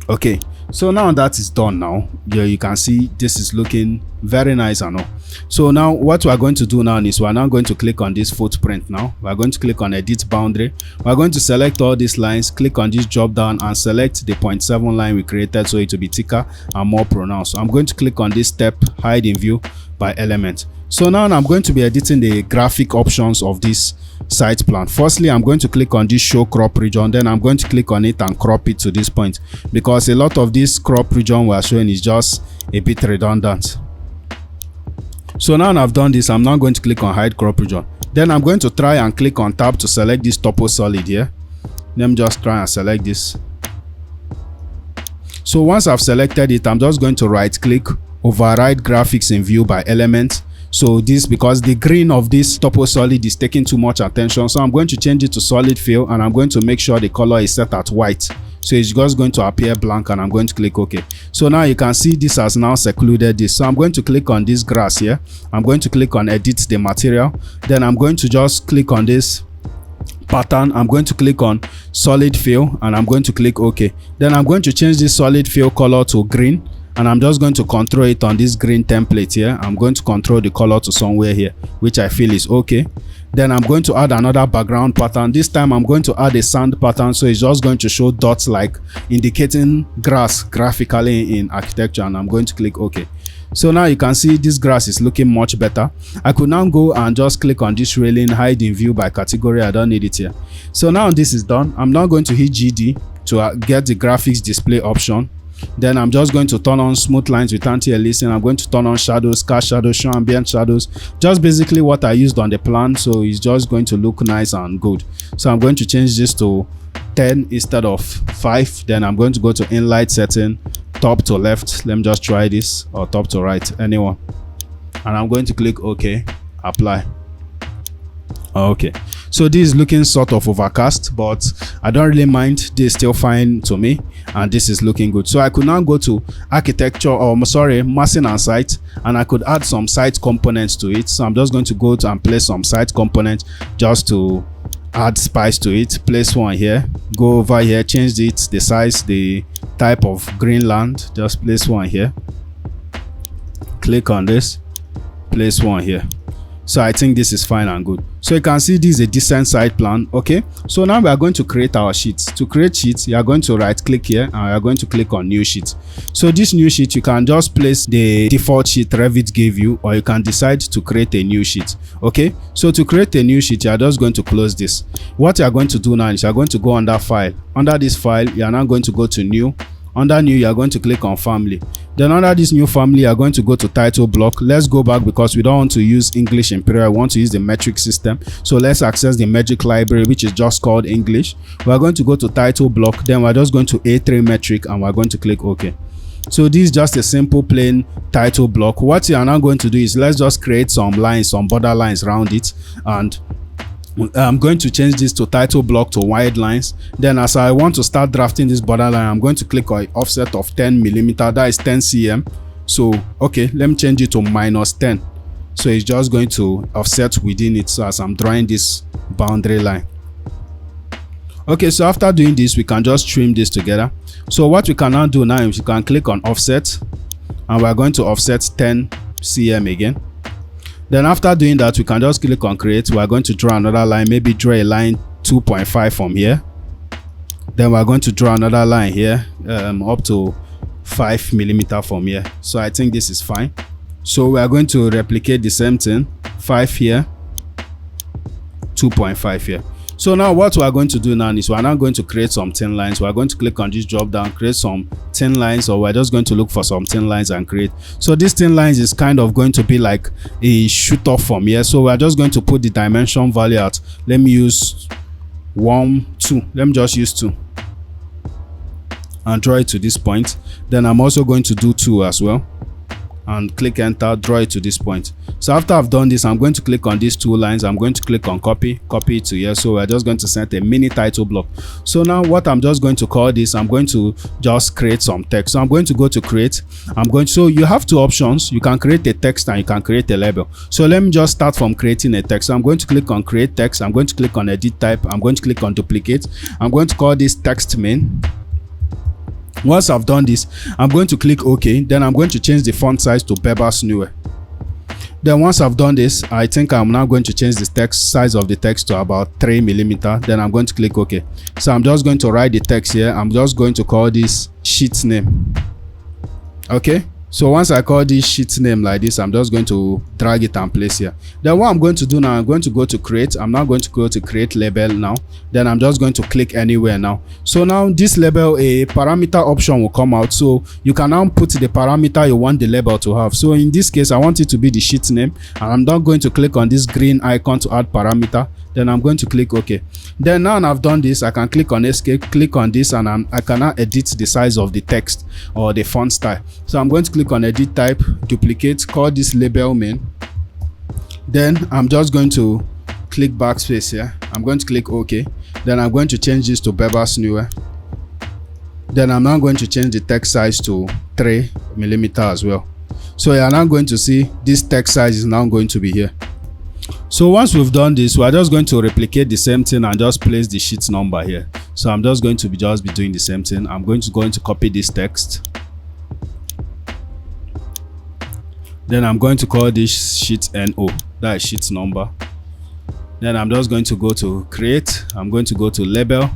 Okay, so now that is done. Now you can see this is looking very nice and all. So now what we are going to do now is we are now going to click on this footprint. Now we are going to click on edit boundary. We are going to select all these lines, click on this drop down and select the 0.7 line we created so it will be thicker and more pronounced. So I'm going to click on this step, hide in view by element. So now I'm going to be editing the graphic options of this site plan. Firstly, I'm going to click on this show crop region. Then I'm going to click on it and crop it to this point, because a lot of this crop region we are showing is just a bit redundant. So now I've done this, I'm now going to click on hide crop region. Then I'm going to try and click on tab to select this topo solid here. Let me just try and select this. So once I've selected it, I'm just going to right click, override graphics in view by element. So this, because the green of this topo solid is taking too much attention, so I'm going to change it to solid fill, and I'm going to make sure the color is set at white. So it's just going to appear blank, and I'm going to click OK. So now you can see this has now secluded this. So I'm going to click on this grass here. I'm going to click on edit the material. Then I'm going to just click on this pattern. I'm going to click on solid fill, and I'm going to click OK. Then I'm going to change this solid fill color to green, and I'm just going to control it on this green template here. I'm going to control the color to somewhere here, which I feel is okay. Then I'm going to add another background pattern. This time I'm going to add a sand pattern, so it's just going to show dots like indicating grass graphically in architecture, and I'm going to click OK. So now you can see this grass is looking much better. I could now go and just click on this railing, hide in view by category. I don't need it here. So now this is done. I'm now going to hit GD to get the graphics display option. Then I'm just going to turn on smooth lines with anti-aliasing. I'm going to turn on shadows, cast shadows, show ambient shadows, just basically what I used on the plan, so it's just going to look nice and good. So I'm going to change this to 10 instead of 5. Then I'm going to go to inlight setting, top to left. Let me just try this, or top to right, anyone. And I'm going to click OK, apply. Okay, so this is looking sort of overcast, but I don't really mind. This is still fine to me, and this is looking good. So I could now go to architecture, or sorry, massing and site, and I could add some site components to it. So I'm just going to go to and place some site components just to add spice to it. Place one here, go over here, change it, the size, the type of green land, just place one here, click on this, place one here. So I think this is fine and good. So you can see this is a decent site plan. Okay, so now we are going to create our sheets. To create sheets, you are going to right click here, and you are going to click on new sheet. So this new sheet, you can just place the default sheet Revit gave you, or you can decide to create a new sheet. Okay, so to create a new sheet, you are just going to close this. What you are going to do now is you are going to go under file. Under this file, you are now going to go to new. Under new, you are going to click on family. Then under this new family, you are going to go to title block. Let's go back because we don't want to use English Imperial. We want to use the metric system. So let's access the metric library, which is just called English. We are going to go to title block. Then we're just going to A3 metric, and we're going to click OK. So this is just a simple plain title block. What you are now going to do is let's just create some lines, some border lines around it, and I'm going to change this to title block to wide lines. Then as I want to start drafting this border line, I'm going to click on offset of 10mm, that is 10 cm. So okay, let me change it to -10. So it's just going to offset within it. So as I'm drawing this boundary line, Okay, so after doing this, we can just trim this together. So what we can now do now is you can click on offset, and we're going to offset 10 cm again. Then after doing that, we can just click on create. We're going to draw another line, maybe draw a line 2.5 from here. Then we're going to draw another line here, up to 5 millimeter from here. So I think this is fine. So we are going to replicate the same thing, 5 here, 2.5 here. So now what we are going to do now is we are now going to create some thin lines. We are going to click on this drop down, create some thin lines, or we're just going to look for some thin lines and create. So these thin lines is kind of going to be like a shoot off from here. So we're just going to put the dimension value out. Let me use 1, 2. Let me just use 2 and draw it to this point. Then I'm also going to do 2 as well, and click enter, draw it to this point. So after I've done this, I'm going to click on these 2 lines. I'm going to click on copy it to here. So we're just going to set a mini title block. So now what I'm just going to call this, I'm going to just create some text. So I'm going to go to create. So you have 2 options. You can create a text and you can create a label. So let me just start from creating a text. So I'm going to click on create text. I'm going to click on edit type. I'm going to click on duplicate. I'm going to call this text main. Once I've done this, I'm going to click OK. Then I'm going to change the font size to Bebas Newer. Then once I've done this, I think I'm now going to change the text size of the text to about 3 millimeter. Then I'm going to click OK. So I'm just going to write the text here. I'm just going to call this sheet name. Okay. So once I call this sheet name like this, I'm just going to drag it and place here. Then what I'm going to do now, I'm going to go to create. I'm now going to go to create label now. Then I'm just going to click anywhere now. So now this label, a parameter option will come out. So you can now put the parameter you want the label to have. So in this case, I want it to be the sheet name. And I'm not going to click on this green icon to add parameter. Then I'm going to click OK. Then now I've done this, I can click on escape, click on this, and I can now edit the size of the text or the font style. So I'm going to click on edit type, duplicate, call this label main. Then I'm just going to click backspace here. I'm going to click OK. Then I'm going to change this to Bebas Newer. Then I'm now going to change the text size to 3 millimeter as well. So you're now going to see this text size is now going to be here. So once we've done this, we're just going to replicate the same thing and just place the sheet number here. So I'm just going to be doing the same thing. I'm going to copy this text. Then I'm going to call this sheet NO, that is sheet number. Then I'm just going to go to create. I'm going to go to label.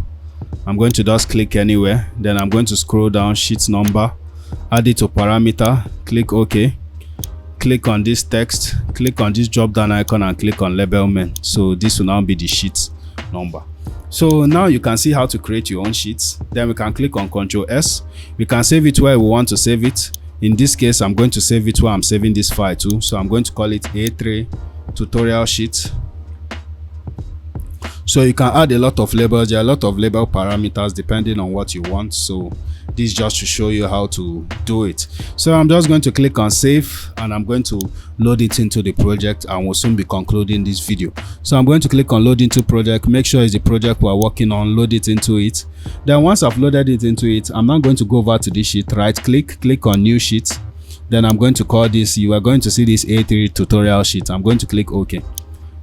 I'm going to just click anywhere. Then I'm going to scroll down, sheet number, add it to parameter, click OK. Click on this text, click on this drop down icon and click on label main. So this will now be the sheet number. So now you can see how to create your own sheets. Then we can click on Ctrl S. We can save it where we want to save it. In this case, I'm going to save it where I'm saving this file to. So I'm going to call it A3 tutorial sheet. So you can add a lot of labels. There are a lot of label parameters depending on what you want. So this is just to show you how to do it. So I'm just going to click on save and I'm going to load it into the project, and we'll soon be concluding this video. So I'm going to click on load into project, make sure it's the project we're working on, load it into it. Then once I've loaded it into it, I'm now going to go over to this sheet, right click on new sheet. Then I'm going to call this, you are going to see this A3 tutorial sheet. I'm going to click OK.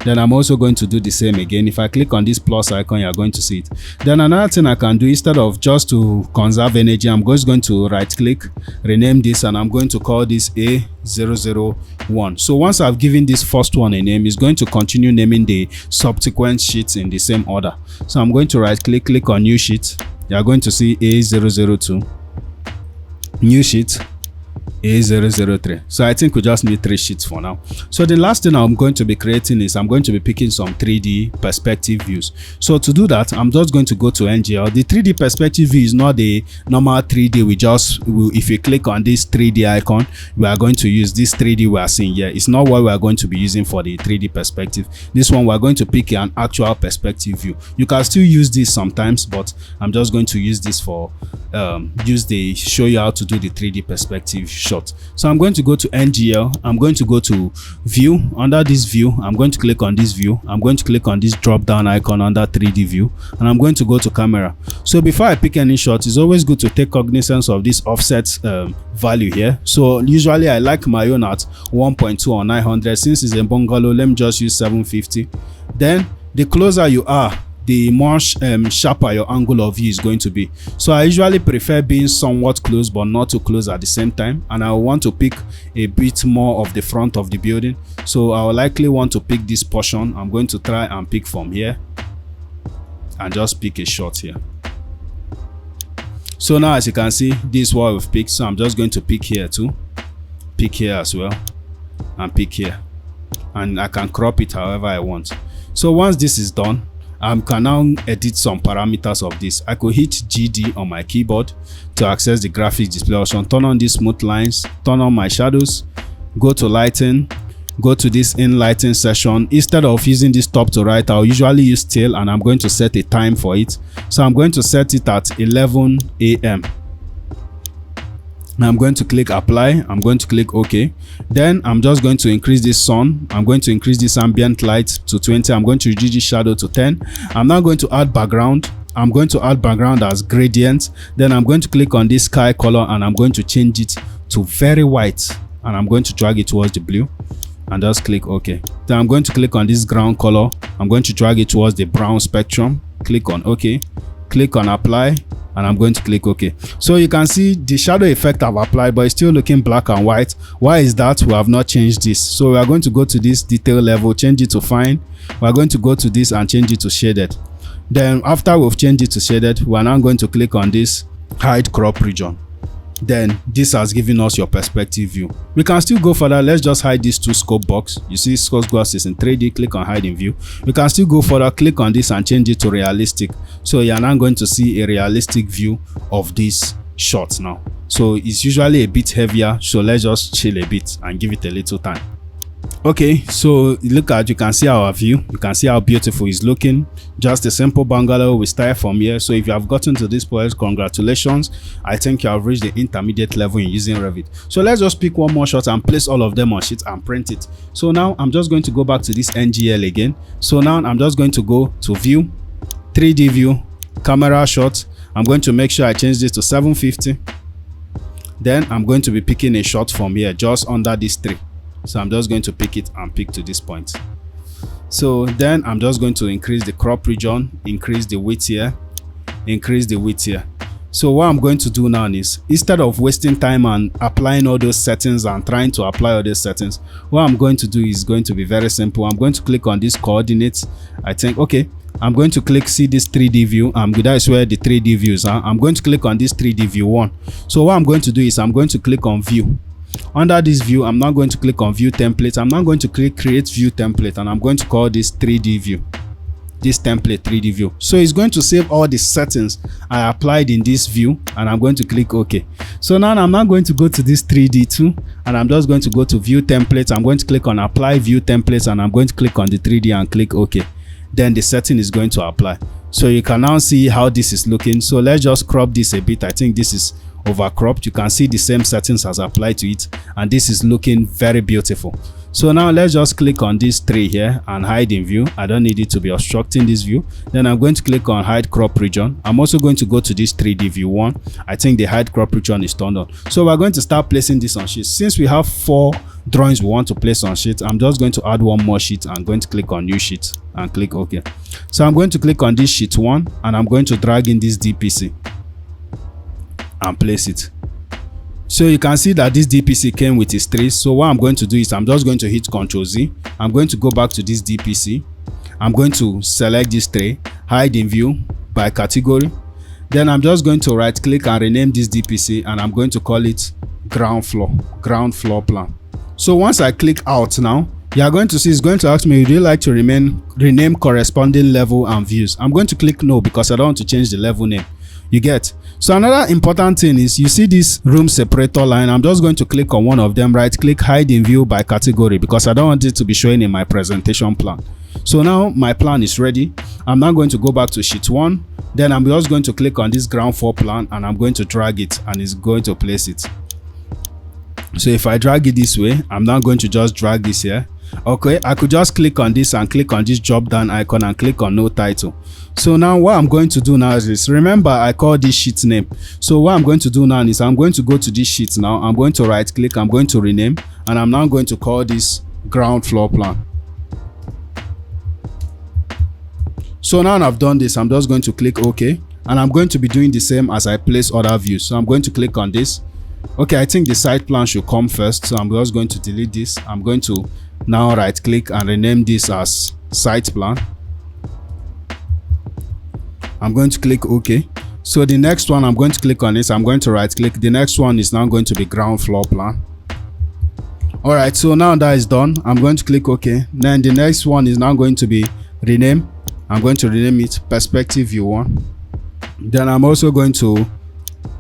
Then I'm also going to do the same again. If I click on this plus icon, you're going to see it. Then another thing I can do, instead of just to conserve energy, I'm just going to right click, rename this, and I'm going to call this A001. So once I've given this first one a name, it's going to continue naming the subsequent sheets in the same order. So I'm going to right click, click on new sheet. You're going to see A002, new sheet, A003. So I think we just need 3 sheets for now. So the last thing I'm going to be creating is I'm going to be picking some 3D perspective views. So to do that, I'm just going to go to NGL. The 3D perspective view is not the normal 3D. If you click on this 3D icon, we are going to use this 3D we are seeing here. It's not what we are going to be using for the 3D perspective. This one we're going to pick an actual perspective view. You can still use this sometimes, but I'm just going to use this for show you how to do the 3D perspective shot. So I'm going to go to NGL. I'm going to go to view. Under this view, I'm going to click on this view. I'm going to click on this drop down icon under 3D view, and I'm going to go to camera. So before I pick any shot, it's always good to take cognizance of this offset value here. So usually I like my own at 1.2 or 900. Since it's a bungalow, let me just use 750. Then the closer you are, the more sharper your angle of view is going to be. So I usually prefer being somewhat close but not too close at the same time, and I want to pick a bit more of the front of the building. So I will likely want to pick this portion. I'm going to try and pick from here and just pick a shot here. So now as you can see, this is what we've picked. So I'm just going to pick here too, pick here as well, and pick here, and I can crop it however I want. So once this is done, I can now edit some parameters of this. I could hit GD on my keyboard to access the graphics display option, turn on these smooth lines, turn on my shadows, go to lighting, go to this in lighting section. Instead of using this top to right, I'll usually use tail, and I'm going to set a time for it. So I'm going to set it at 11 AM. I'm going to click apply. I'm going to click OK. Then I'm just going to increase this sun. I'm going to increase this ambient light to 20. I'm going to reduce the shadow to 10. I'm now going to add background. I'm going to add background as gradient. Then I'm going to click on this sky color, and I'm going to change it to very white, and I'm going to drag it towards the blue, and just click OK. Then I'm going to click on this ground color. I'm going to drag it towards the brown spectrum. Click on OK. Click on apply, and I'm going to click OK. So you can see the shadow effect I've applied, but it's still looking black and white. Why is that? We have not changed this. So we are going to go to this detail level, change it to fine. We are going to go to this and change it to shaded. Then after we've changed it to shaded, we are now going to click on this hide crop region. Then this has given us your perspective view. We can still go further. Let's just hide these two scope box. You see scope box is in 3D. Click on hide in view. We can still go further, click on this and change it to realistic. So you're now going to see a realistic view of this shot now. So it's usually a bit heavier, so let's just chill a bit and give it a little time. Okay, so look at, you can see our view. You can see how beautiful it's looking. Just a simple bungalow. We start from here. So if you have gotten to this point, congratulations. I think you have reached the intermediate level in using Revit. So let's just pick one more shot and place all of them on sheet and print it. So now I'm just going to go back to this NGL again. So now I'm just going to go to view, 3D view, camera shot. I'm going to make sure I change this to 750. Then I'm going to be picking a shot from here just under this tree. So I'm just going to pick it and pick to this point. So then I'm just going to increase the crop region, increase the width here, increase the width here. So what I'm going to do now is, instead of wasting time and applying all those settings and trying to apply all those settings, what I'm going to do is going to be very simple. I'm going to click on these coordinates. I think, okay, I'm going to click, see this 3D view. That is where the 3D views are. I'm going to click on this 3D view 1. So what I'm going to do is I'm going to click on view. Under this view, I'm now going to click on view template. I'm now going to click create view template, and I'm going to call this 3D view, this template 3D view. So it's going to save all the settings I applied in this view, and I'm going to click OK. So now I'm not going to go to this 3D too, and I'm just going to go to view template. I'm going to click on apply view templates, and I'm going to click on the 3D and click OK. Then the setting is going to apply. So you can now see how this is looking. So let's just crop this a bit. I think this is overcropped. You can see the same settings as applied to it, and this is looking very beautiful. So now let's just click on this tree here and hide in view. I don't need it to be obstructing this view. Then I'm going to click on hide crop region. I'm also going to go to this 3D view 1. I think the hide crop region is turned on. So we're going to start placing this on sheet. Since we have 4 drawings we want to place on sheet, I'm just going to add one more sheet. I'm going to click on new sheet and click OK. So I'm going to click on this sheet 1, and I'm going to drag in this DPC and place it. So you can see that this DPC came with its trace. So what I'm going to do is I'm just going to hit Ctrl Z. I'm going to go back to this DPC. I'm going to select this tray, hide in view by category. Then I'm just going to right click and rename this DPC, and I'm going to call it ground floor plan. So once I click out now, you are going to see it's going to ask me, would you like to rename corresponding level and views? I'm going to click no because I don't want to change the level name. You get? So another important thing is, you see this room separator line. I'm just going to click on one of them, right click, hide in view by category, because I don't want it to be showing in my presentation plan. So now my plan is ready. I'm now going to go back to sheet 1. Then I'm just going to click on this ground floor plan, and I'm going to drag it, and it's going to place it. So if I drag it this way, I'm now going to just drag this here. Okay, I could just click on this and click on this drop down icon and click on no title. So now what I'm going to do now is this. Remember, I call this sheet name. So what I'm going to do now is I'm going to go to this sheet now. I'm going to right click, I'm going to rename, and I'm now going to call this ground floor plan. So now I've done this, I'm just going to click OK, and I'm going to be doing the same as I place other views. So I'm going to click on this. Okay, I think the site plan should come first, so I'm just going to delete this. I'm going to now right click and rename this as site plan. I'm going to click OK. So the next one, I'm going to click on this. I'm going to right click. The next one is now going to be ground floor plan. All right, so now that is done, I'm going to click OK. Then the next one is now going to be rename. I'm going to rename it perspective view 1. Then I'm also going to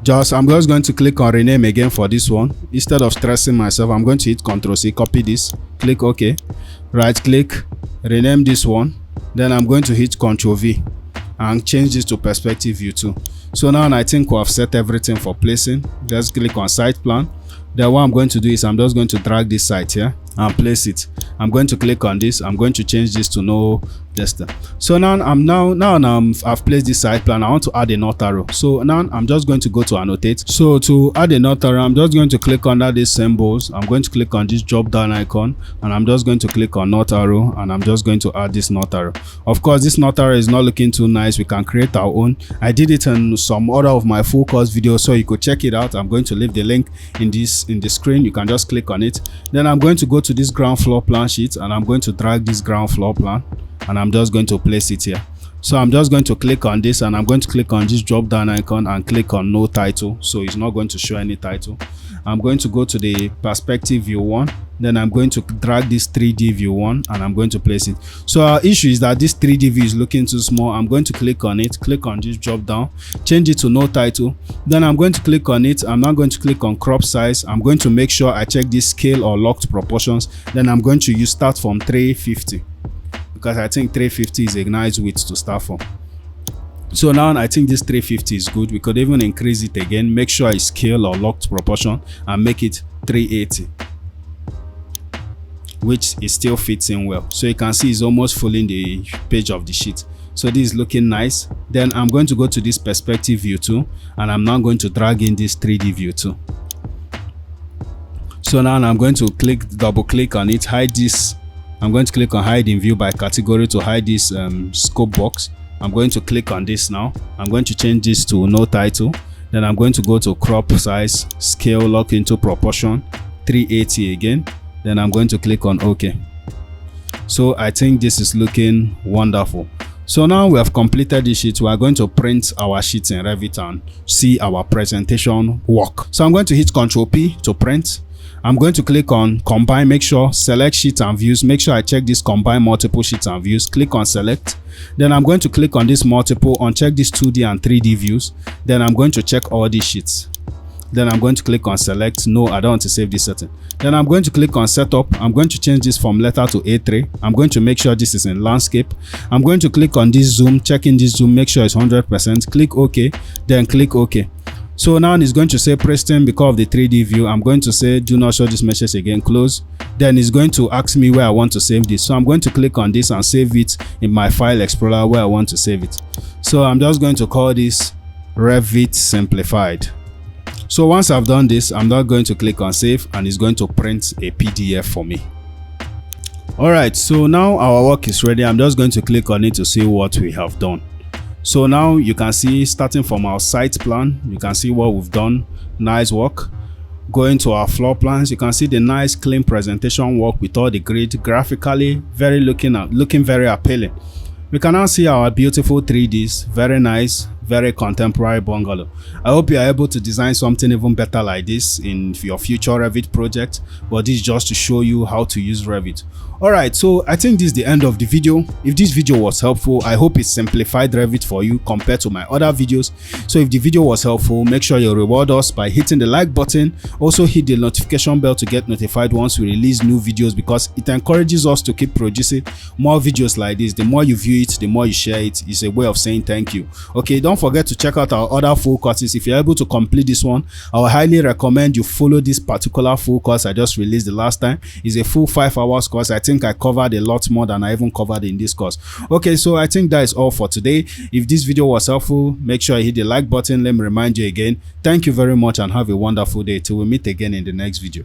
I'm just going to click on rename again for this one. Instead of stressing myself, I'm going to hit Ctrl C, copy this, click OK, right click, rename this one. Then I'm going to hit Ctrl V and change this to perspective view 2. So now I think we have set everything for placing. Just click on site plan. Then what I'm going to do is I'm just going to drag this site here and place it. I'm going to click on this. I'm going to change this to no distance. So now I've placed this site plan. I want to add a north arrow. So now I'm just going to go to annotate. So to add a north arrow, I'm just going to click under these symbols. I'm going to click on this drop down icon, and I'm just going to click on north arrow, and I'm just going to add this north arrow. Of course, this north arrow is not looking too nice. We can create our own. I did it in some other of my full course videos, so you could check it out. I'm going to leave the link in the screen. You can just click on it. Then I'm going to go to this ground floor plan sheet, and I'm going to drag this ground floor plan, and I'm just going to place it here. So I'm just going to click on this, and I'm going to click on this drop down icon and click on no title, so it's not going to show any title. I'm going to go to the perspective view 1. Then I'm going to drag this 3D view 1, and I'm going to place it. So our issue is that this 3D view is looking too small. I'm going to click on it, click on this drop down, change it to no title. Then I'm going to click on it. I'm now going to click on crop size. I'm going to make sure I check this scale or locked proportions. Then I'm going to use start from 350, because I think 350 is a nice width to start from. So now I think this 350 is good. We could even increase it again, make sure it's scale or locked proportion, and make it 380, which it still fits in well. So you can see it's almost filling the page of the sheet. So this is looking nice. Then I'm going to go to this perspective view 2, and I'm now going to drag in this 3D view 2. So now I'm going to double click on it, hide this. I'm going to click on hide in view by category to hide this scope box. I'm going to click on this now. I'm going to change this to no title. Then I'm going to go to crop size, scale, lock into proportion, 380 again. Then I'm going to click on OK. So I think this is looking wonderful. So now we have completed the sheet. We are going to print our sheets in Revit and see our presentation work. So I'm going to hit Ctrl P to print. I'm going to click on combine, make sure select sheets and views, make sure I check this combine multiple sheets and views, click on select. Then I'm going to click on this multiple, uncheck this 2D and 3D views. Then I'm going to check all these sheets. Then I'm going to click on select. No, I don't want to save this setting. Then I'm going to click on setup. I'm going to change this from letter to A3. I'm going to make sure this is in landscape. I'm going to click on this zoom, checking this zoom, make sure it's 100%, click OK, then click OK. So now it's going to say pristine because of the 3D view. I'm going to say do not show this message again, close. Then it's going to ask me where I want to save this. So I'm going to click on this and save it in my file explorer where I want to save it. So I'm just going to call this Revit simplified. So once I've done this, I'm now going to click on save, and it's going to print a PDF for me. Alright, so now our work is ready. I'm just going to click on it to see what we have done. So now you can see, starting from our site plan, you can see what we've done. Nice work. Going to our floor plans, you can see the nice clean presentation work with all the grid, graphically looking very appealing. We can now see our beautiful 3Ds, very nice, very contemporary bungalow. I hope you are able to design something even better like this in your future Revit project, but this is just to show you how to use Revit. Alright, so I think this is the end of the video. If this video was helpful, I hope it simplified Revit for you compared to my other videos. So if the video was helpful, make sure you reward us by hitting the like button. Also hit the notification bell to get notified once we release new videos, because it encourages us to keep producing more videos like this. The more you view it, the more you share it. It's a way of saying thank you. Okay, don't forget to check out our other full courses. If you're able to complete this one, I would highly recommend you follow this particular full course I just released the last time. It's a full 5 hours course. I think I covered a lot more than I even covered in this course. Okay, so I think that is all for today. If this video was helpful, make sure you hit the like button. Let me remind you again, thank you very much and have a wonderful day till we meet again in the next video.